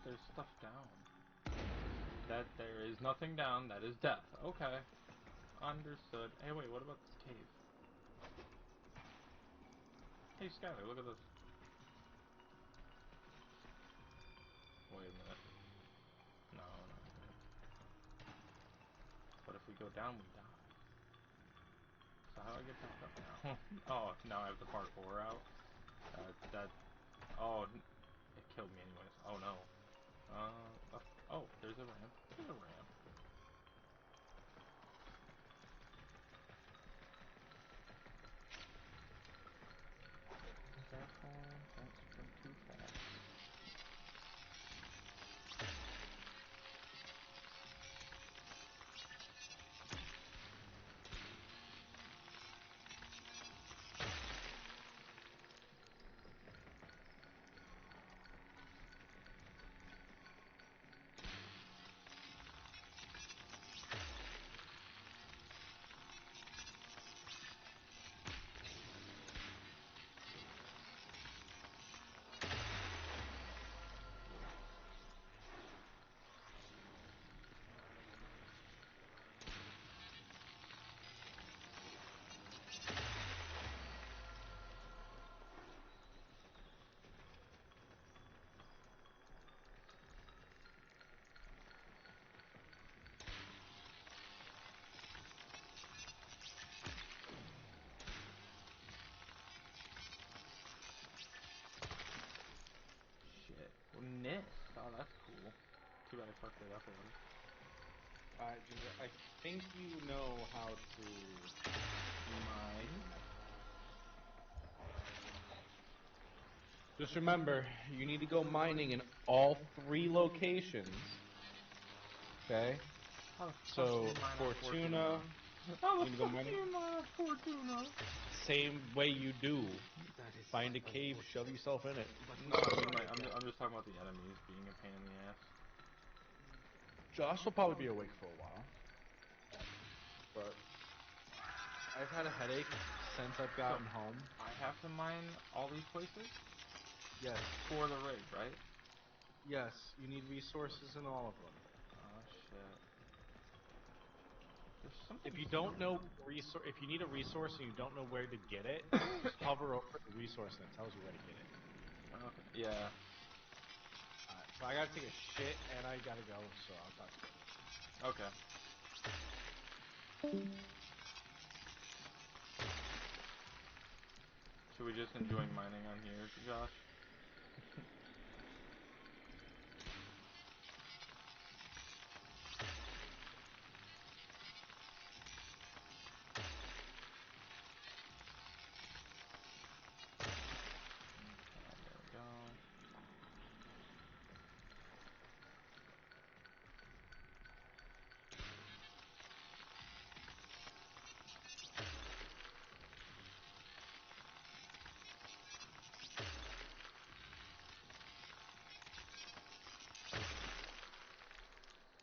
There's stuff down. There is nothing down. That is death. Okay. Understood. Hey, wait, what about this cave? Hey, Skyler, look at this. Wait a minute. No, not here. But if we go down, we die. So how do I get back up now? Oh, now I have the parkour out. Oh, it killed me anyways. Oh no. Oh, there's a ramp. There's a ramp. Careful, don't sprint too fast. Shit. Well, Nist. Oh, that's cool. Too bad I fucked it up already. I think you know how to mine. Just remember, you need to go mining in all 3 locations. Okay? So, Fortuna. How the you fuck do you mine Fortuna? Same way you do. Find a cave, shove yourself in it. No, I mean, like, I'm just talking about the enemies being a pain in the ass. Josh will probably be awake for a while. But I've had a headache since I've gotten home. I have to mine all these places? Yes. For the raid, right? Yes, you need resources in all of them. Oh shit. There's something. If you don't know if you need a resource and you don't know where to get it, just hover over the resource and it tells you where to get it. Okay. Yeah. So I gotta take a shit and I gotta go, so I'll talk to you. Okay. Should we just enjoy mining on here, Josh?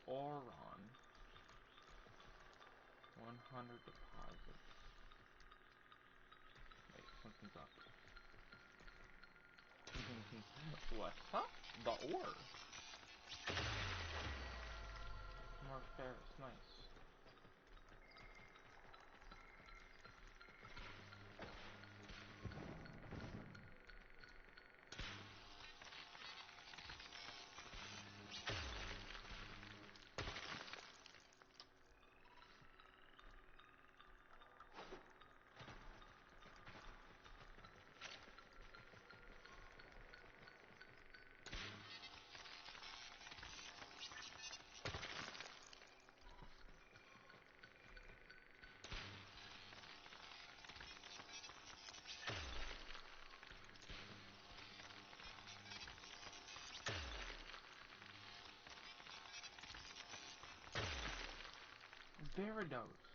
Oron. 100 deposits. Wait, something's up. What's up? The ore. More ferrous, nice. Gyarados.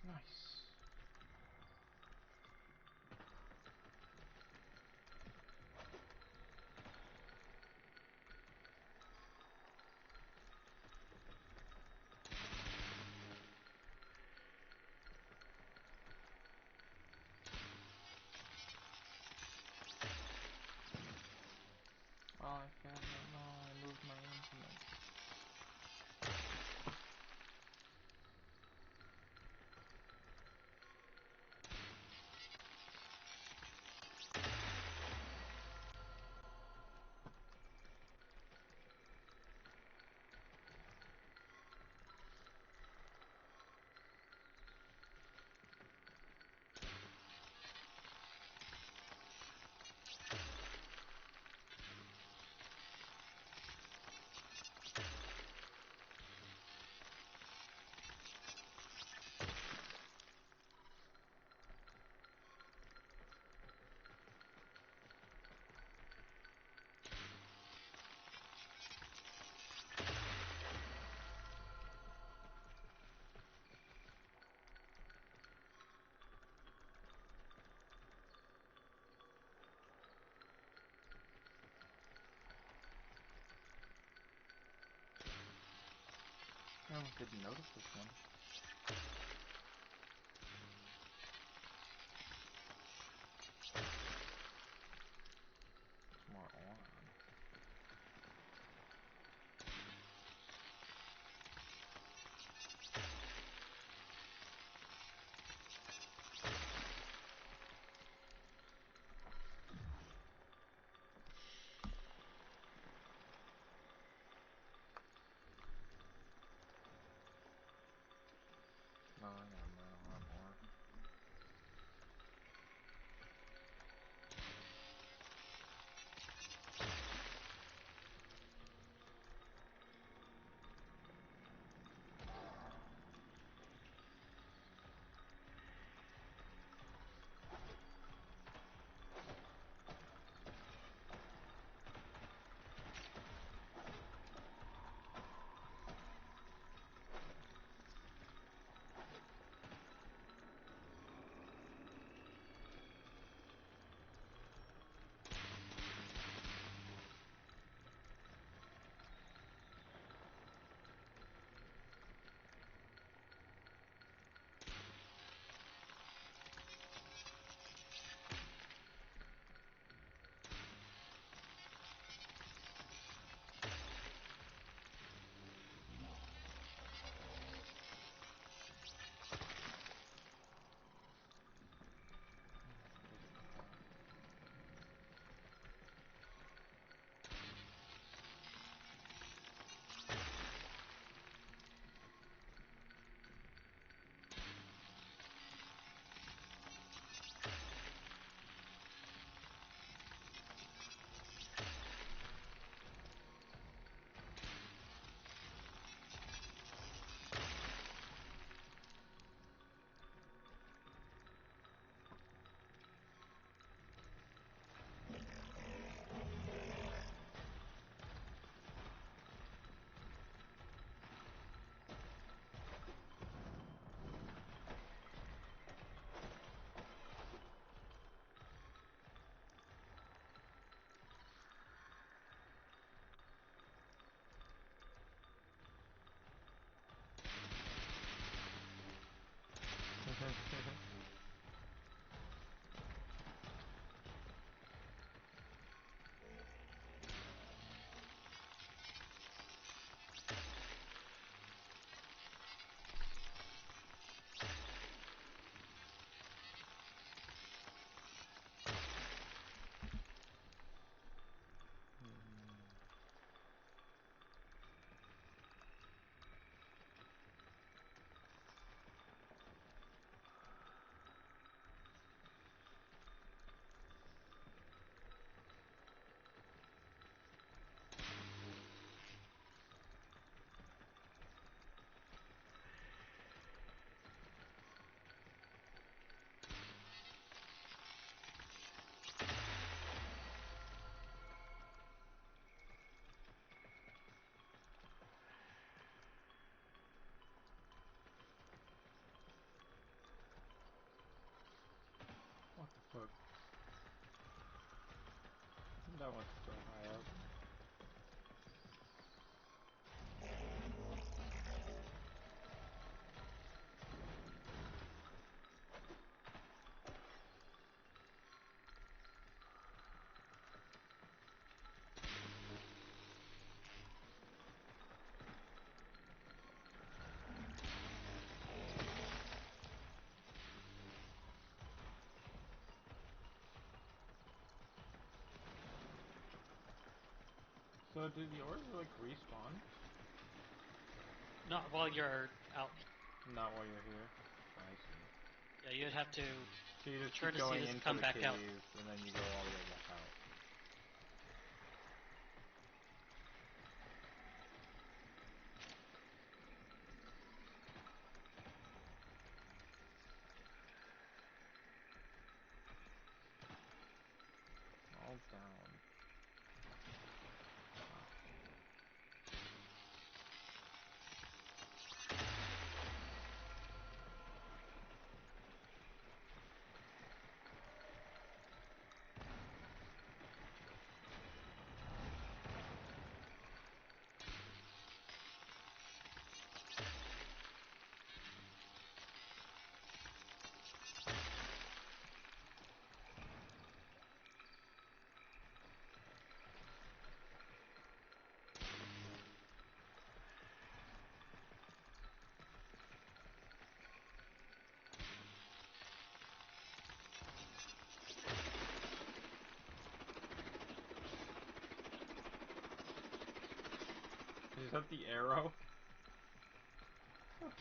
Nice. I cannot lie, I lose my infinite. I almost didn't notice this one. It's more on. No, I got a lot more. What the fuck? That one's so high up. So did yours like respawn? Not while you're out. Not while you're here. I see. Yeah, you'd have to so you just try keep to see going this into come the back cave, out. and then you go all the way back out. All down. Is that the arrow?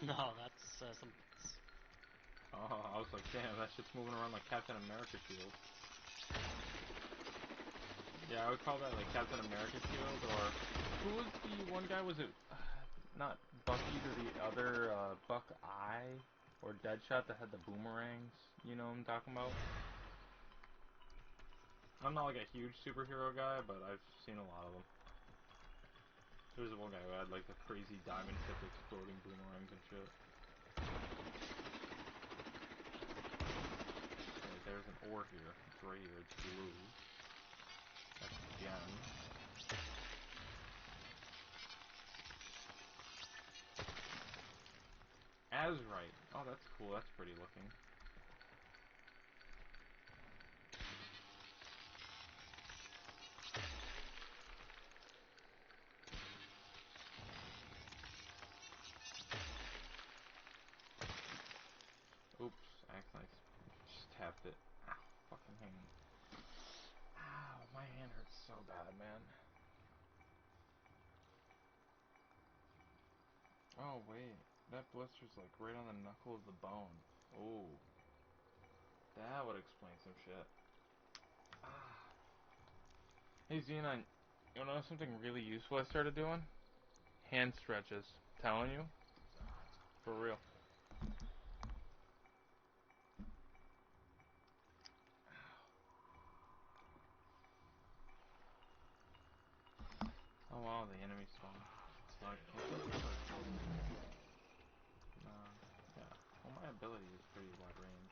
No, that's some. Oh, I was like, damn, that shit's moving around like Captain America shield. Yeah, I would call that like Captain America shield, or who was the one guy? Was it not Bucky to the other Buckeye or Deadshot that had the boomerangs? You know what I'm talking about? I'm not like a huge superhero guy, but I've seen a lot of them. There's one guy who had like the crazy diamond-tipped exploding boomerangs and shit. Okay, there's an ore here. It's right here. It's blue. That's a gem. Azurite. Oh, that's cool. That's pretty looking. Oops, accidentally just tapped it. Ow, fucking hand. Ow, my hand hurts so bad, man. Oh, wait. That blister's like right on the knuckle of the bone. Oh. That would explain some shit. Ah. Hey, Xenon, you wanna know something really useful I started doing? Hand stretches. Telling you. For real. Oh wow, the enemy spawned. So I can't. Yeah. Well, my ability is pretty wide range.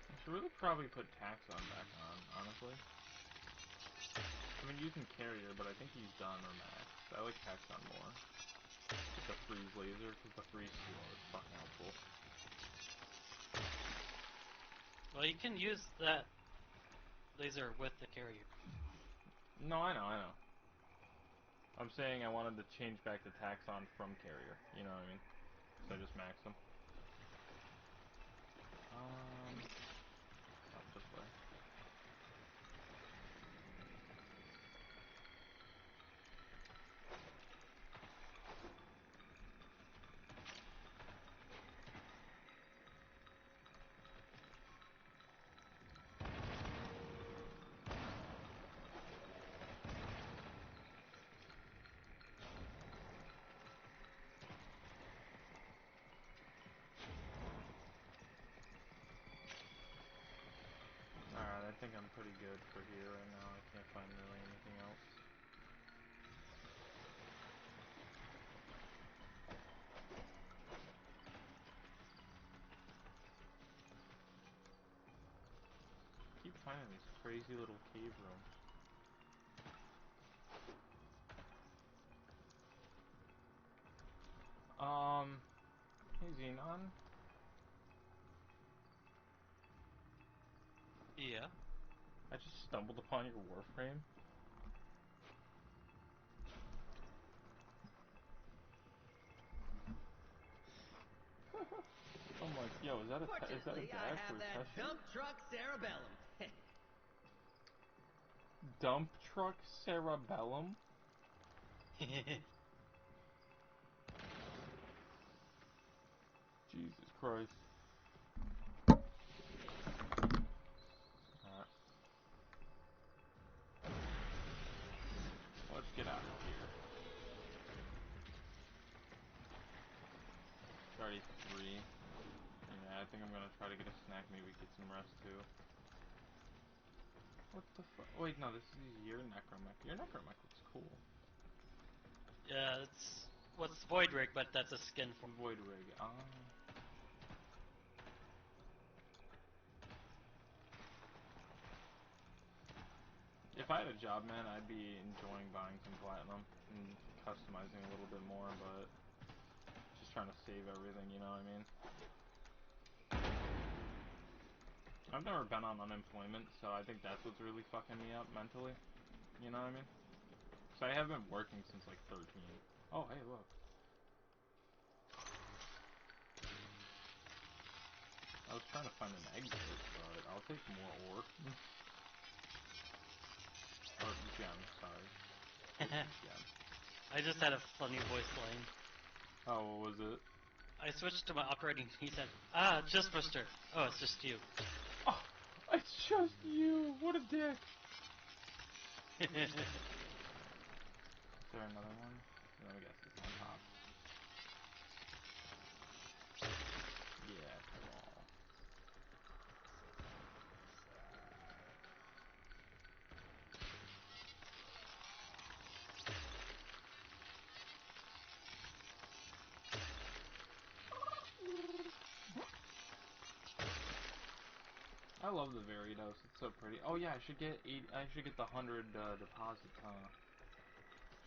I should really probably put Taxon back on, honestly. I've been using Carrier, but I think he's done or maxed. I like Taxon more. With the freeze laser, because the freeze slow is fucking helpful. Well, you can use that laser with the carrier. No, I know. I'm saying I wanted to change back to Taxon from Carrier. You know what I mean? So I just maxed him. Up this way. Alright, I think I'm pretty good for here right now. I can't find really anything else. I keep finding these crazy little cave rooms. Hey Xenon? Yeah? I just stumbled upon your warframe? I'm like, yo, is that a Fortunately, I have that dump truck cerebellum. Dump truck cerebellum? Jesus Christ. Alright. Let's get out of here. It's already 3. Yeah, I think I'm gonna try to get a snack, maybe get some rest too. What the fuck? Wait, no, this is your necromech. Your necromech looks cool. Yeah, it's what's Void Rig, but that's a skin for Void Rig. If I had a job, man, I'd be enjoying buying some platinum and customizing a little bit more, but just trying to save everything, you know what I mean? I've never been on unemployment, so I think that's what's really fucking me up mentally. You know what I mean? So I have been working since like 13. Oh, hey, look. I was trying to find an exit, but I'll take more ore. Or gem, sorry. Gem. I just had a funny voice line. Oh, what was it? I switched to my operating. He said, just Buster. Oh, it's just you. Oh, it's just you. What a dick. Is there another one? No, I guess it's on top. Yeah, come on. I love the Varidos. It's so pretty. Oh yeah, I should get the 100 deposits, huh?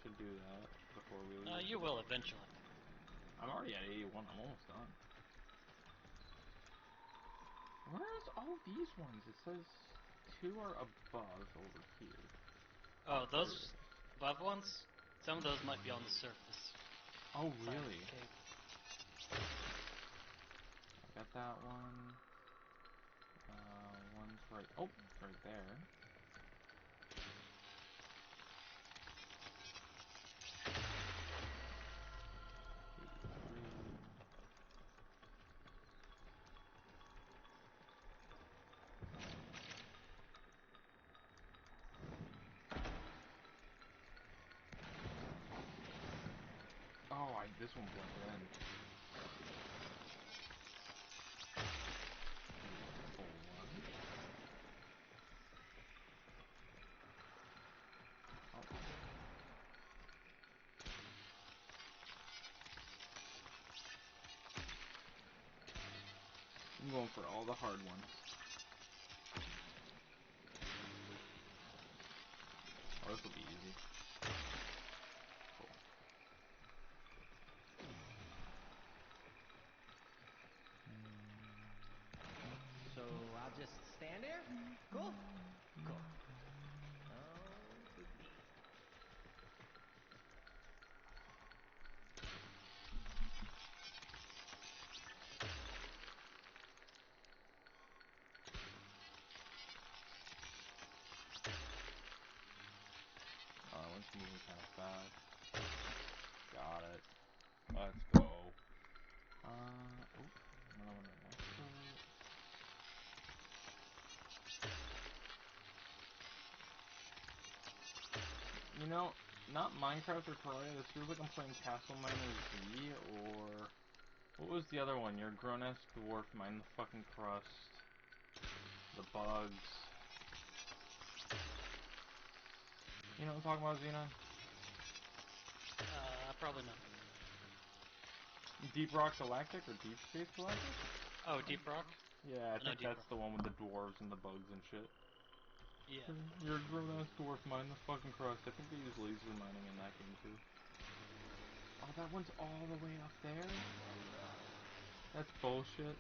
Should do that before we leave. You will eventually. I'm already at 81. I'm almost done. Where's all these ones? It says 2 are above over here. Oh, those above ones? Some of those might be on the surface. Oh, really? I got that one. One's right. Oh, right there. Oh, this one blended in. I'm going for all the hard ones. Oh, this will be easy. Cool. So I'll just stand there? Cool. Cool. That one's moving kind of fast. Got it. Let's go. Another one right next to it. You know, not Minecraft or Terraria, this feels like I'm playing Castle Miner Z, or... What was the other one? Your grown-ass dwarf mine the fucking crust. The bugs. You know what I'm talking about, Xenon? Probably not. Deep Rock Galactic or Deep Space Galactic? Oh, Deep Rock? Yeah, I think that's Rock. the one with the dwarves and the bugs and shit. Yeah. Your grown-ass dwarf mine the fucking crust. I think they use laser mining in that game too. Oh, that one's all the way up there? That's bullshit.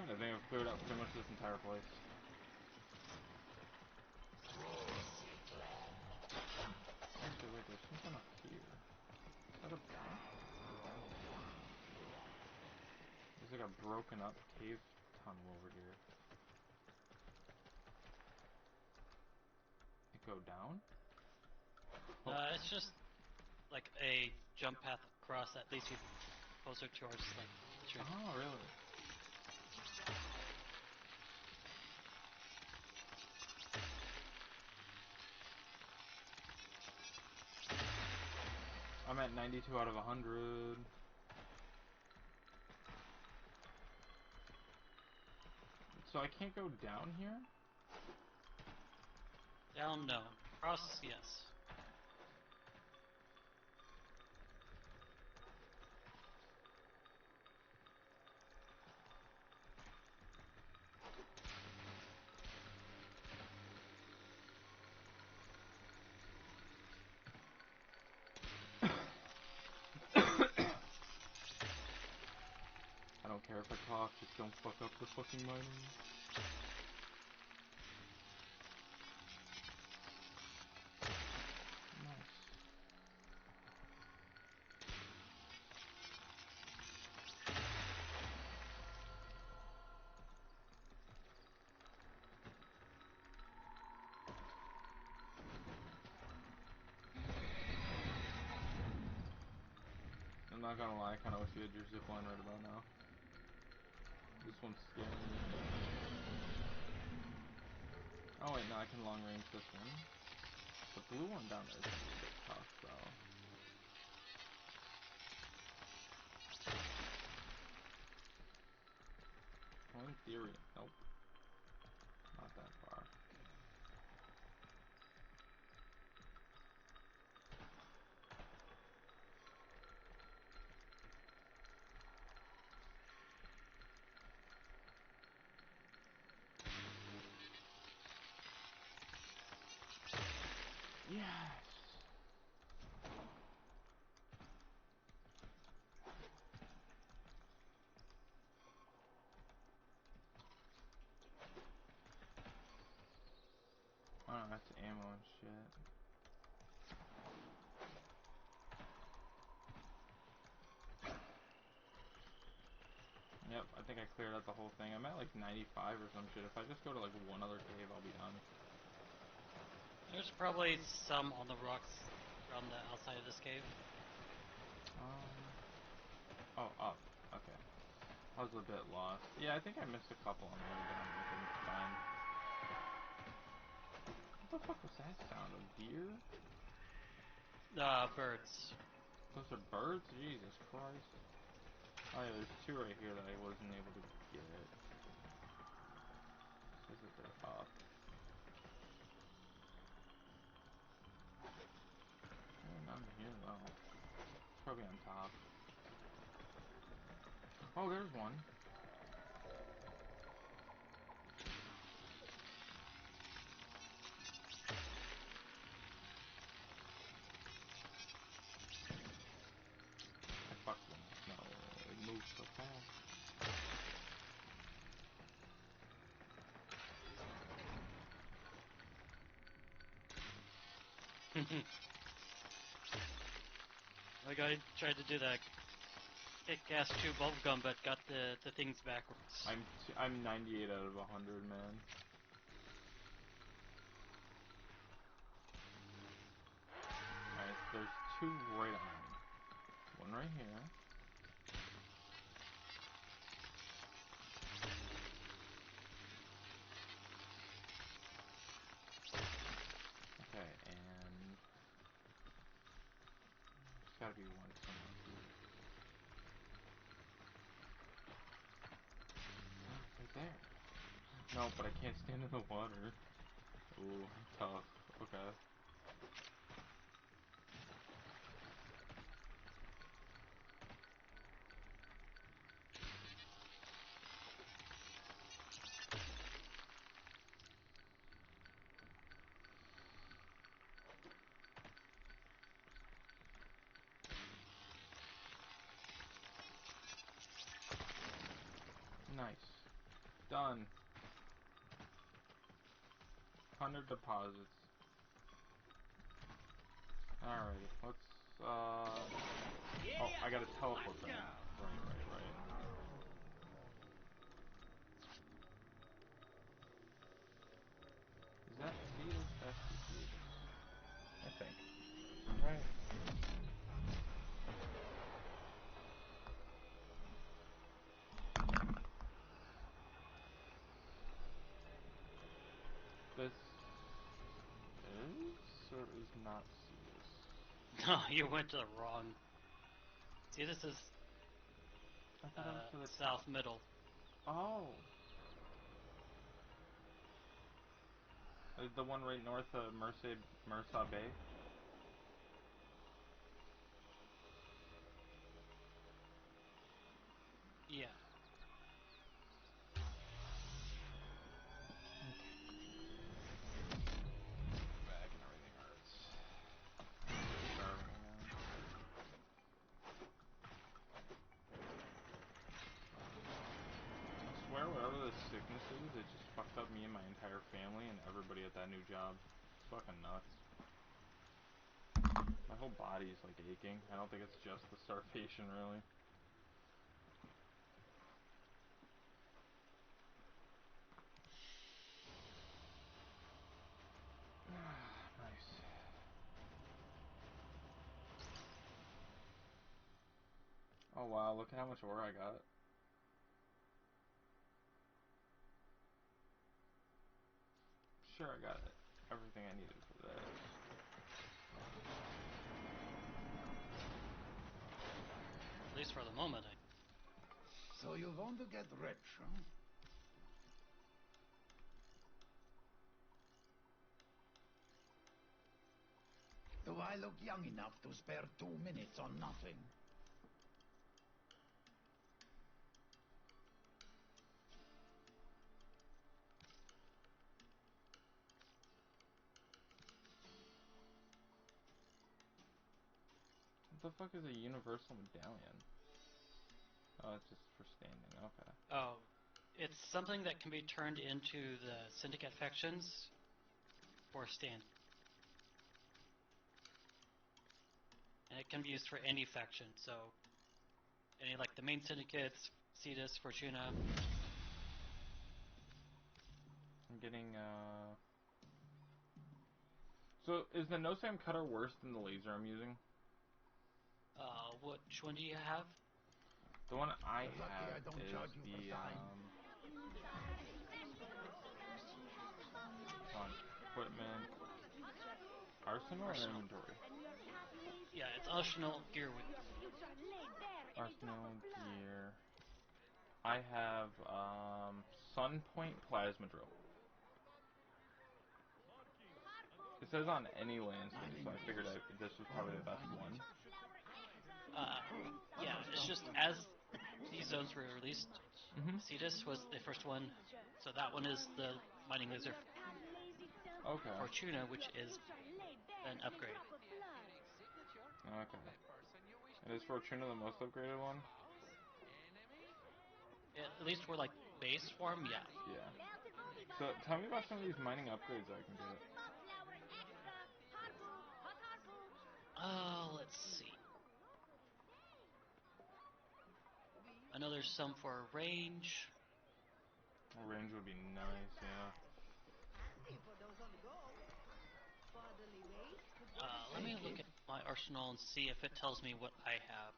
I think I've cleared out pretty much this entire place. Actually, wait, there's something up here. Is that up down? There's like a broken up cave tunnel over here. It go down? It's just like a jump path across that leads you closer towards like truth. Oh, really? I'm at 92 out of 100. So I can't go down here? Down, no. Cross, yes. I don't care if I talk, just don't fuck up the fucking mining. I'm not gonna lie, I kinda wish you had your zipline right about now. This one's scaring me. Oh wait, no, I can long range this one. The blue one down there is gonna be a bit tough, though. Well, in theory, nope. Not that far. Yes! Oh, that's ammo and shit. Yep, I think I cleared out the whole thing. I'm at like 95 or some shit. If I just go to like one other cave, I'll be done. There's probably some on the rocks around the outside of this cave. Oh, up. Okay. I was a bit lost. Yeah, I think I missed a couple on the way down. It's fine. What the fuck was that sound? A deer? Birds. Those are birds? Jesus Christ. Oh yeah, there's two right here that I wasn't able to get. It says that they're up. None here though. It's probably on top. Oh, there's one. I fucked one. No, it moves so fast. My guy tried to do that kick-ass chew bubblegum, but got the things backwards. I'm 98 out of 100, man. Alright, there's two right on me. One right here. Okay, and there's gotta be one somewhere here. Right there. No, but I can't stand in the water. Ooh, tough. Okay. Nice. Done. 100 deposits. Alrighty, let's, oh, I gotta teleport them. Right. Is that Cetus? That's Cetus. I think. Right. This is or is not Cetus? No, you went to the wrong. See, this is I thought it was to the south top. middle. Oh. The one right north of Mersa Bay? Yeah. Back and everything hurts. I'm starving again. I swear whatever this sickness is, it just fucked up me and my entire family and everybody at that new job. It's fucking nuts. My whole body's like aching. I don't think it's just the starvation really. Nice. Oh wow, look at how much ore I got. Sure, I got it. Everything I needed for this. At least for the moment. So you want to get rich, huh? Do I look young enough to spare 2 minutes on nothing? What the fuck is a universal medallion? Oh, it's just for standing, okay. Oh, it's something that can be turned into the syndicate factions for stand. And it can be used for any faction, so any like the main syndicates, Cetus, Fortuna. I'm getting so is the no-sam cutter worse than the laser I'm using? Which one do you have? The one I You're lucky have I don't is charge you for the time. on equipment, arsenal, or inventory? Yeah, it's arsenal gear with Arsenal gear. I have Sun Point plasma drill. It says on any landscape, so I figured this was probably the best one. Yeah, it's just as these zones were released, Cetus was the first one, so that one is the mining laser. Okay. Fortuna, which is an upgrade. Okay. And is Fortuna the most upgraded one? At least for like base form, yeah. Yeah. So tell me about some of these mining upgrades I can get. Let's see. I know there's some for range. Range would be nice, yeah. Let me look at my arsenal and see if it tells me what I have.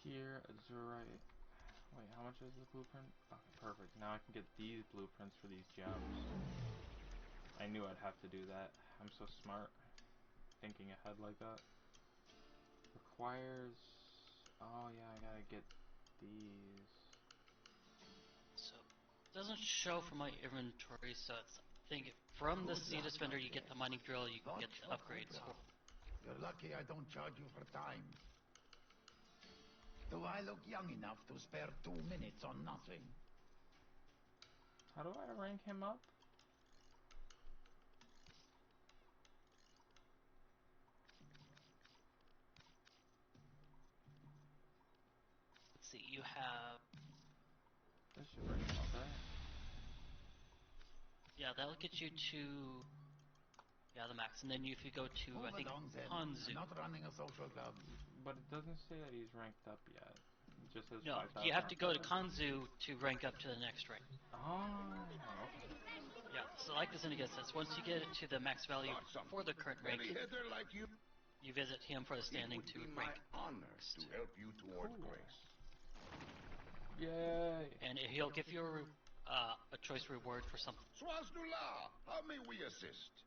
Here, Azurite. Wait, how much is the blueprint? Okay, perfect. Now I can get these blueprints for these gems. I knew I'd have to do that. I'm so smart. Thinking ahead like that. Requires... Oh yeah, I gotta get these. So, it doesn't show from my inventory, so it's... I think from the Cetus vendor you get the mining drill, you can get the upgrades for. You're lucky I don't charge you for time. Do I look young enough to spare 2 minutes on nothing? How do I rank him up? Let's see, you have This should bring him all day. Yeah, that'll get you to the max, and then if you go to I think Hanzu. Not running a social club. But it doesn't say that he's ranked up yet. It just says No, 5,000. you have to go to Kanzu to rank up to the next rank. Oh, okay. Yeah, so like the Syndicate says, once you get it to the max value for the current rank, Like you visit him for the standing to rank. honor to help you toward grace. Yay! And he'll give you a choice reward for something. Swazdullah, how may we assist?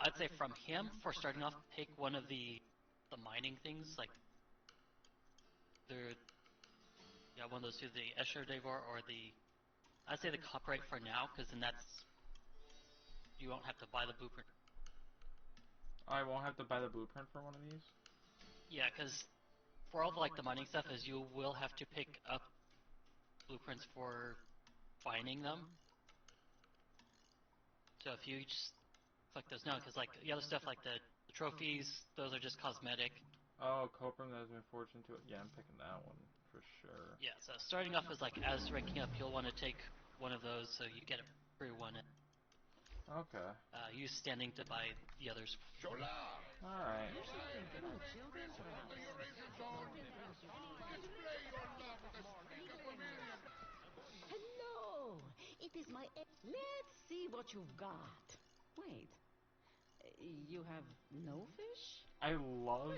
I'd say from him, for starting off, pick one of the mining things, like one of those two, the Escher Devor or I'd say the Copyright for now, because then you won't have to buy the blueprint. I won't have to buy the blueprint for one of these? Yeah, because for all the mining stuff, is you will have to pick up blueprints for finding them. So if you just click those now, because the other stuff like the trophies, those are just cosmetic. Oh, Coprum that has been fortunate to it. Yeah, I'm picking that one for sure. Yeah, so starting off as ranking up, you'll want to take one of those so you get a free one. Okay. Use standing to buy the others. Alright. Hello! It is my... Let's see what you've got. Wait. You have no fish? I love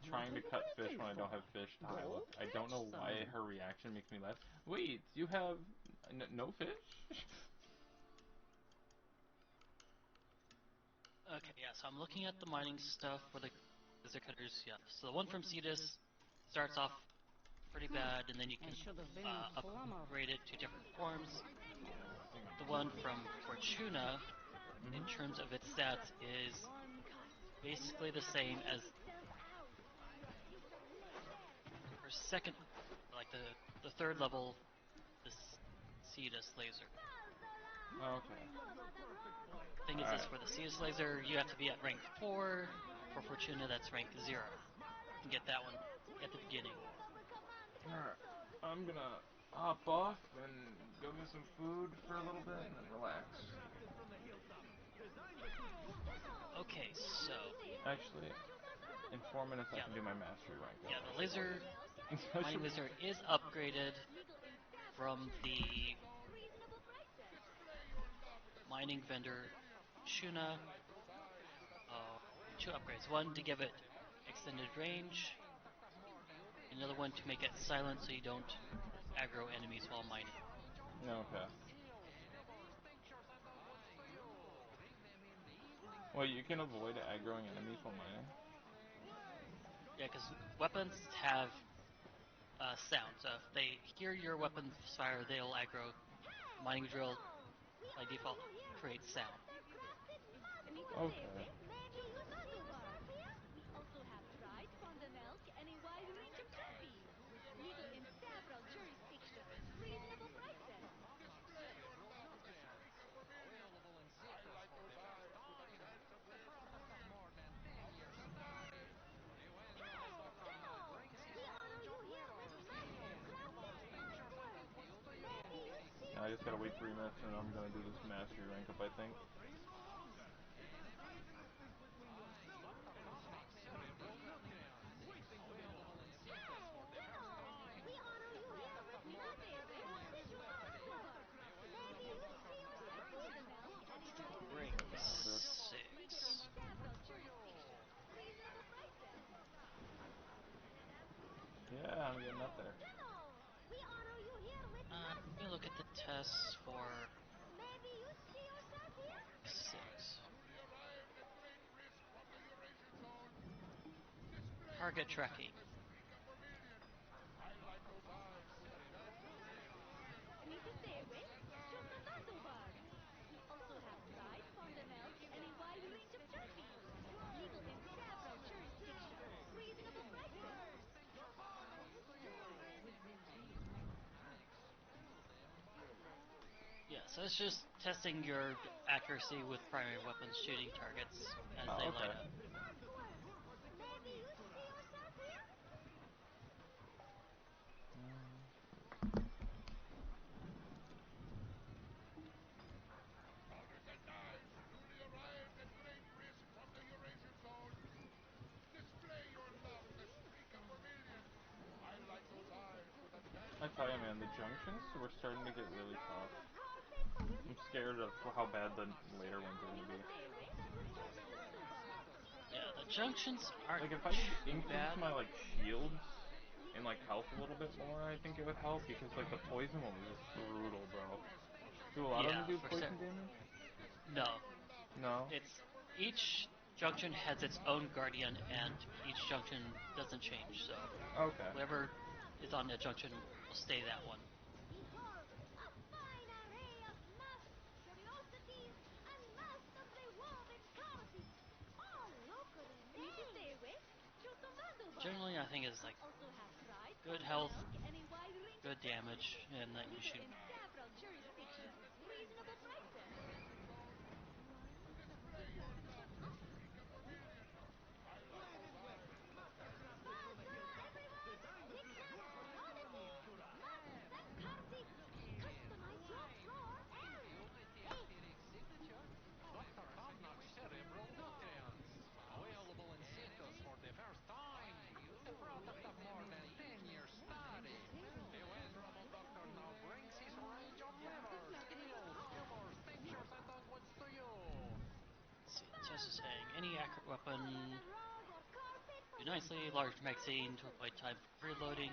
trying to cut fish when I don't have fish to my look. I don't know why her reaction makes me laugh. Wait, you have no fish? Okay, yeah, so I'm looking at the mining stuff for the laser cutters, yeah. So the one from Cetus starts off pretty bad, and then you can upgrade it to different forms. The one from Fortuna, in terms of its stats, is basically the same as her second, like the third level, the Cetus laser. Okay. Thing is this, for the Cetus laser, you have to be at rank 4. For Fortuna, that's rank 0. You can get that one at the beginning. Alright, I'm gonna hop off and go get some food for a little bit and then relax. Okay, so... Actually, in 4 minutes I can do my mastery rank up. Yeah, the laser, mining laser is upgraded from the mining vendor Shuna. Two upgrades. One to give it extended range. Another one to make it silent so you don't aggro enemies while mining. Okay. Well, you can avoid aggroing enemies while mining? Yeah, because weapons have sound. So if they hear your weapon fire, they'll aggro. Mining drill, by default, creates sound. Okay. I just gotta wait 3 minutes and I'm gonna do this mastery rank up, I think. Rank 6. Yeah, I'm getting up there. Let me look at the tests for 6. Target tracking. Yeah, so it's just testing your accuracy with primary weapons shooting targets as they light up. and the junctions were starting to get really tough. I'm scared of how bad the later ones are going to be. Yeah, the junctions aren't like if I could increase bad. my like shields and like health a little bit more, I think it would help because like the poison one was just brutal, bro. Do a lot of them do poison damage? No. No. It's each junction has its own guardian, and each junction doesn't change. So okay. Whoever is on that junction will stay that one. Generally, I think it's like good health, good damage, and that you shoot. Tess is saying any accurate weapon do nicely, large magazine to avoid time for reloading.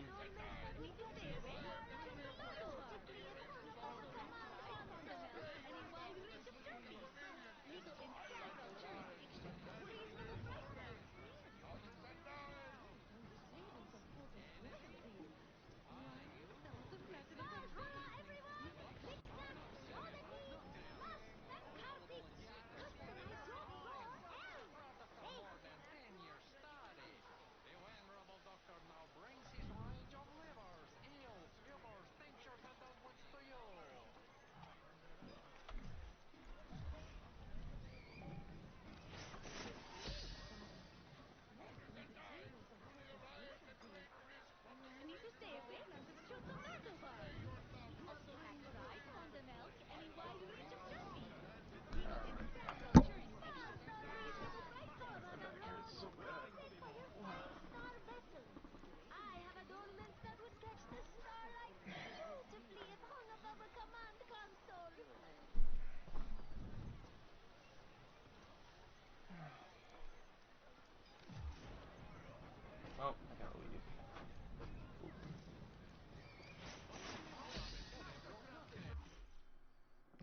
Oh, I gotta leave.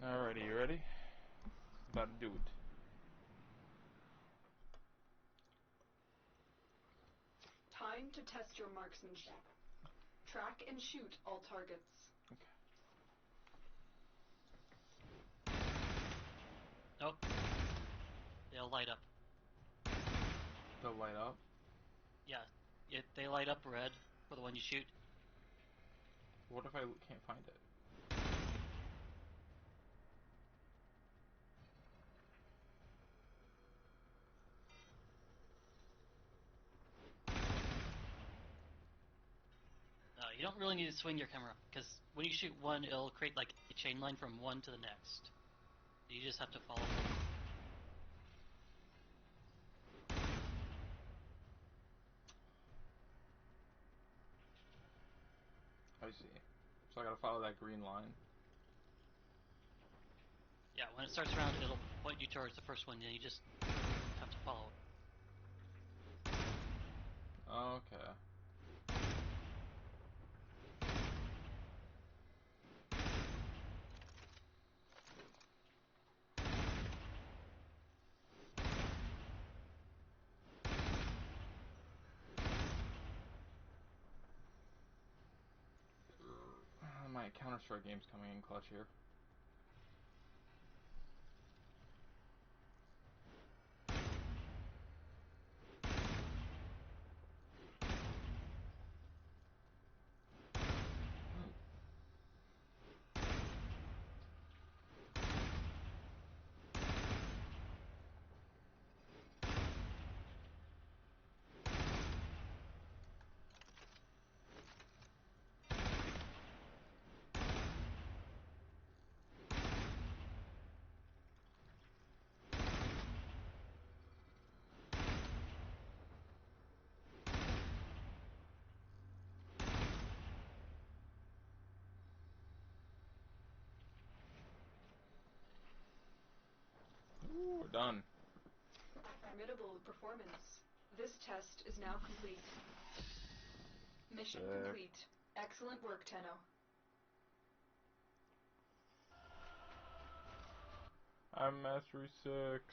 Alrighty, you ready? About to do it. Time to test your marksmanship. Track and shoot all targets. Okay. Nope. They'll light up. They'll light up? Yeah, they light up red for the one you shoot. What if I can't find it? You don't really need to swing your camera, because when you shoot one, it'll create like a chain line from one to the next. You just have to follow them. I see. So I gotta follow that green line. Yeah, when it starts around, it'll point you towards the first one, and you just have to follow it. Okay. My Counter-Strike game's coming in clutch here. Done. Formidable performance. This test is now complete. Mission complete. Excellent work, Tenno. I'm Mastery 6.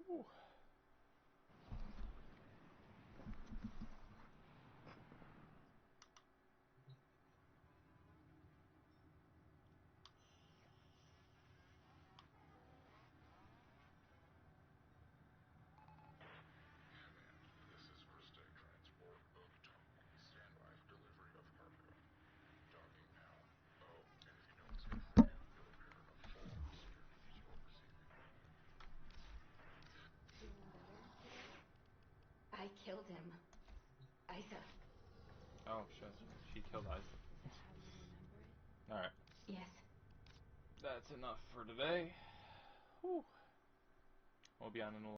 Ooh. I killed him. Isa. Oh shit. She killed Isaac. Alright. Yes. That's enough for today. Whew. We'll be on in a